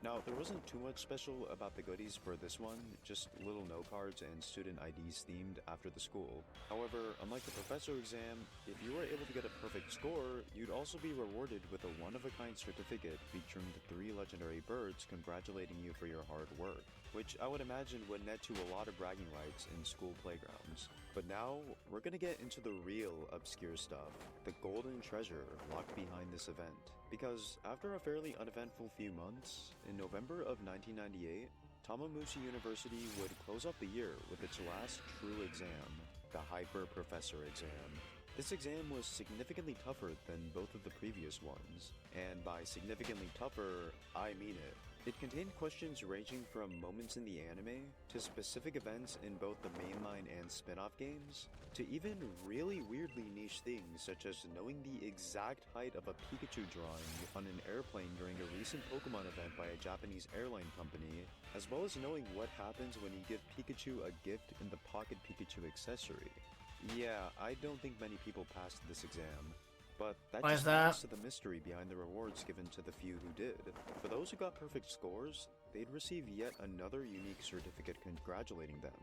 Now, there wasn't too much special about the goodies for this one, just little note cards and student IDs themed after the school. However, unlike the Professor exam, if you were able to get a perfect score, you'd also be rewarded with a one-of-a-kind certificate featuring the 3 legendary birds congratulating you for your hard work, which I would imagine would net to a lot of bragging rights in school playgrounds. But now, we're gonna get into the real obscure stuff, the golden treasure locked behind this event. Because after a fairly uneventful few months, in November of 1998, Tamamushi University would close off the year with its last true exam, the Hyper Professor exam. This exam was significantly tougher than both of the previous ones, and by significantly tougher, I mean it. It contained questions ranging from moments in the anime, to specific events in both the mainline and spin-off games, to even really weirdly niche things such as knowing the exact height of a Pikachu drawing on an airplane during a recent Pokemon event by a Japanese airline company, as well as knowing what happens when you give Pikachu a gift in the Pocket Pikachu accessory. Yeah, I don't think many people passed this exam. But that just adds to the mystery behind the rewards given to the few who did. For those who got perfect scores, they'd receive yet another unique certificate congratulating them.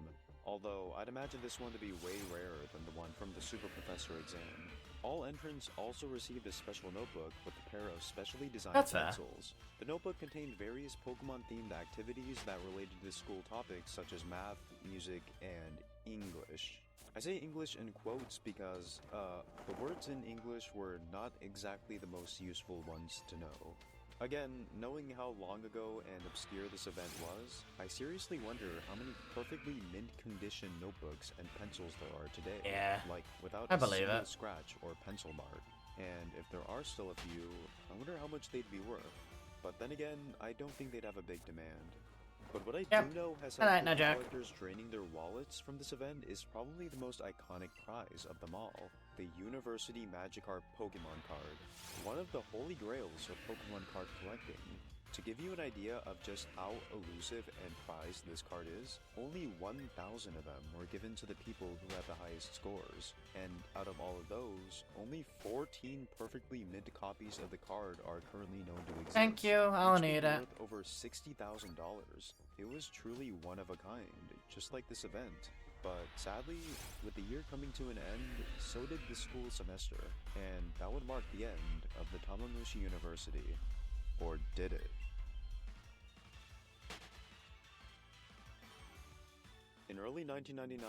Although, I'd imagine this one to be way rarer than the one from the Super Professor exam. All entrants also received a special notebook with a pair of specially designed pencils. The notebook contained various Pokemon-themed activities that related to school topics such as math, music, and English. I say English in quotes because, the words in English were not exactly the most useful ones to know. Again, knowing how long ago and obscure this event was, I seriously wonder how many perfectly mint-condition notebooks and pencils there are today. Yeah, like, without I a believe single it. scratch or pencil mark. And if there are still a few, I wonder how much they'd be worth. But then again, I don't think they'd have a big demand. But what I do know has had collectors draining their wallets from this event is probably the most iconic prize of them all, the University Magikarp Pokemon card, one of the holy grails of Pokemon card collecting. To give you an idea of just how elusive and prized this card is, only 1,000 of them were given to the people who had the highest scores, and out of all of those, only 14 perfectly mint copies of the card are currently known to exist. Thank you, I'll which need would be it. worth over $60,000. It was truly one of a kind, just like this event. But sadly, with the year coming to an end, so did the school semester, and that would mark the end of the Tamamushi University. Or did it? In early 1999,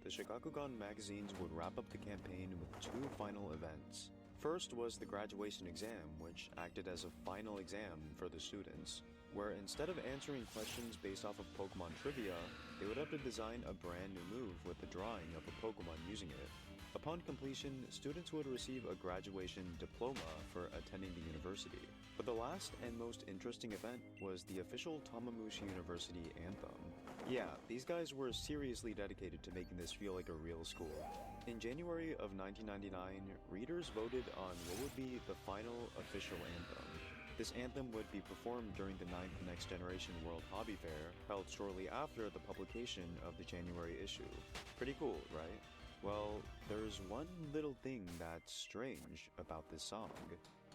the Shigakugan magazines would wrap up the campaign with 2 final events. First was the graduation exam, which acted as a final exam for the students, where instead of answering questions based off of Pokemon trivia, they would have to design a brand new move with the drawing of a Pokemon using it. Upon completion, students would receive a graduation diploma for attending the university. But the last and most interesting event was the official Tamamushi University anthem. Yeah, these guys were seriously dedicated to making this feel like a real school. In January of 1999, readers voted on what would be the final official anthem. This anthem would be performed during the 9th Next Generation World Hobby Fair, held shortly after the publication of the January issue. Pretty cool, right? Well, there's one little thing that's strange about this song.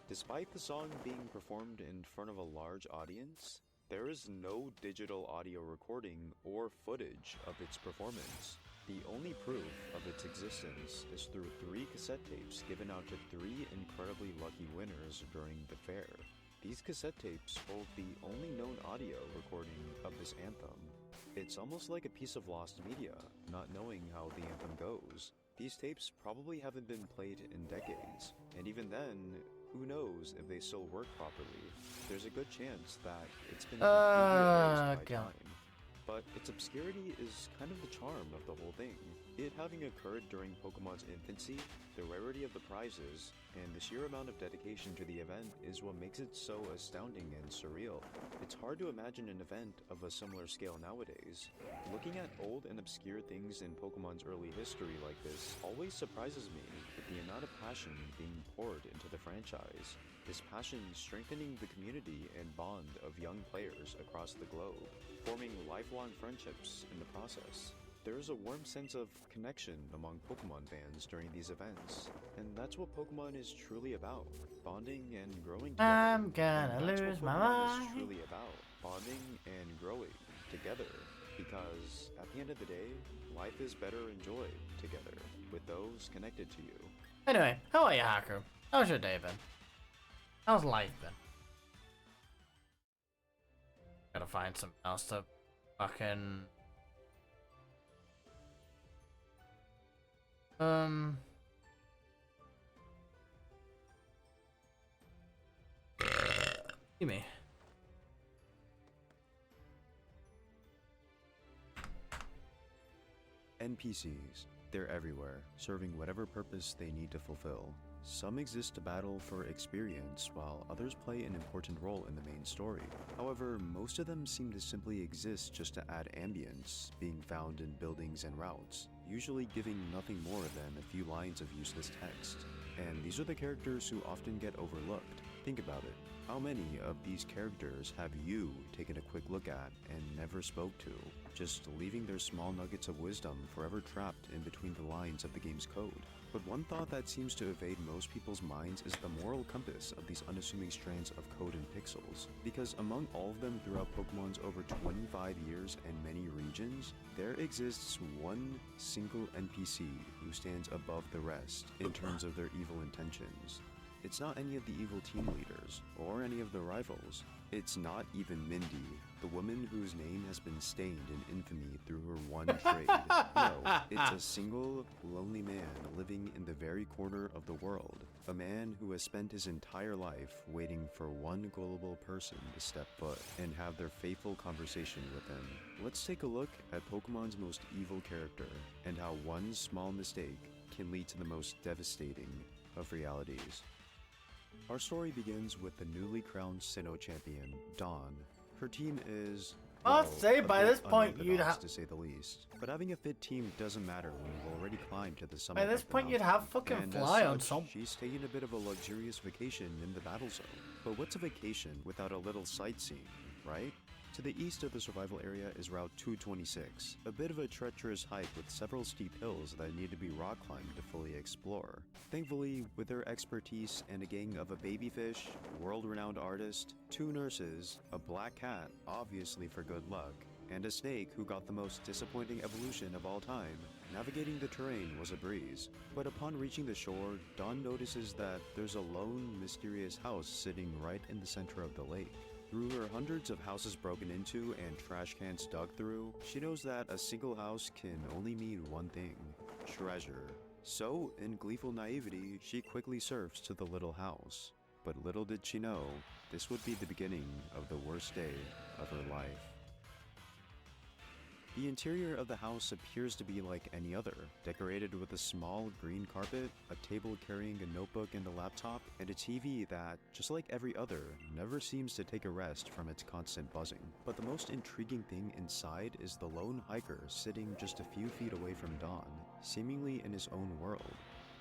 Despite the song being performed in front of a large audience, there is no digital audio recording or footage of its performance. The only proof of its existence is through 3 cassette tapes given out to 3 incredibly lucky winners during the fair. These cassette tapes hold the only known audio recording of this anthem. It's almost like a piece of lost media, not knowing how the anthem goes. These tapes probably haven't been played in decades, and even then, who knows if they still work properly. There's a good chance that it's been completely erased by time. But its obscurity is kind of the charm of the whole thing. It having occurred during Pokemon's infancy, the rarity of the prizes, and the sheer amount of dedication to the event is what makes it so astounding and surreal. It's hard to imagine an event of a similar scale nowadays. Looking at old and obscure things in Pokemon's early history like this always surprises me with the amount of passion being poured into the franchise. This passion strengthening the community and bond of young players across the globe, forming lifelong friendships in the process. There is a warm sense of connection among Pokemon fans during these events, and that's what Pokemon is truly about, bonding and growing together. I'm gonna lose my mind. It's truly about bonding and growing together, because at the end of the day, life is better enjoyed together with those connected to you. Anyway, how are you, Haku? How's your day been? How's life been? Gotta find something else to fucking... Give me. NPCs. They're everywhere, serving whatever purpose they need to fulfill. Some exist to battle for experience, while others play an important role in the main story. However, most of them seem to simply exist just to add ambience, being found in buildings and routes, usually giving nothing more than a few lines of useless text. And these are the characters who often get overlooked. Think about it. How many of these characters have you taken a quick look at and never spoke to, just leaving their small nuggets of wisdom forever trapped in between the lines of the game's code? But one thought that seems to evade most people's minds is the moral compass of these unassuming strands of code and pixels. Because among all of them throughout Pokemon's over 25 years and many regions, there exists one single NPC who stands above the rest in terms of their evil intentions. It's not any of the evil team leaders, or any of the rivals. It's not even Mindy, the woman whose name has been stained in infamy through her one trade. No, it's a single, lonely man living in the very corner of the world. A man who has spent his entire life waiting for one gullible person to step foot and have their fateful conversation with him. Let's take a look at Pokemon's most evil character, and how one small mistake can lead to the most devastating of realities. Our story begins with the newly crowned Sinnoh champion, Dawn. Her team is, I'd say by this point you'd have to say the least. But having a fit team doesn't matter when you've already climbed to the summit. By this point you'd have fucking and Fly as on such, some. She's taking a bit of a luxurious vacation in the battle zone. But what's a vacation without a little sightseeing, right? To the east of the survival area is Route 226, a bit of a treacherous hike with several steep hills that need to be rock climbed to fully explore. Thankfully, with their expertise and a gang of a babyfish, world-renowned artist, 2 nurses, a black cat, obviously for good luck, and a snake who got the most disappointing evolution of all time, navigating the terrain was a breeze. But upon reaching the shore, Dawn notices that there's a lone, mysterious house sitting right in the center of the lake. Through her hundreds of houses broken into and trash cans dug through, she knows that a single house can only mean one thing: treasure. So, in gleeful naivety, she quickly surfs to the little house. But little did she know, this would be the beginning of the worst day of her life. The interior of the house appears to be like any other, decorated with a small green carpet, a table carrying a notebook and a laptop, and a TV that, just like every other, never seems to take a rest from its constant buzzing. But the most intriguing thing inside is the lone hiker sitting just a few feet away from Dawn, seemingly in his own world.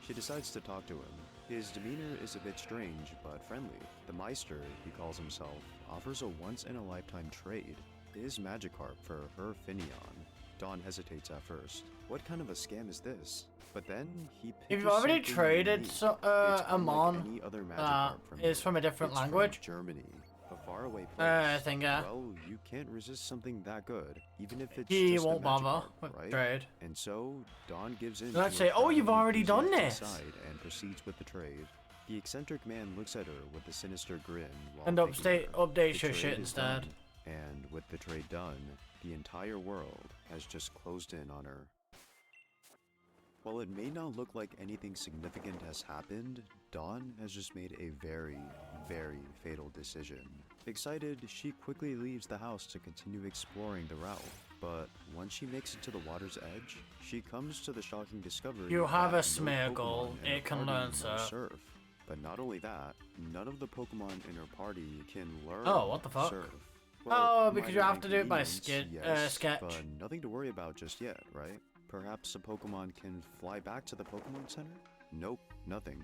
She decides to talk to him. His demeanor is a bit strange, but friendly. The Meister, he calls himself, offers a once-in-a-lifetime trade: his Magikarp for her Finneon. Dawn hesitates at first. What kind of a scam is this? But then he pictures If you've already something traded unique. a mon any other Magikarp is from a different it's language, from Germany, a faraway place. I think Well, you can't resist something that good, even if it's he just won't a bother Magikarp, with right? trade. And so Dawn gives in. Let's to say, her oh, you've friendly already done enthusiastic this. side and proceeds with the trade. The eccentric man looks at her with a sinister grin while And thanking her. update The your shit trade is instead. done, and with the trade done, the entire world has just closed in on her. While it may not look like anything significant has happened, Dawn has just made a very, very fatal decision. Excited, she quickly leaves the house to continue exploring the route. But once she makes it to the water's edge, she comes to the shocking discovery You have that a no Smeargle, Pokemon in her it can party learn know surf. surf. But not only that, none of the Pokemon in her party can learn Oh, what the fuck? surf. Oh, because you minor have to do it by inconvenience, yes, sketch. But nothing to worry about just yet, right? Perhaps a Pokemon can fly back to the Pokemon Center? Nope, nothing.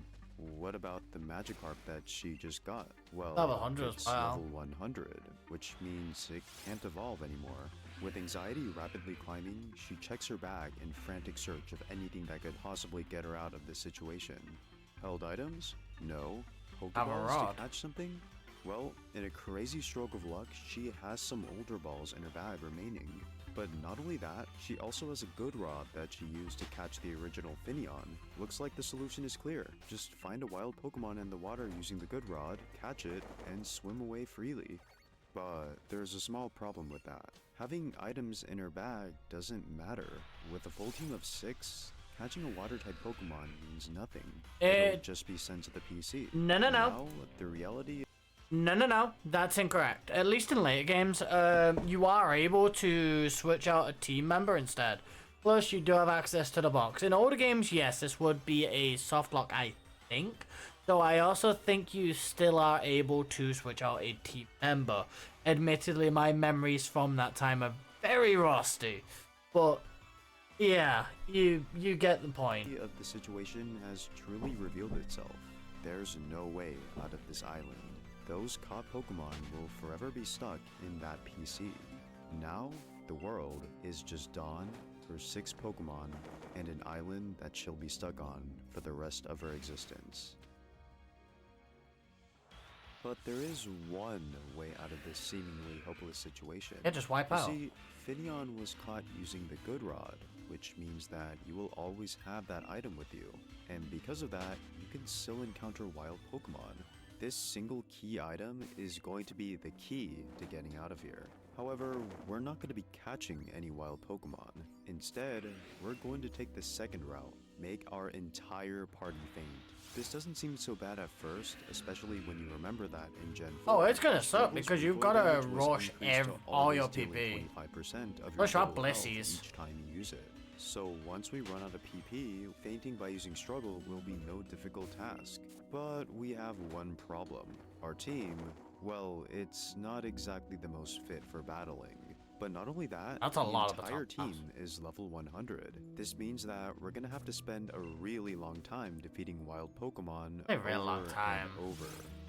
What about the Magikarp that she just got? Well, Level 100, it's wow. level 100, which means it can't evolve anymore. With anxiety rapidly climbing, she checks her bag in frantic search of anything that could possibly get her out of this situation. Held items? No. Have a Pokeballs rod. to catch something? Well, in a crazy stroke of luck, she has some older balls in her bag remaining. But not only that, she also has a good rod that she used to catch the original Finneon. Looks like the solution is clear. Just find a wild Pokemon in the water using the good rod, catch it, and swim away freely. But there's a small problem with that. Having items in her bag doesn't matter. With a full team of 6, catching a water-type Pokemon means nothing. It'll just be sent to the PC. No. Now, the reality No, that's incorrect. At least in later games, you are able to switch out a team member instead. Plus, you do have access to the box. In older games, yes, this would be a soft lock, I think. So I also think you still are able to switch out a team member. Admittedly, my memories from that time are very rusty. But, yeah, you get the point. of the situation has truly revealed itself. There's no way out of this island. Those caught Pokemon will forever be stuck in that PC. Now, the world is just Dawn, her 6 Pokemon, and an island that she'll be stuck on for the rest of her existence. But there is one way out of this seemingly hopeless situation. Yeah, just wipe You out. see, Finneon was caught using the Good Rod, which means that you will always have that item with you. And because of that, you can still encounter wild Pokemon. This single key item is going to be the key to getting out of here. However, we're not going to be catching any wild Pokemon. Instead, we're going to take the second route, make our entire party faint. This doesn't seem so bad at first, especially when you remember that in Gen 4. Oh, it's gonna suck Struggles because you've before gotta damage was rush increased to all always your dealing PP. 25% of your Rush up total health Blessies. each time you use it. So once we run out of PP, fainting by using Struggle will be no difficult task. But we have one problem. Our team, well, it's not exactly the most fit for battling. But not only that, That's a the lot of the entire top team is level 100. This means that we're gonna have to spend a really long time defeating wild Pokemon A real long over time. and over.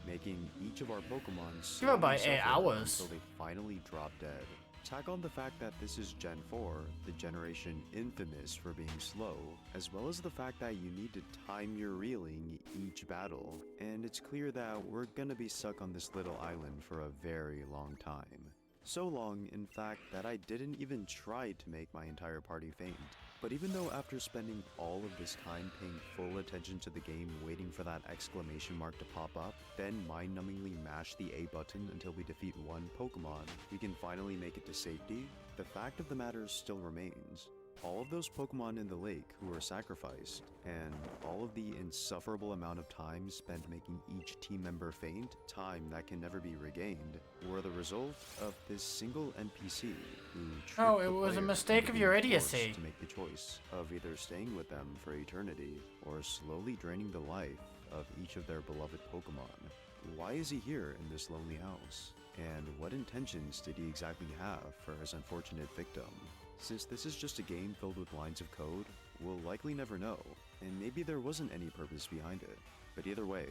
making each of our Pokemon Give it about slowly 8 suffer hours. until they finally drop dead. Tack on the fact that this is Gen 4, the generation infamous for being slow, as well as the fact that you need to time your reeling each battle, and it's clear that we're gonna be stuck on this little island for a very long time. So long, in fact, that I didn't even try to make my entire party faint. But even though after spending all of this time paying full attention to the game waiting for that exclamation mark to pop up, then mind-numbingly mash the A button until we defeat one Pokemon, we can finally make it to safety, the fact of the matter still remains. All of those Pokemon in the lake who were sacrificed, and all of the insufferable amount of time spent making each team member faint, time that can never be regained, were the result of this single NPC who tricked Oh, it the was a player mistake into of your being forced idiocy. to make the choice of either staying with them for eternity or slowly draining the life of each of their beloved Pokemon. Why is he here in this lonely house? And what intentions did he exactly have for his unfortunate victim? Since this is just a game filled with lines of code, we'll likely never know, and maybe there wasn't any purpose behind it. But either way,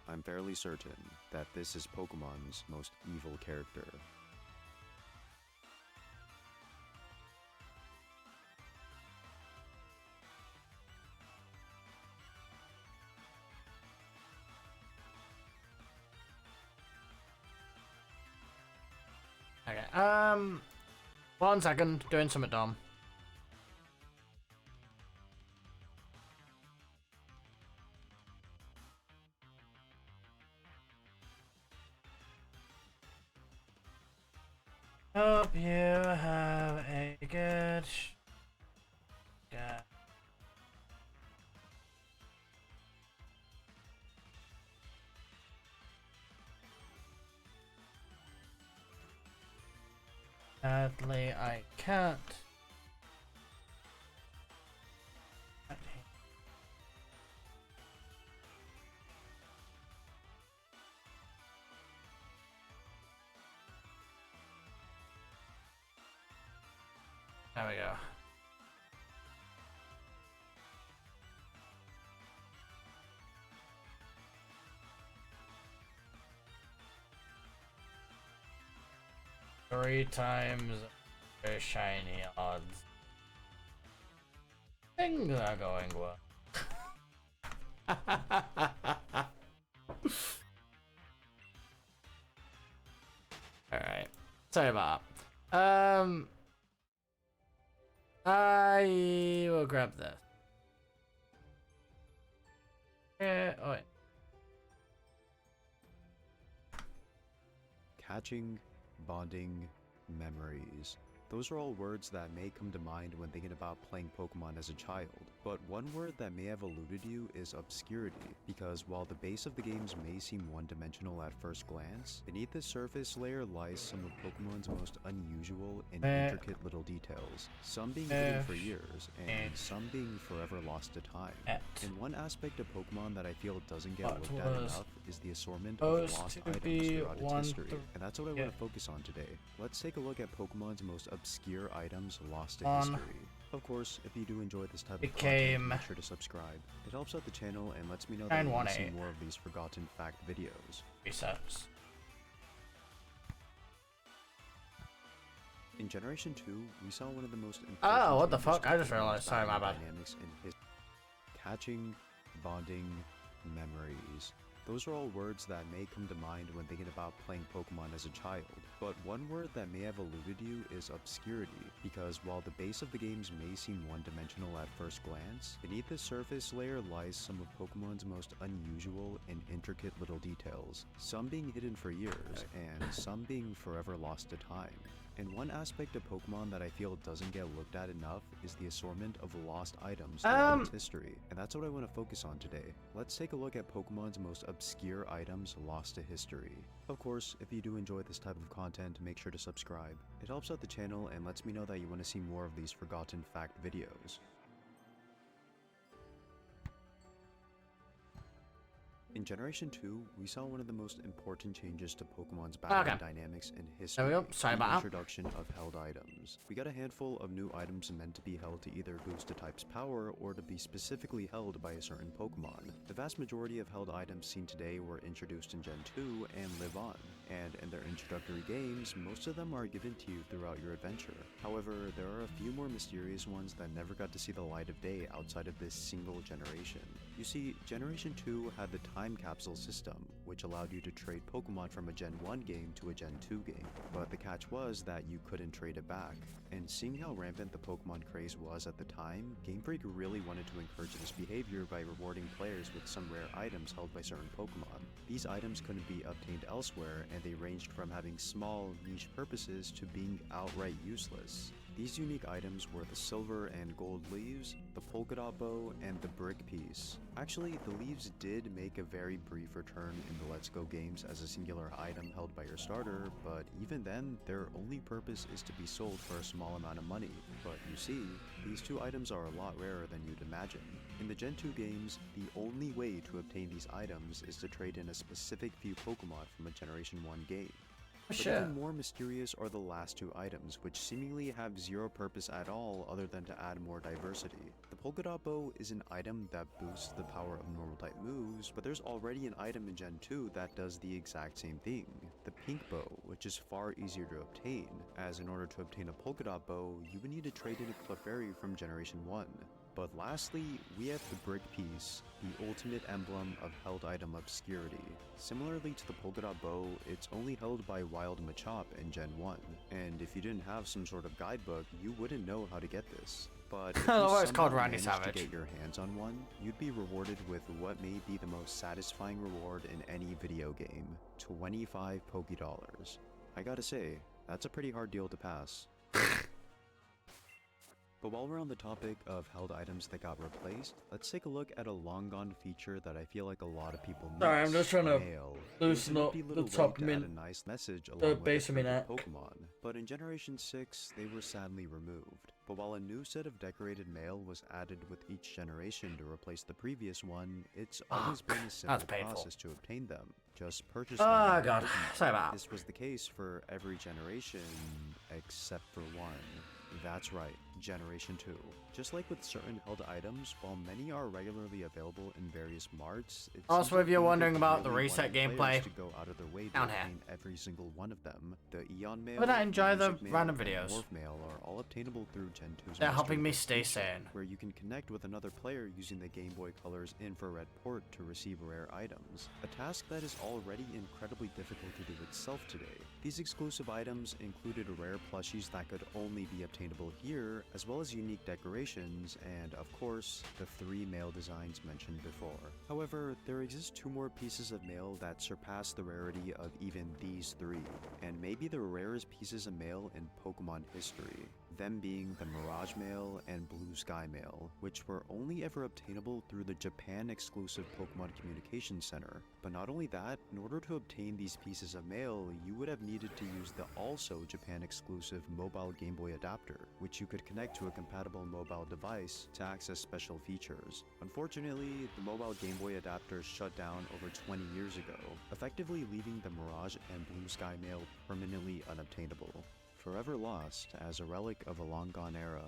I'm fairly certain that this is Pokemon's most evil character. Okay, 1 second, doing something dumb. Hope you have a good Sadly, I can't. There we go. Three times very shiny odds. Things are going well. Alright. Sorry about that. I will grab this. Oh wait. Catching, bonding, memories. Those are all words that may come to mind when thinking about playing Pokemon as a child, but one word that may have eluded you is obscurity, because while the base of the games may seem one-dimensional at first glance, beneath the surface layer lies some of Pokemon's most unusual and intricate little details, some being hidden for years, and some being forever lost to time. And one aspect of Pokemon that I feel doesn't get looked at enough is the assortment of lost items throughout its history, and that's what I want to focus on today. Let's take a look at Pokemon's most obscure items lost to history. Of course, if you do enjoy this type of content, make sure to subscribe. It helps out the channel and lets me know that you want to see more of these forgotten fact videos. Resets. In Generation 2, we saw one of the most important Oh, what the changes fuck? I just to realized. Sorry, my bad. dynamics in his catching, bonding, memories. Those are all words that may come to mind when thinking about playing Pokemon as a child, but one word that may have eluded you is obscurity, because while the base of the games may seem one-dimensional at first glance, beneath the surface layer lies some of Pokemon's most unusual and intricate little details, some being hidden for years, and some being forever lost to time. And one aspect of Pokemon that I feel doesn't get looked at enough is the assortment of lost items throughout its history, and that's what I want to focus on today. Let's take a look at Pokemon's most obscure items lost to history. Of course, if you do enjoy this type of content, make sure to subscribe. It helps out the channel and lets me know that you want to see more of these forgotten fact videos. In Generation 2, we saw one of the most important changes to Pokemon's battle dynamics in history. There we go. Sorry about the that. introduction of held items. We got a handful of new items meant to be held to either boost a type's power or to be specifically held by a certain Pokemon. The vast majority of held items seen today were introduced in Gen 2 and live on, and in their introductory games, most of them are given to you throughout your adventure. However, there are a few more mysterious ones that never got to see the light of day outside of this single generation. You see, Generation 2 had the time capsule system, which allowed you to trade Pokemon from a Gen 1 game to a Gen 2 game, but the catch was that you couldn't trade it back. And seeing how rampant the Pokemon craze was at the time, Game Freak really wanted to encourage this behavior by rewarding players with some rare items held by certain Pokemon. These items couldn't be obtained elsewhere, and they ranged from having small, niche purposes to being outright useless. These unique items were the silver and gold leaves, the polka dot bow, and the brick piece. Actually, the leaves did make a very brief return in the Let's Go games as a singular item held by your starter, but even then, their only purpose is to be sold for a small amount of money. But you see, these two items are a lot rarer than you'd imagine. In the Gen 2 games, the only way to obtain these items is to trade in a specific few Pokemon from a Generation 1 game. But even more mysterious are the last two items, which seemingly have zero purpose at all other than to add more diversity. The Polka Dot Bow is an item that boosts the power of normal type moves, but there's already an item in Gen 2 that does the exact same thing. The Pink Bow, which is far easier to obtain, as in order to obtain a Polka Dot Bow, you would need to trade in a Clefairy from Generation 1. But lastly, we have the brick piece, the ultimate emblem of held item obscurity. Similarly to the Polka Dot Bow, it's only held by Wild Machop in Gen 1, and if you didn't have some sort of guidebook, you wouldn't know how to get this. But if you somehow managed to get your hands on one, you'd be rewarded with what may be the most satisfying reward in any video game, 25 Pokédollars. I gotta say, that's a pretty hard deal to pass. But while we're on the topic of held items that got replaced, let's take a look at a long-gone feature that I feel like a lot of people miss. Sorry, I'm just trying to loosen up the top a nice message along the base of my neck. Pokemon, but in Generation 6, they were sadly removed. But while a new set of decorated mail was added with each generation to replace the previous one, it's always been a simple process to obtain them. Just purchase them. Oh god, sorry about that. This was the case for every generation, except for one. That's right, Generation 2. Just like with certain held items, while many are regularly available in various marts, it's also if you're wondering about the reset gameplay, to go out of their way to down here. obtain every single one of them. The Eon Mail, But I enjoy the Music Mail, random and videos. Morph Mail are all obtainable through Gen 2's They're Master helping me Bus stay feature, sane. where you can connect with another player using the Game Boy Color's infrared port to receive rare items, a task that is already incredibly difficult to do itself today. These exclusive items included rare plushies that could only be obtainable here, as well as unique decorations, and of course, the 3 mail designs mentioned before. However, there exist 2 more pieces of mail that surpass the rarity of even these 3, and may be the rarest pieces of mail in Pokemon history. Them being the Mirage Mail and Blue Sky Mail, which were only ever obtainable through the Japan-exclusive Pokemon Communication Center. But not only that, in order to obtain these pieces of mail, you would have needed to use the also Japan-exclusive mobile Game Boy adapter, which you could connect to a compatible mobile device to access special features. Unfortunately, the mobile Game Boy adapter shut down over 20 years ago, effectively leaving the Mirage and Blue Sky Mail permanently unobtainable. Forever lost as a relic of a long-gone era.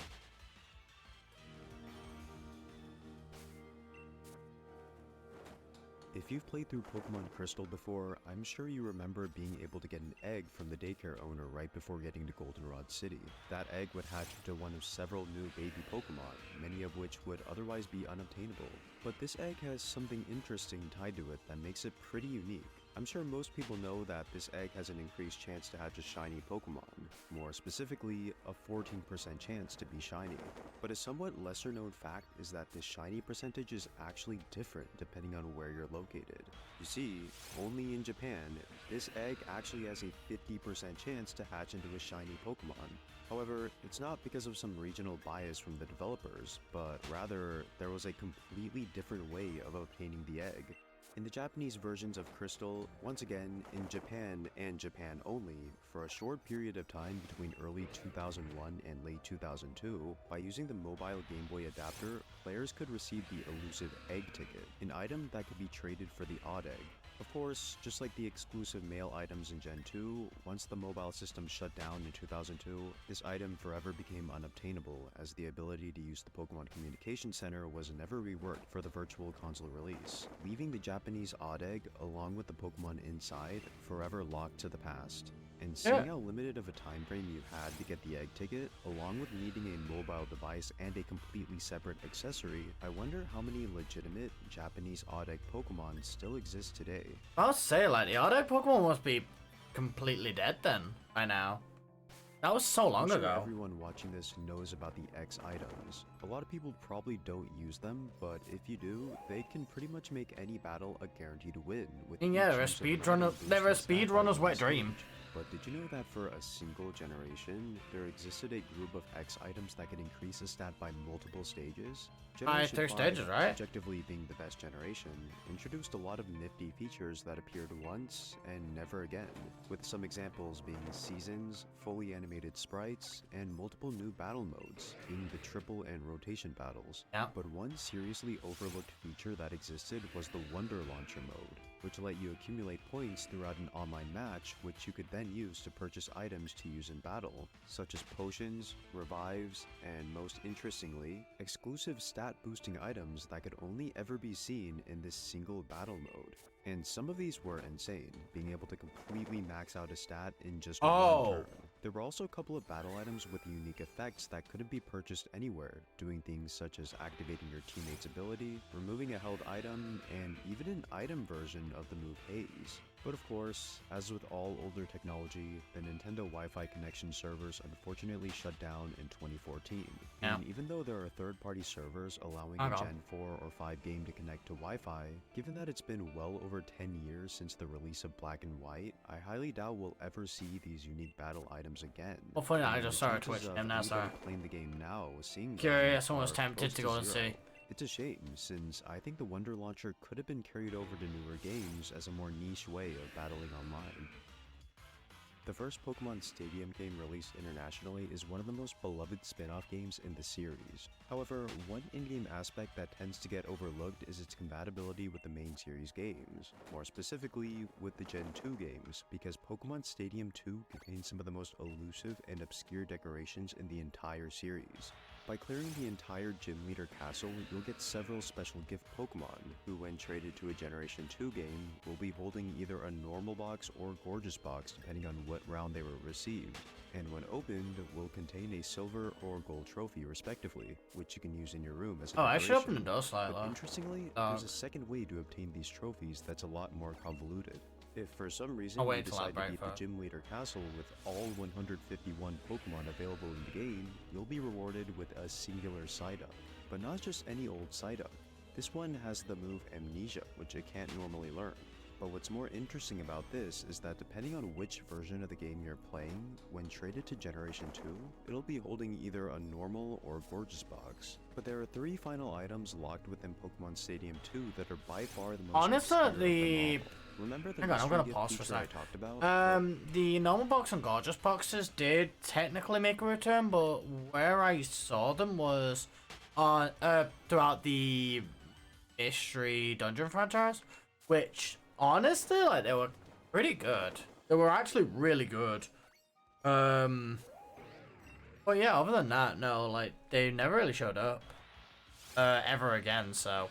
If you've played through Pokemon Crystal before, I'm sure you remember being able to get an egg from the daycare owner right before getting to Goldenrod City. That egg would hatch into one of several new baby Pokemon, many of which would otherwise be unobtainable. But this egg has something interesting tied to it that makes it pretty unique. I'm sure most people know that this egg has an increased chance to hatch a shiny Pokemon, more specifically, a 14% chance to be shiny. But a somewhat lesser known fact is that this shiny percentage is actually different depending on where you're located. You see, only in Japan, this egg actually has a 50% chance to hatch into a shiny Pokemon. However, it's not because of some regional bias from the developers, but rather there was a completely different way of obtaining the egg. In the Japanese versions of Crystal, once again in Japan and Japan only, for a short period of time between early 2001 and late 2002, by using the mobile Game Boy adapter, players could receive the elusive egg ticket, an item that could be traded for the odd egg. Of course, just like the exclusive mail items in Gen 2, once the mobile system shut down in 2002, this item forever became unobtainable, as the ability to use the Pokemon Communication Center was never reworked for the Virtual Console release, leaving the Japanese odd egg, along with the Pokemon inside, forever locked to the past. And seeing how limited of a time frame you had to get the egg ticket, along with needing a mobile device and a completely separate accessory, I wonder how many legitimate Japanese odd egg Pokemon still exist today. I'll say, like, the odd egg Pokemon must be completely dead then, by now. That was so long I'm sure ago. everyone watching this knows about the X items. A lot of people probably don't use them, but if you do, they can pretty much make any battle a guaranteed win. With Yeah, they're a each use of an item they're a boosting stat speedrunner's by wet 1 dream. stage. But did you know that for a single generation, there existed a group of X items that could increase a stat by multiple stages? Generation 3 stages, 5, right? objectively being the best generation, introduced a lot of nifty features that appeared once and never again, with some examples being seasons, fully animated sprites, and multiple new battle modes, being the triple and rotation battles. But one seriously overlooked feature that existed was the Wonder Launcher mode, which let you accumulate points throughout an online match, which you could then use to purchase items to use in battle, such as potions, revives, and most interestingly, exclusive stat boosting items that could only ever be seen in this single battle mode. And some of these were insane, being able to completely max out a stat in just one turn. There were also a couple of battle items with unique effects that couldn't be purchased anywhere, doing things such as activating your teammate's ability, removing a held item, and even an item version of the move Haze. But of course, as with all older technology, the Nintendo Wi-Fi connection servers unfortunately shut down in 2014. And even though there are third-party servers allowing a Gen 4 or 5 game to connect to Wi-Fi, given that it's been well over 10 years since the release of Black and White, I highly doubt we'll ever see these unique battle items again. Hopefully not, I just saw a chances Twitch of name now, sorry. anybody playing the game now seeing them Curious, almost are tempted close to go and zero. see. It's a shame, since I think the Wonder Launcher could have been carried over to newer games as a more niche way of battling online. The first Pokemon Stadium game released internationally is one of the most beloved spin-off games in the series. However, one in-game aspect that tends to get overlooked is its compatibility with the main series games, more specifically with the Gen 2 games, because Pokemon Stadium 2 contains some of the most elusive and obscure decorations in the entire series. By clearing the entire Gym Leader Castle, you'll get several special gift Pokemon, who when traded to a Generation 2 game, will be holding either a normal box or gorgeous box depending on what round they were received, and when opened, will contain a silver or gold trophy respectively, which you can use in your room as a decoration. I should open the door slightly. But interestingly, there's a second way to obtain these trophies that's a lot more convoluted. If for some reason you decide to beat the Gym Leader Castle with all 151 Pokemon available in the game, you'll be rewarded with a singular Psyduck. But not just any old Psyduck. This one has the move Amnesia, which it can't normally learn. But what's more interesting about this is that depending on which version of the game you're playing, when traded to Generation 2, it'll be holding either a normal or gorgeous box. But there are 3 final items locked within Pokemon Stadium 2 that are by far the most honestly, Remember the hang on, I'm gonna mystery pause gift for a feature sec. I talked about? The normal box and gorgeous boxes did technically make a return, but where I saw them was on throughout the Mystery Dungeon franchise, which honestly, like, they were pretty good. They were actually really good. But yeah, other than that, no, like, they never really showed up ever again. So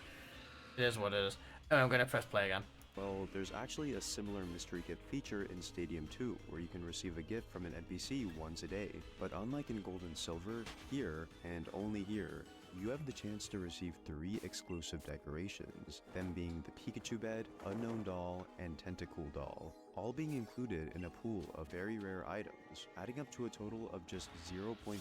it is what it is. And I'm gonna press play again. Well, there's actually a similar mystery gift feature in Stadium 2, where you can receive a gift from an NPC once a day. But unlike in Gold and Silver, here, and only here, you have the chance to receive 3 exclusive decorations, them being the Pikachu Bed, Unknown Doll, and Tentacool Doll, all being included in a pool of very rare items, adding up to a total of just 0.1%,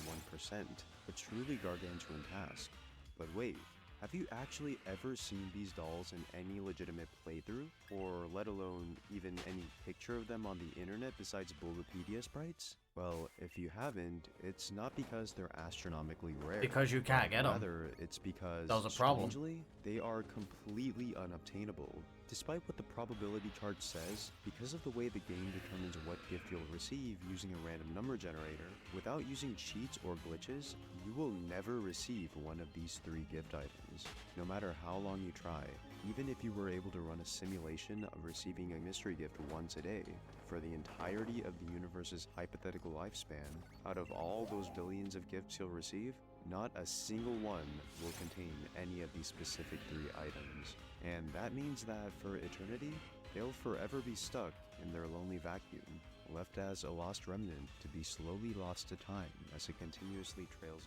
a truly gargantuan task. But wait, have you actually ever seen these dolls in any legitimate playthrough, or let alone even any picture of them on the internet besides Bulbapedia sprites? Well, if you haven't, it's not because they're astronomically rare. Because you can't get them. Rather, it's because, that was a problem. strangely, they are completely unobtainable. Despite what the probability chart says, because of the way the game determines what gift you'll receive using a random number generator, without using cheats or glitches, you will never receive one of these 3 gift items, no matter how long you try. Even if you were able to run a simulation of receiving a mystery gift once a day, for the entirety of the universe's hypothetical lifespan, out of all those billions of gifts you'll receive, not a single one will contain any of these specific 3 items. And that means that for eternity, they'll forever be stuck in their lonely vacuum, left as a lost remnant to be slowly lost to time as it continuously trails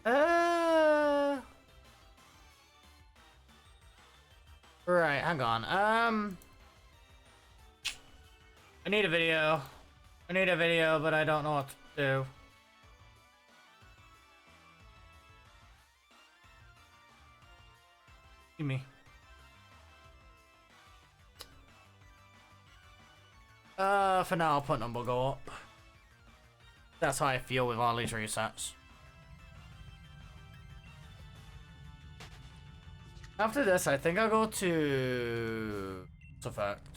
on. Right, hang on. I need a video. But I don't know what to do. Give me. For now, I'll put number go up. That's how I feel with all these resets. After this, I think I'll go to Effect.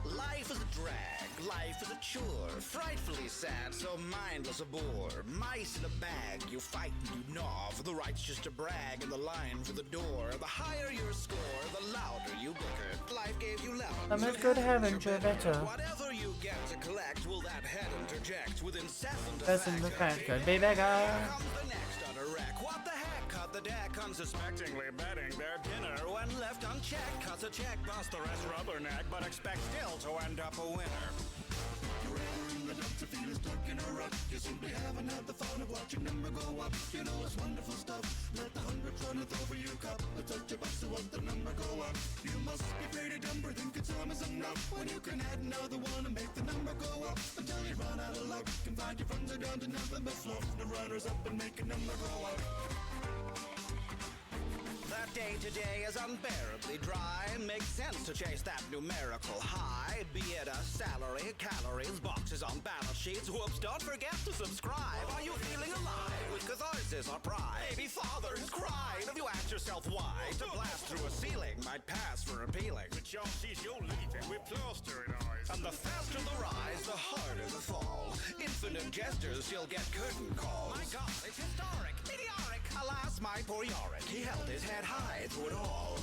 Life is a drag, life is a chore, frightfully sad, so mindless a bore. Mice in a bag, you fight and you gnaw, for the right's just a brag and the line for the door. The higher your score, the louder you bicker. Life gave you lemons. I'm as good heaven to better. Whatever you get to collect, will that head interject with incessant effect? Could be bigger. Comes the next utter wreck. What the heck? Cut the deck, unsuspectingly betting their dinner. When left unchecked, cuts a check, bust the rest rubberneck, but expect still to end up a winner. You're ever in the dumps, you feel stuck in a rut. You simply haven't had the fun of watching number go up. You know it's wonderful stuff. Let the hundreds runneth over your cup. Let's touch your bucks to want the number go up. You must be pretty dumber, think it's time is enough. When you can add another one and make the number go up. Until you run out of luck, can find your funds are down to nothing but fluff. The runners up and make a number go up. That day today is unbearably dry. Makes sense to chase that numerical high. Be it a salary, calories, boxes on balance sheets. Whoops, don't forget to subscribe. Are you feeling alive with catharsis or pride? Maybe father has cried. Have you asked yourself why? To blast through a ceiling might pass for appealing. The chances you're leaving with plaster in eyes. And the faster the rise, the harder the fall. Infinite gestures, you'll get curtain calls. My God, it's historic, meteoric. Alas, my poor Yorick, he held his head high through it all.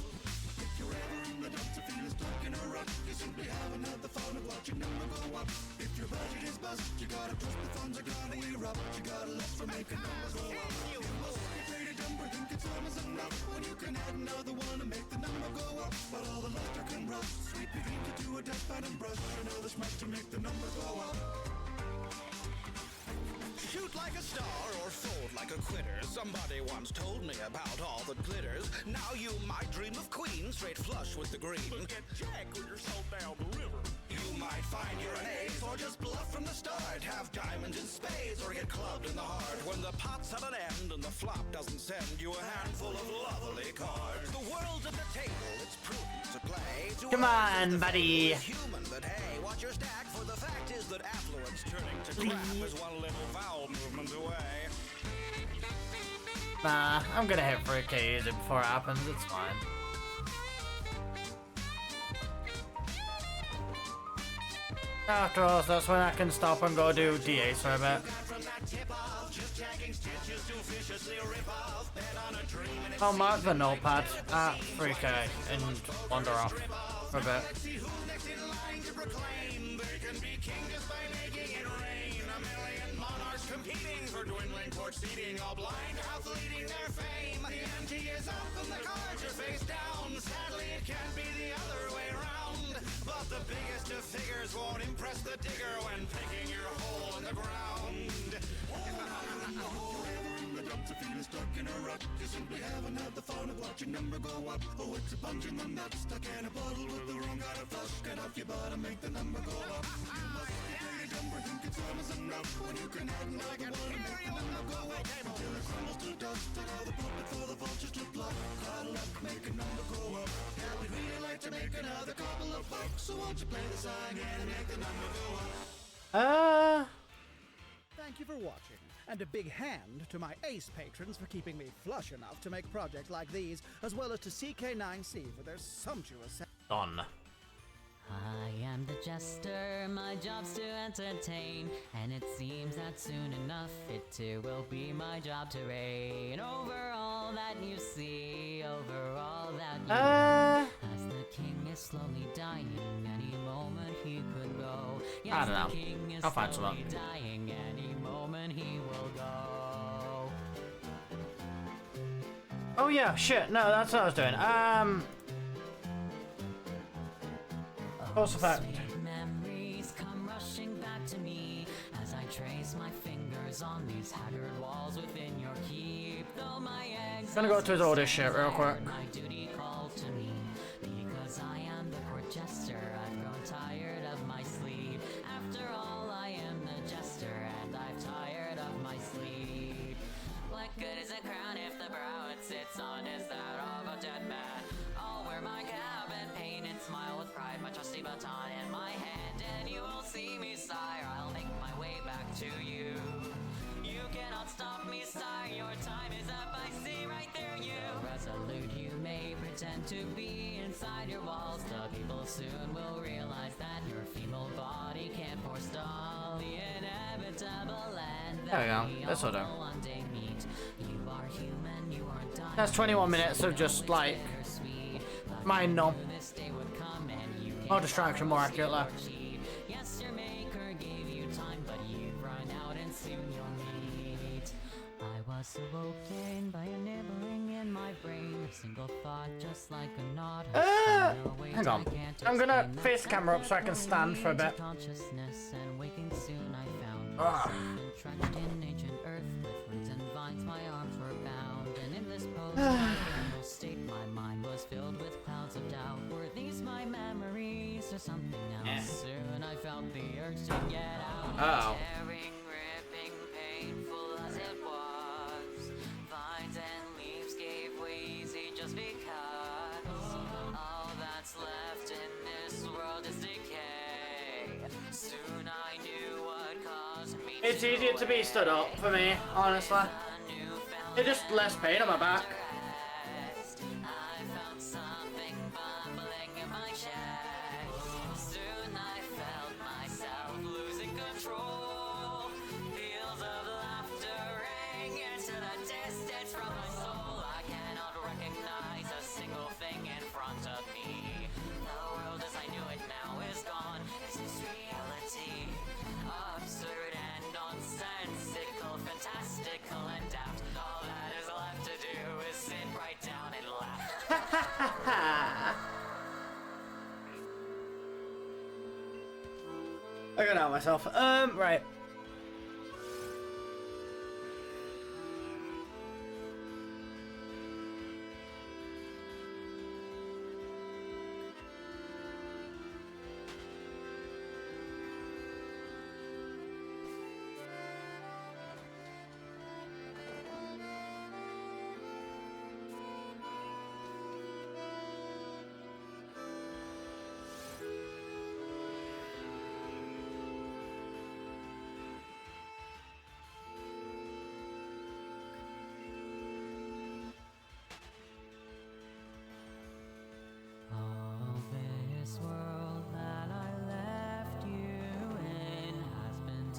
If you're ever in the dumps, you feel stuck in a rut. You simply haven't had the fun of watching number go up. If your budget is bust, you gotta trust the funds are gonna erupt. You gotta look for making numbers go up. You must be pretty dumber, think it's time is enough. When you can add another one and make the number go up. But all the luster can rust. Sweep your feet to a dustpan and brush. You know this much to make the number go up. Shoot like a star or fold like a quitter. Somebody once told me about all that glitters. Now you might dream of queen, straight flush with the green. But get jacked when you're sold down the river. You might find you're an ace, or just bluff from the start. Have diamonds and spades, or get clubbed in the heart. When the pot's at an end and the flop doesn't send you a handful of lovely cards. The world's at the table, it's prudent to play. To Come on, buddy. Human, but hey, watch your stack, for the fact is that affluence turning to crap is one little vowel movement away. Nah, I'm gonna hit 3K easy before it happens, it's fine. After all, that's when I can stop and go do DAs for a bit. I'll mark the notepad at 3K and wander off for a bit. Competing for dwindling court seating, all blind to how fleeting their fame. The ante is up and the cards are face down. Sadly, it can't be the other way around. But the biggest of figures won't impress the digger when picking your hole in the ground. In the dumps, if you're stuck in a rut, you simply haven't had the fun of watching number go up. Oh, it's a punch in the nuts, stuck in a bottle with the wrong kind of flush. Get off your butt and make the number go up. You must be pretty number, think it's almost enough when you can add another one and make the number go up until it crumbles to dust and all the puppet for the vultures to pluck. Huddle up, make a number go up. Now we'd really like to make another couple of bucks, so won't you play the song again and make the number go up? Thank you for watching, and a big hand to my ace patrons for keeping me flush enough to make projects like these, as well as to CK9C for their sumptuous... Done. I am the jester, my job's to entertain, and it seems that soon enough it too will be my job to reign over all that you see, over all that you as the king is slowly dying, any moment he could go. Yes, I don't know. The king is I'll find some slowly dying, any moment he will go. Oh yeah, shit, no, that's what I was doing. What's the fact? Sweet memories come rushing back to me as I trace my fingers on these haggard walls within your keep. Though my eggs Gonna go to his order shit real quick. my duty called to me because I am the court jester. I've grown tired of my sleep. After all, I am the jester, and I've tired of my sleep. What good is a crown if the brow it sits on is that of a dead man? I'll wear my cap and paint and smile with pride, my trusty baton in my hand, and you will see me, sire. I'll make my way back to you. You cannot stop me, sire. Your time is up. I see right through you. Resolute you may pretend to be inside your walls. The people soon will realize that your feeble body can't forestall the inevitable end. There we go. That's what I do. One day meet. You are human. You are done. That's 21 minutes of just like mind numb. More distraction, more accurately. Yes, your maker gave you time, but you've run out and soon you'll meet. I was awoken by a nibbling in my brain, a single thought just like a knot. Hang on. I'm gonna face the camera up so I can stand for a bit. Consciousness and waking soon I found myself entrenched in ancient earth with roots and vines. My arms were bound, and in this post state my mind was filled with clouds of doubt. Were these my memories or something else? Soon I felt the urge to get out. Tearing, ripping, painful as it was. Vines and leaves gave way easy just because all that's left in this world is decay. Soon I knew what caused me. It's easier to be stood up for me, honestly. It's just less pain on my back. I felt something bubbling in my chest. Soon I felt myself losing control. Peals of laughter rang into the distance from my soul. I cannot recognize a single thing in front of me. The world as I knew it now is gone. Is this reality? Absurd and nonsensical, fantastical and doubt. All that is left to do is sit right down and laugh. I got out myself. Right. This world that I left you in has been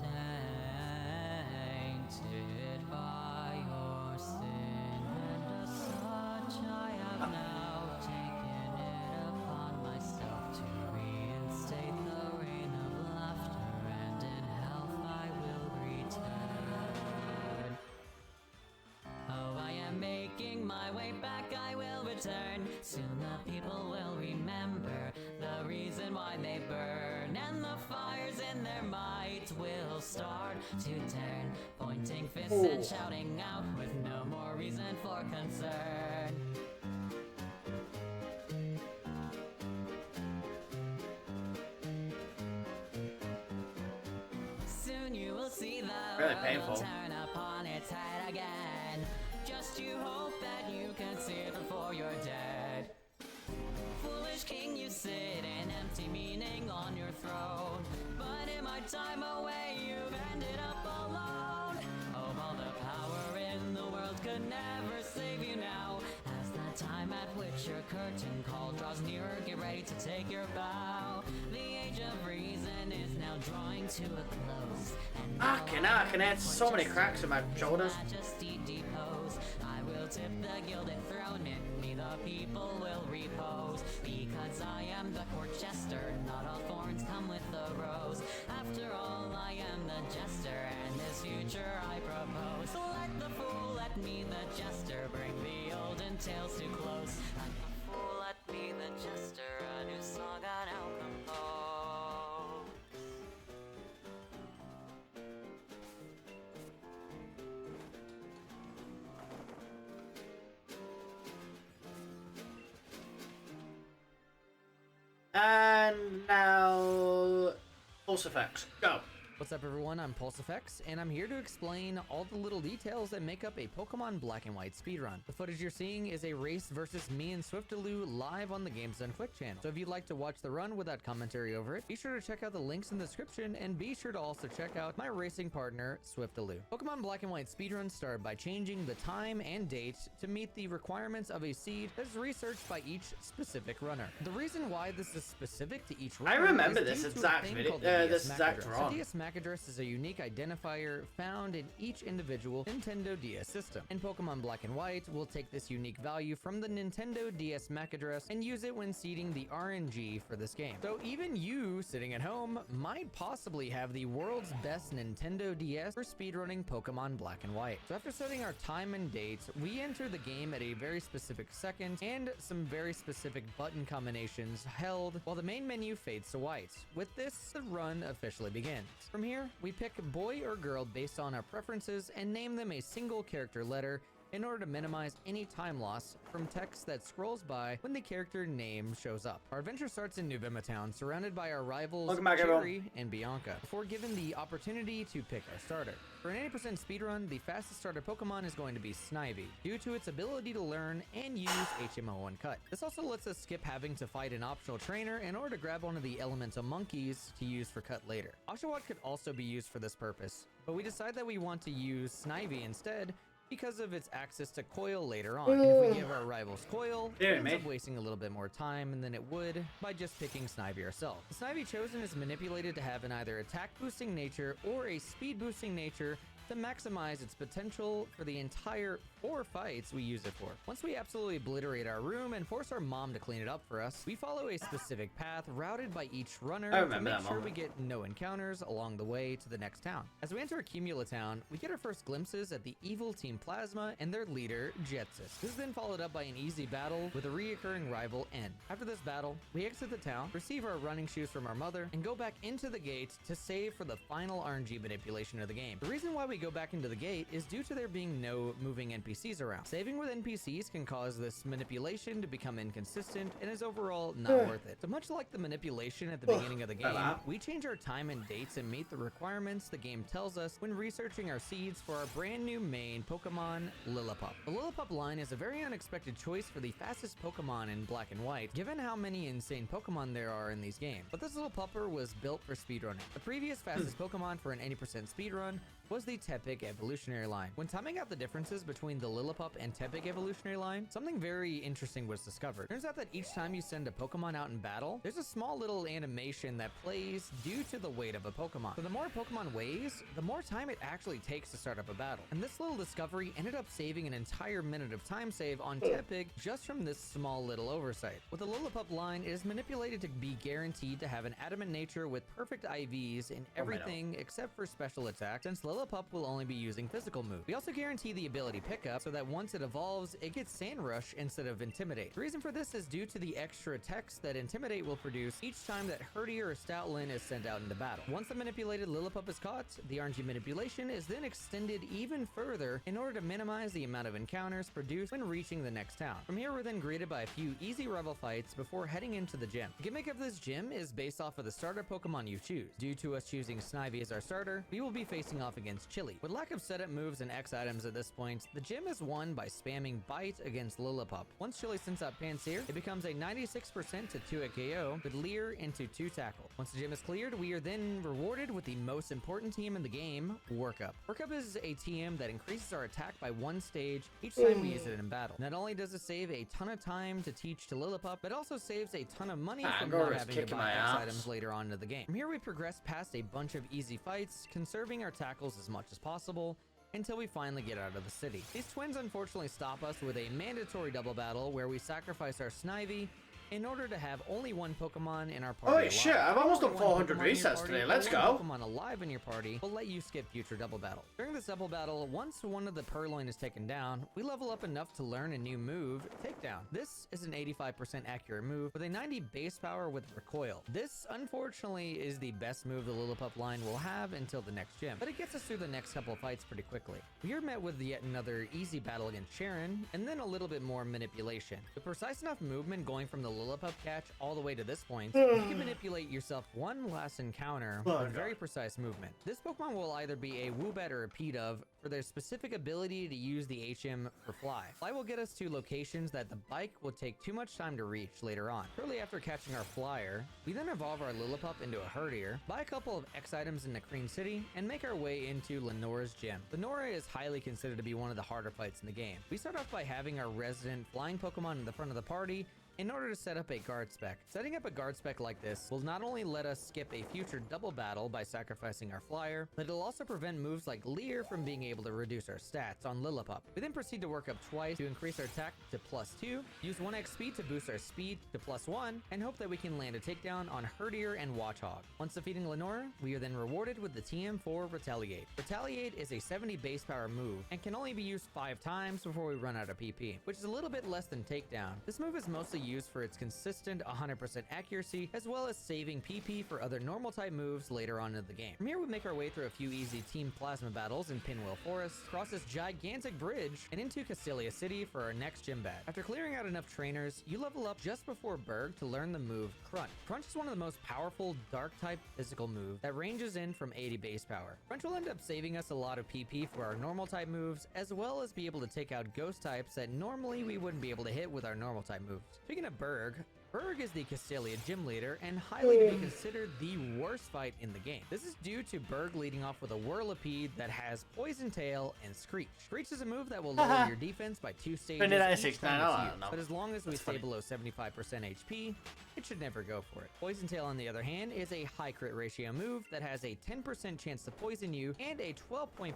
tainted by your sin, and as such I have now taken it upon myself to reinstate the reign of laughter, and in health I will return. Oh, I am making my way back, I will return. Soon the people will remember the reason why they burn, and the fires in their might will start to turn, pointing fists and shouting out with no more reason for concern. Really world painful. will turn upon its head again. Just you hope that you can see it before you're dead. Foolish king, you sit in empty meaning on your throne, but in my time away, you've ended up alone. Oh, all the power in the world could never save you now. As the time at which your curtain call draws nearer, get ready to take your bow. The age of reason is now drawing to a close. I can add so many cracks in my shoulders. Majesty depose. I will tip the gilded throne, in me the people will repose. Because I am the court jester, not all thorns come with the rose. After all, I am the jester, and this future I propose. So let the fool, let me the jester, bring the olden tales to close. Let the fool, let me the jester, a new saga now compose. And now, Pulse Effects, go. What's up everyone, I'm PulseFX, and I'm here to explain all the little details that make up a Pokemon Black and White speedrun. The footage you're seeing is a race versus me and Swiftaloo live on the Games Done Quick channel. So if you'd like to watch the run without commentary over it, be sure to check out the links in the description, and be sure to also check out my racing partner, Swiftaloo. Pokemon Black and White speedruns start by changing the time and date to meet the requirements of a seed that is researched by each specific runner. The reason why this is specific to each runner I remember is this due to a exact thing video, called the this DS exact MAC run. address. The DS MAC address is a unique identifier found in each individual Nintendo DS system. In Pokemon Black and White, we'll take this unique value from the Nintendo DS MAC address and use it when seeding the RNG for this game. So even you, sitting at home, might possibly have the world's best Nintendo DS for speedrunning Pokemon Black and White. So after setting our time and date, we enter the game at a very specific second and some very specific button combinations held while the main menu fades to white. With this, the run officially begins. From here, we pick boy or girl based on our preferences and name them a single character letter in order to minimize any time loss from text that scrolls by when the character name shows up. Our adventure starts in New Vema Town, surrounded by our rivals Welcome back, Cherry everyone. and Bianca, before given the opportunity to pick our starter. For an 80% speedrun, the fastest starter Pokemon is going to be Snivy, due to its ability to learn and use HMO1 Cut. This also lets us skip having to fight an optional trainer in order to grab one of the elemental monkeys to use for Cut later. Oshawott could also be used for this purpose, but we decide that we want to use Snivy instead because of its access to Coil later on. And if we give our rivals Coil, it ends up wasting a little bit more time than it would by just picking Snivy ourselves. The Snivy chosen is manipulated to have an either attack boosting nature or a speed boosting nature to maximize its potential for the entire 4 fights we use it for. Once we absolutely obliterate our room and force our mom to clean it up for us, we follow a specific path routed by each runner to make sure we get no encounters along the way to the next town. As we enter Accumula Town, we get our first glimpses at the evil Team Plasma and their leader, Jetsis. This is then followed up by an easy battle with a reoccurring rival, N. After this battle, we exit the town, receive our running shoes from our mother, and go back into the gate to save for the final RNG manipulation of the game. The reason why we go back into the gate is due to there being no moving NPCs around. Saving with NPCs can cause this manipulation to become inconsistent and is overall not worth it. So much like the manipulation at the beginning of the game, we change our time and dates and meet the requirements the game tells us when researching our seeds for our brand new main Pokemon, Lillipup. The Lillipup line is a very unexpected choice for the fastest Pokemon in Black and White, given how many insane Pokemon there are in these games. But this little pupper was built for speedrunning. The previous fastest Pokemon for an 80% speedrun was the Tepig evolutionary line. When timing out the differences between the Lillipup and Tepig evolutionary line, something very interesting was discovered. Turns out that each time you send a Pokemon out in battle, there's a small little animation that plays due to the weight of a Pokemon. So the more a Pokemon weighs, the more time it actually takes to start up a battle. And this little discovery ended up saving an entire minute of time save on Tepig just from this small little oversight. With the Lillipup line, it is manipulated to be guaranteed to have an adamant nature with perfect IVs in everything except for special attack, since Lillipup will only be using physical moves. We also guarantee the ability pickup so that once it evolves, it gets Sand Rush instead of Intimidate. The reason for this is due to the extra text that Intimidate will produce each time that Herdier or Stoutland is sent out into battle. Once the manipulated Lillipup is caught, the RNG manipulation is then extended even further in order to minimize the amount of encounters produced when reaching the next town. From here, we're then greeted by a few easy rival fights before heading into the gym. The gimmick of this gym is based off of the starter Pokemon you choose. Due to us choosing Snivy as our starter, we will be facing off against Chili, Chili. With lack of setup moves and X items at this point, the gym is won by spamming Bite against Lillipup. Once Chili sends out Pansear, it becomes a 96% to 2-hit KO with Leer into 2 tackle. Once the gym is cleared, we are then rewarded with the most important TM in the game, Workup. Workup is a TM that increases our attack by 1 stage each time we use it in battle. Not only does it save a ton of time to teach to Lillipup, but also saves a ton of money from not having to buy X items later on in the game. From here we progress past a bunch of easy fights, conserving our tackles as much as possible, until we finally get out of the city. These twins unfortunately stop us with a mandatory double battle where we sacrifice our Snivy in order to have only 1 Pokemon in our party. Holy shit, I've almost done 400 resets today. Let's go. Pokemon alive in your party will let you skip future double battles. During this double battle, once one of the Purloin is taken down, we level up enough to learn a new move, Takedown. This is an 85% accurate move with a 90 base power with Recoil. This, unfortunately, is the best move the Lillipup line will have until the next gym, but it gets us through the next couple of fights pretty quickly. We are met with yet another easy battle against Sharon, and then a little bit more manipulation. With precise enough movement going from the Lillipup catch all the way to this point, you can manipulate yourself one last encounter with very precise movement. This Pokemon will either be a Woobat or a Pidove for their specific ability to use the HM for Fly. Fly will get us to locations that the bike will take too much time to reach later on. Shortly after catching our Flyer, we then evolve our Lillipup into a Herdier, buy a couple of X items in Nacrene City, and make our way into Lenora's gym. Lenora is highly considered to be one of the harder fights in the game. We start off by having our resident flying Pokemon in the front of the party, in order to set up a guard spec. Setting up a guard spec like this will not only let us skip a future double battle by sacrificing our Flyer, but it'll also prevent moves like Leer from being able to reduce our stats on Lillipup. We then proceed to work up twice to increase our attack to +2, use 1x speed to boost our speed to +1, and hope that we can land a takedown on Herdier and Watchog. Once defeating Lenora, we are then rewarded with the TM for Retaliate. Retaliate is a 70 base power move and can only be used 5 times before we run out of PP, which is a little bit less than Takedown. This move is mostly used for its consistent 100% accuracy, as well as saving PP for other normal type moves later on in the game. From here we make our way through a few easy Team Plasma battles in Pinwheel Forest, cross this gigantic bridge, and into Castelia City for our next gym bat. After clearing out enough trainers, you level up just before Berg to learn the move Crunch. Crunch is one of the most powerful dark type physical moves that ranges in from 80 base power. Crunch will end up saving us a lot of PP for our normal type moves, as well as be able to take out ghost types that normally we wouldn't be able to hit with our normal type moves. Speaking of Berg is the Castelia gym leader and highly to be considered the worst fight in the game. This is due to Berg leading off with a Whirlipede that has Poison Tail and Screech. Screech is a move that will lower your defense by 2 stages each time it's used, but as long as we stay below 75% HP, it should never go for it. Poison Tail, on the other hand, is a high crit ratio move that has a 10% chance to poison you and a 12.5%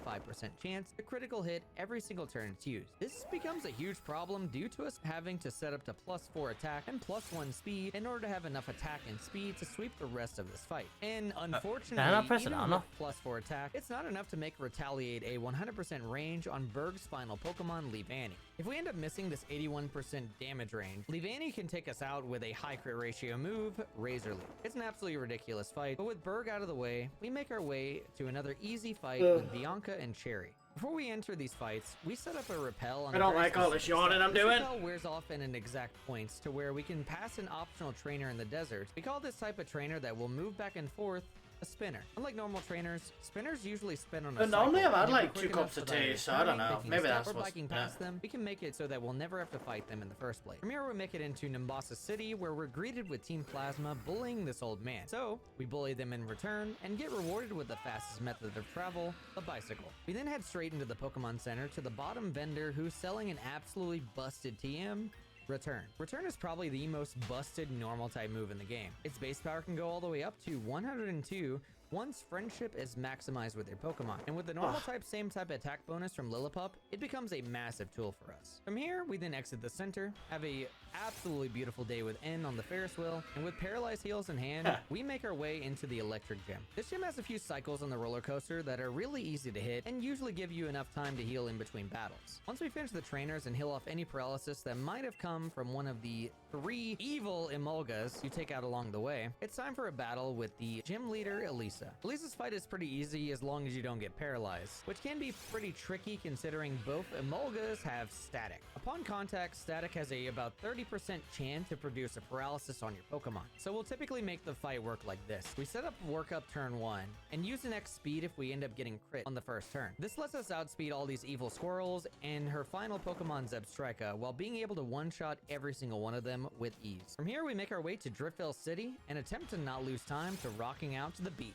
chance to critical hit every single turn it's used. This becomes a huge problem due to us having to set up to +4 attack and +1 speed in order to have enough attack and speed to sweep the rest of this fight. And unfortunately, even with +4 attack, it's not enough to make Retaliate a 100% range on Berg's final Pokemon, Leavanny. If we end up missing this 81% damage range, Leavanny can take us out with a high crit ratio move, Razor Leaf. It's an absolutely ridiculous fight, but with Berg out of the way, we make our way to another easy fight with Bianca and Cherry. Before we enter these fights, we set up a repel on I don't like all this yawning I'm doing. Repel wears off in an exact points to where we can pass an optional trainer in the desert. We call this type of trainer that will move back and forth a spinner. Unlike normal trainers, spinners usually spin on a cycle. Normally I've had like 2 cups of tea, so I don't know. Maybe that's what's... biking past them, we can make it so that we'll never have to fight them in the first place. From here we make it into Nimbasa City, where we're greeted with Team Plasma bullying this old man. So, we bully them in return, and get rewarded with the fastest method of travel, the bicycle. We then head straight into the Pokemon Center to the bottom vendor who's selling an absolutely busted TM, Return. Return is probably the most busted normal type move in the game. Its base power can go all the way up to 102 once friendship is maximized with your Pokemon. And with the normal type same type attack bonus from Lillipup, it becomes a massive tool for us. From here, we then exit the center, have a absolutely beautiful day with N on the Ferris wheel, and with Paralyzed Heals in hand, we make our way into the Electric Gym. This gym has a few cycles on the roller coaster that are really easy to hit and usually give you enough time to heal in between battles. Once we finish the trainers and heal off any paralysis that might have come come from one of the 3 evil Emolgas you take out along the way, it's time for a battle with the gym leader, Elisa. Elisa's fight is pretty easy as long as you don't get paralyzed, which can be pretty tricky considering both Emolgas have static. Upon contact, static has a about 30% chance to produce a paralysis on your Pokemon. So we'll typically make the fight work like this. We set up work up turn 1 and use an X speed if we end up getting crit on the first turn. This lets us outspeed all these evil squirrels and her final Pokemon Zebstrika while being able to one-shot every single one of them with ease. From here we make our way to Driftvale City and attempt to not lose time to rocking out to the beat.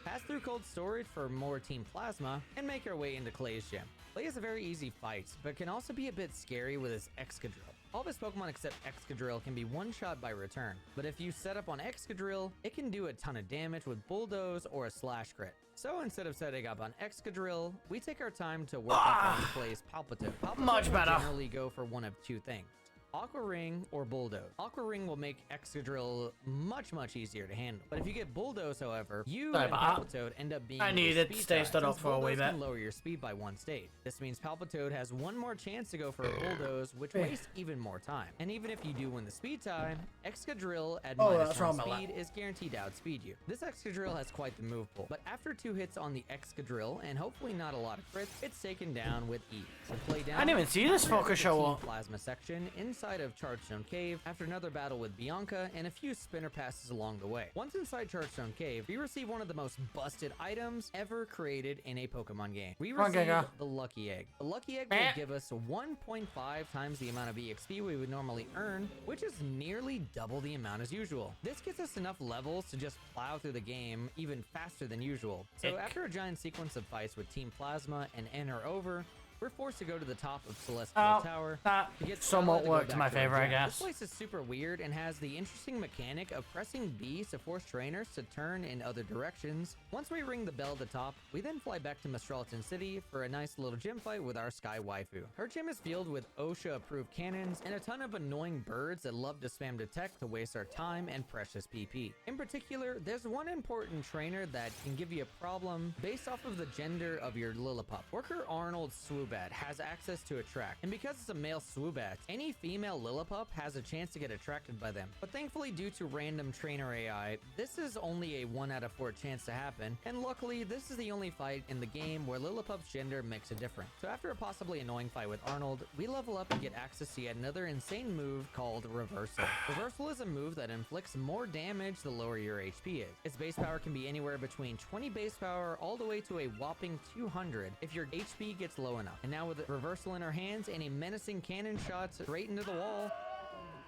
Pass through Cold Storage for more Team Plasma and make our way into Clay's gym. Clay is a very easy fight, but can also be a bit scary with his Excadrill. All of his Pokemon except Excadrill can be one-shot by return, but if you set up on Excadrill, it can do a ton of damage with Bulldoze or a Slash Crit. So instead of setting up on Excadrill, we take our time to work up on Clay's Palpitoad. Palpitoad Much better. will generally go for one of 2 things. Aqua Ring or Bulldoze. Aqua Ring will make Excadrill much easier to handle. But if you get Bulldoze, however, you and Palpitoad end up being I needed to stay stood up for a wee bit. Can lower your speed by 1 stage. This means Palpitoad has 1 more chance to go for a Bulldoze, which wastes even more time. And even if you do win the speed tie, Excadrill at -1 speed is guaranteed to outspeed you. This Excadrill has quite the move pool, but after 2 hits on the Excadrill and hopefully not a lot of crits, it's taken down with ease. So play down. I didn't even see this fucker show up. Plasma section inside of Chargestone Cave after another battle with Bianca and a few spinner passes along the way. Once inside Chargestone Cave, we receive one of the most busted items ever created in a Pokemon game. We receive the Lucky Egg. The Lucky Egg will give us 1.5 times the amount of EXP we would normally earn, which is nearly double the amount as usual. This gets us enough levels to just plow through the game even faster than usual. So after a giant sequence of fights with Team Plasma and Enter over, we're forced to go to the top of Celestial Tower to get somewhat worked my favor, I guess. This place is super weird and has the interesting mechanic of pressing B to force trainers to turn in other directions. Once we ring the bell at the top, we then fly back to Mestralton City for a nice little gym fight with our Sky Waifu. Her gym is filled with OSHA-approved cannons and a ton of annoying birds that love to spam detect to waste our time and precious PP. In particular, there's one important trainer that can give you a problem based off of the gender of your Lillipup. Worker Arnold Swoobat has access to attract, and because it's a male Swoobat, any female Lillipup has a chance to get attracted by them. But thankfully, due to random trainer AI, this is only a 1 out of 4 chance to happen, and luckily, this is the only fight in the game where Lillipup's gender makes a difference. So after a possibly annoying fight with Arnold, we level up and get access to yet another insane move called Reversal. Reversal is a move that inflicts more damage the lower your HP is. Its base power can be anywhere between 20 base power all the way to a whopping 200 if your HP gets low enough. And now with a Reversal in her hands and a menacing cannon shot straight into the wall,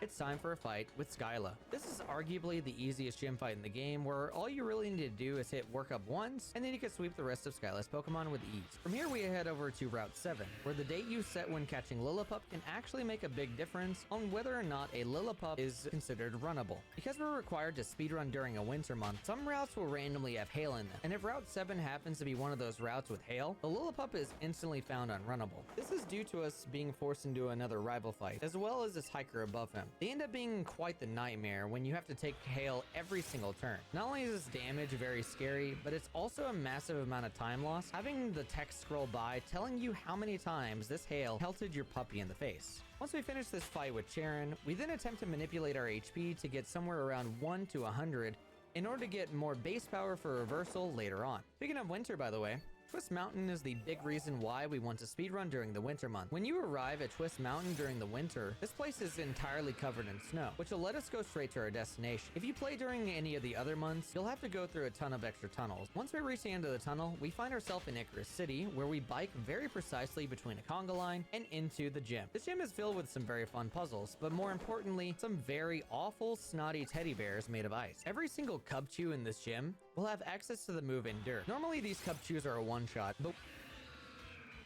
it's time for a fight with Skyla. This is arguably the easiest gym fight in the game, where all you really need to do is hit work up once, and then you can sweep the rest of Skyla's Pokemon with ease. From here we head over to Route 7, where the date you set when catching Lillipup can actually make a big difference on whether or not a Lillipup is considered runnable. Because we're required to speedrun during a winter month, some routes will randomly have hail in them, and if Route 7 happens to be one of those routes with hail, the Lillipup is instantly found unrunnable. This is due to us being forced into another rival fight, as well as this hiker above him. They end up being quite the nightmare when you have to take hail every single turn. Not only is this damage very scary, but it's also a massive amount of time loss, having the text scroll by telling you how many times this hail pelted your puppy in the face. Once we finish this fight with Charon, we then attempt to manipulate our HP to get somewhere around 1 to 100 in order to get more base power for Reversal later on. Speaking of winter, by the way, Twist Mountain is the big reason why we want to speedrun during the winter month. When you arrive at Twist Mountain during the winter, this place is entirely covered in snow, which will let us go straight to our destination. If you play during any of the other months, you'll have to go through a ton of extra tunnels. Once we reach the end of the tunnel, we find ourselves in Icarus City, where we bike very precisely between a conga line and into the gym. This gym is filled with some very fun puzzles, but more importantly, some very awful, snotty teddy bears made of ice. Every single Cubchoo in this gym will have access to the move Endure. Normally, these Cubchoos are a one-shot, but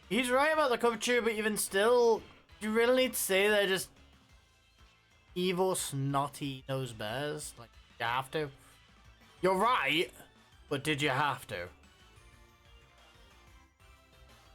he's right about the Cubchoo, but even still, you really need to say they're just evil, snotty nose bears? Like, you have to. You're right, but did you have to?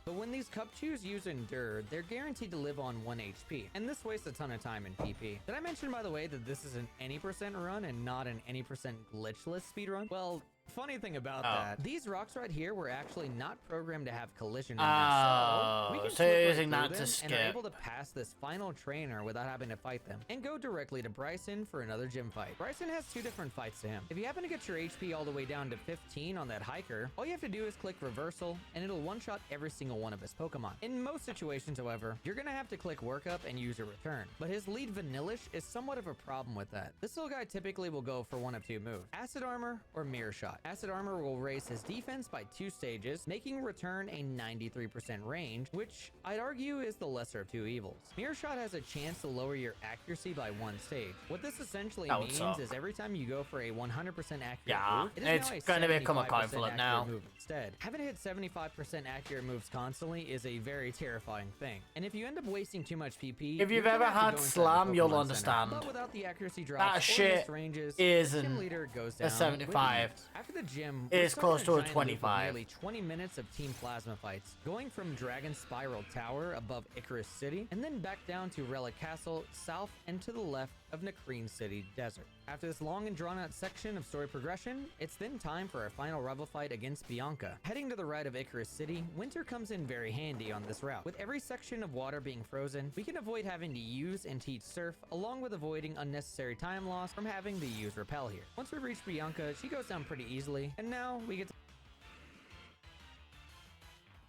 But when these Cubchoos use Endure, they're guaranteed to live on 1 HP, and this wastes a ton of time in PP. Did I mention, by the way, that this is an any % run and not an any % glitchless speedrun? Well, Funny thing about Oh. that, these rocks right here were actually not programmed to have collision Oh, ranges, so we can so slip you're right using through that to them and skip. are able to pass this final trainer without having to fight them, and go directly to Bryson for another gym fight. Bryson has 2 different fights to him. If you happen to get your HP all the way down to 15 on that hiker, all you have to do is click reversal, and it'll one-shot every single one of his Pokemon. In most situations, however, you're gonna have to click workup and use a return, but his lead Vanillish is somewhat of a problem with that. This little guy typically will go for one of 2 moves: Acid Armor or Mirror Shot. Acid Armor will raise his defense by 2 stages, making return a 93% range, which I'd argue is the lesser of 2 evils. Mirror Shot has a chance to lower your accuracy by 1 stage. What this essentially That would means suck. is every time you go for a 100% accurate Yeah, move, it is it's now a gonna become a 75% coin flip accurate now. move instead. Having to hit 75% accurate moves constantly is a very terrifying thing, and if you end up wasting too much PP, If you've you're gonna ever have to had go inside the Slam, you'll Pokemon Center. understand. But without the accuracy drops That or shit missed ranges, isn't Gym Leader goes a down 75. with ease. After the gym, It we're is stuck close in to a giant loop of 25. Nearly 20 minutes of Team Plasma fights, going from Dragon Spiral Tower above Icarus City, and then back down to Relic Castle, south and to the left of Nakreen City Desert. After this long and drawn out section of story progression, it's then time for our final rival fight against Bianca. Heading to the right of Icarus City, winter comes in very handy on this route. With every section of water being frozen, we can avoid having to use and teach Surf, along with avoiding unnecessary time loss from having to use Repel here. Once we reach Bianca, she goes down pretty easily, and now we get to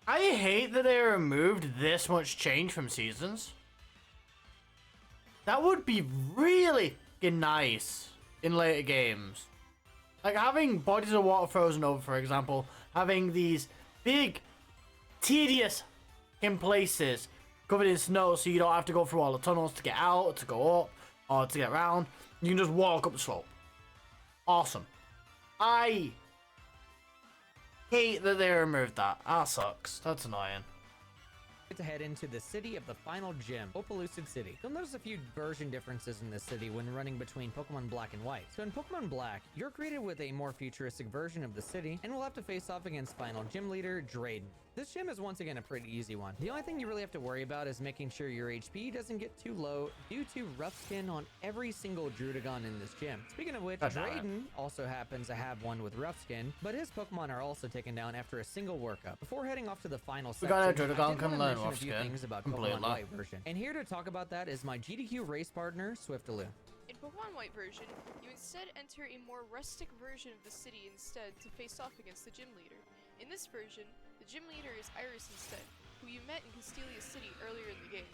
I hate that they removed this much change from seasons. That would be really nice in later games. Like having bodies of water frozen over, for example, having these big, tedious places covered in snow so you don't have to go through all the tunnels to get out, or to go up, or to get around. You can just walk up the slope. Awesome. I hate that they removed that. That sucks. That's annoying. to head into the city of the final gym, Opelucid City. You'll notice a few version differences in this city when running between Pokemon Black and White. So in Pokemon Black, you're greeted with a more futuristic version of the city, and will have to face off against final gym leader Drayden. This gym is once again a pretty easy one. The only thing you really have to worry about is making sure your HP doesn't get too low due to rough skin on every single Druddigon in this gym. Speaking of which, Drayden also happens to have one with rough skin, but his Pokemon are also taken down after a single workup. Before heading off to the final section, got a I Druddigon did can wanna learn mention a rough few skin things about completely. Pokemon White version. And here to talk about that is my GDQ race partner, Swiftaloo. In Pokemon White version, you instead enter a more rustic version of the city instead to face off against the gym leader. In this version, the gym leader is Iris instead, who you met in Castelia City earlier in the game.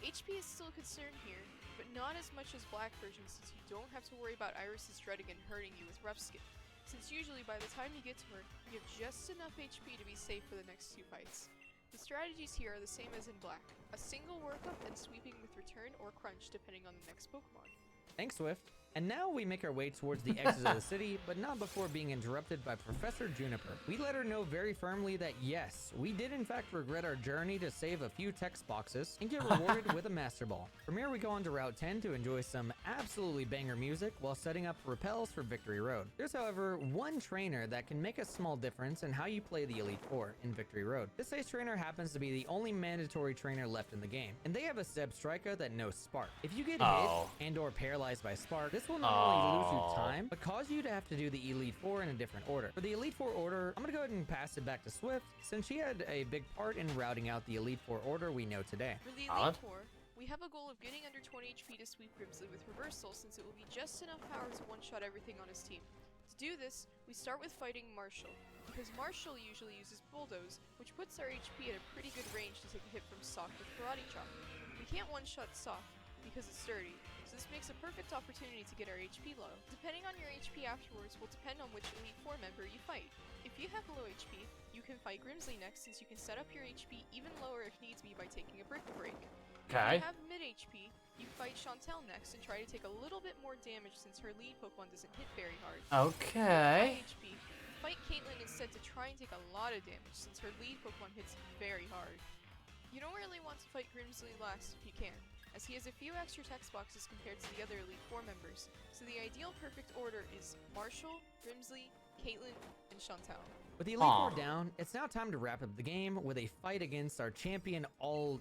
HP is still a concern here, but not as much as Black version since you don't have to worry about Iris's Druddigon hurting you with rough skin, since usually by the time you get to her, you have just enough HP to be safe for the next two fights. The strategies here are the same as in Black, a single workup and sweeping with return or crunch depending on the next Pokemon. Thanks, Swift. And now we make our way towards the exit of the city, but not before being interrupted by Professor Juniper. We let her know very firmly that yes, we did in fact regret our journey to save a few text boxes and get rewarded with a Master Ball. From here we go on to Route 10 to enjoy some absolutely banger music while setting up repels for Victory Road. There's however one trainer that can make a small difference in how you play the Elite Four in Victory Road. This Ace trainer happens to be the only mandatory trainer left in the game, and they have a Zebstrika that knows Spark. If you get hit and or paralyzed by Spark, this will not only lose you time, but cause you to have to do the Elite Four in a different order. For the Elite Four order, I'm gonna go ahead and pass it back to Swift, since she had a big part in routing out the Elite Four order we know today. For the Elite Four, we have a goal of getting under 20 HP to sweep Grimsley with Reversal since it will be just enough power to one-shot everything on his team. To do this, we start with fighting Marshall, because Marshall usually uses Bulldoze, which puts our HP at a pretty good range to take a hit from Sock with Karate Chop. We can't one-shot Sock because it's sturdy, so this makes a perfect opportunity to get our HP low. Depending on your HP afterwards will depend on which Elite Four member you fight. If you have low HP, you can fight Grimsley next since you can set up your HP even lower if needs be by taking a Brick Break. Okay. If you have mid HP, you fight Chantel next and try to take a little bit more damage since her lead Pokemon doesn't hit very hard. Okay. High HP, fight Caitlyn instead to try and take a lot of damage since her lead Pokemon hits very hard. You don't really want to fight Grimsley last if you can, as he has a few extra text boxes compared to the other Elite Four members, so the ideal perfect order is Marshall, Grimsley, Caitlyn, and Chantel. With the Elite Four down, it's now time to wrap up the game with a fight against our champion N.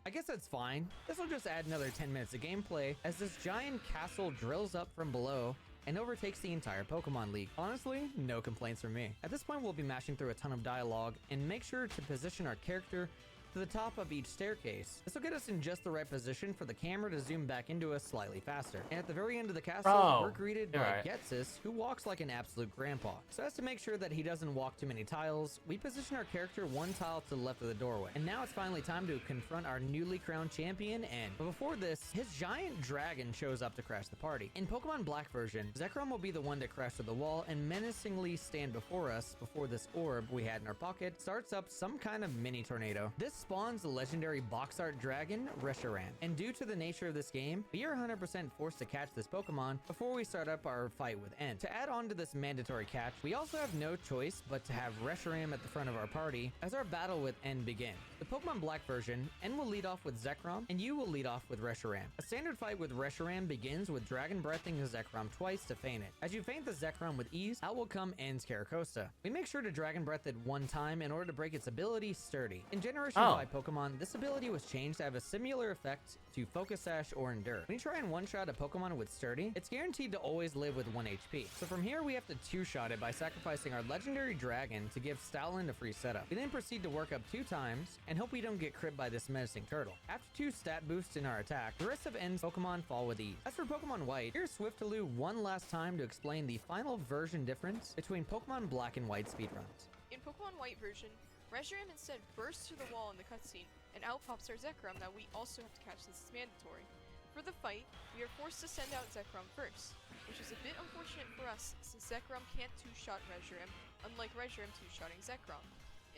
I guess that's fine. This will just add another 10 minutes of gameplay as this giant castle drills up from below and overtakes the entire Pokemon League. Honestly, no complaints from me. At this point, we'll be mashing through a ton of dialogue and make sure to position our character to the top of each staircase. This will get us in just the right position for the camera to zoom back into us slightly faster. And at the very end of the castle, we're greeted by Getsis, who walks like an absolute grandpa. So as to make sure that he doesn't walk too many tiles, we position our character one tile to the left of the doorway. And now it's finally time to confront our newly crowned champion, N. But before this, his giant dragon shows up to crash the party. In Pokemon Black version, Zekrom will be the one to crash through the wall and menacingly stand before us before this orb we had in our pocket starts up some kind of mini tornado. This spawns the legendary box art dragon, Reshiram. And due to the nature of this game, we are 100% forced to catch this Pokemon before we start up our fight with N. To add on to this mandatory catch, we also have no choice but to have Reshiram at the front of our party as our battle with N begins. The Pokemon Black version, N will lead off with Zekrom, and you will lead off with Reshiram. A standard fight with Reshiram begins with Dragon Breathing the Zekrom twice to feint it. As you feint the Zekrom with ease, out will come N's Caracosta. We make sure to Dragon Breath it one time in order to break its ability, Sturdy. In Generation 5 Pokemon, this ability was changed to have a similar effect to Focus Sash or Endure. When you try and one-shot a Pokemon with Sturdy, it's guaranteed to always live with 1 HP. So from here, we have to two-shot it by sacrificing our legendary dragon to give Stoutland a free setup. We then proceed to work up 2 times and hope we don't get cribbed by this menacing turtle. After 2 stat boosts in our attack, the rest of N's Pokemon fall with ease. As for Pokemon White, here's Swiftaloo one last time to explain the final version difference between Pokemon Black and White speedruns. In Pokemon White version, Reshiram instead bursts through the wall in the cutscene, and out pops our Zekrom that we also have to catch since it's mandatory. For the fight, we are forced to send out Zekrom first, which is a bit unfortunate for us since Zekrom can't two-shot Reshiram, unlike Reshiram two-shotting Zekrom.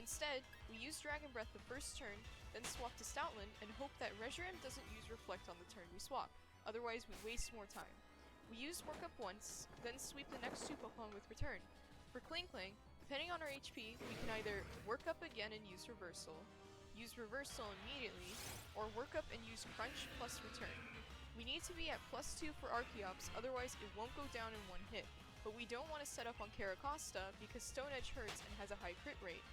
Instead, we use Dragon Breath the first turn, then swap to Stoutland and hope that Reshiram doesn't use Reflect on the turn we swap, otherwise we waste more time. We use Work Up once, then sweep the next 2 Pokemon with Return. For Klinklang, depending on our HP, we can either Work Up again and use Reversal, use Reversal immediately, or Work Up and use Crunch plus Return. We need to be at +2 for Archeops, otherwise it won't go down in 1 hit, but we don't want to set up on Caracosta because Stone Edge hurts and has a high crit rate.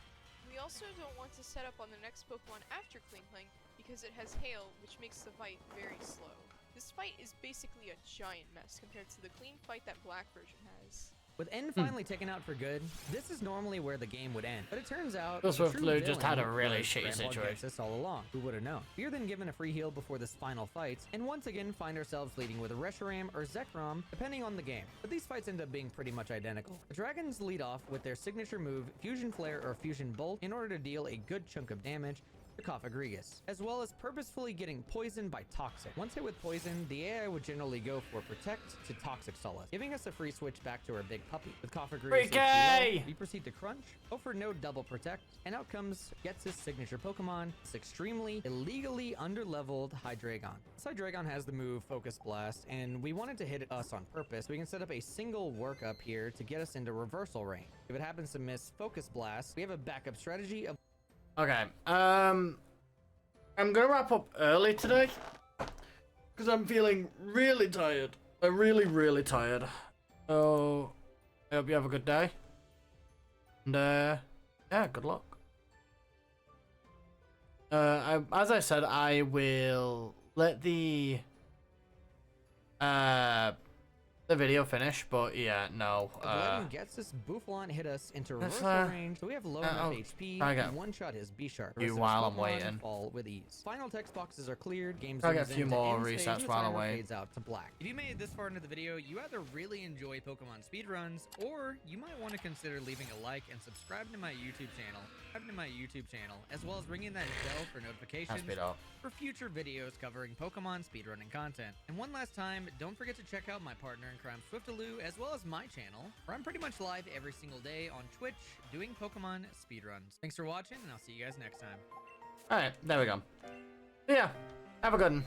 We also don't want to set up on the next Pokemon after Klinklang because it has Hail, which makes the fight very slow. This fight is basically a giant mess compared to the clean fight that Black version has. With N finally taken out for good, this is normally where the game would end. But it turns out Swiftaloo just had a really shitty situation. This all along. Who would have known? We are then given a free heal before this final fight, and once again find ourselves leading with a Reshiram or Zekrom, depending on the game. But these fights end up being pretty much identical. The dragons lead off with their signature move, Fusion Flare or Fusion Bolt, in order to deal a good chunk of damage to Cofagrigus, as well as purposefully getting poisoned by Toxic. Once hit with poison, the AI would generally go for Protect to Toxic Solace, giving us a free switch back to our big puppy. With Cofagrigus low, we proceed to Crunch, go for no double Protect, and out comes Getsis' signature Pokemon, this extremely illegally underleveled Hydreigon. This Hydreigon has the move Focus Blast, and we wanted to hit us on purpose, so we can set up a single workup here to get us into reversal range. If it happens to miss Focus Blast, we have a backup strategy of Okay, I'm gonna wrap up early today because I'm feeling really tired. I'm really tired. So I hope you have a good day, and yeah, good luck. As I said, I will let the video finish, but yeah, no. Getsis Bouffalant hit us into reversal range, so we have low enough HP and one-shot his B-Sharp. While I'm waiting. Fall with ease. Final text boxes are cleared. Games I got a few more resets while I wait. Fades out to black. If you made it this far into the video, you either really enjoy Pokemon speedruns, or you might want to consider leaving a like and subscribing to my YouTube channel. As well as ringing that bell for notifications for future videos covering Pokemon speedrunning content. And one last time, don't forget to check out my partner in crime Swiftaloo, as well as my channel, where I'm pretty much live every single day on Twitch doing Pokemon speedruns. Thanks for watching, and I'll see you guys next time. Alright, there we go. Yeah, have a good one.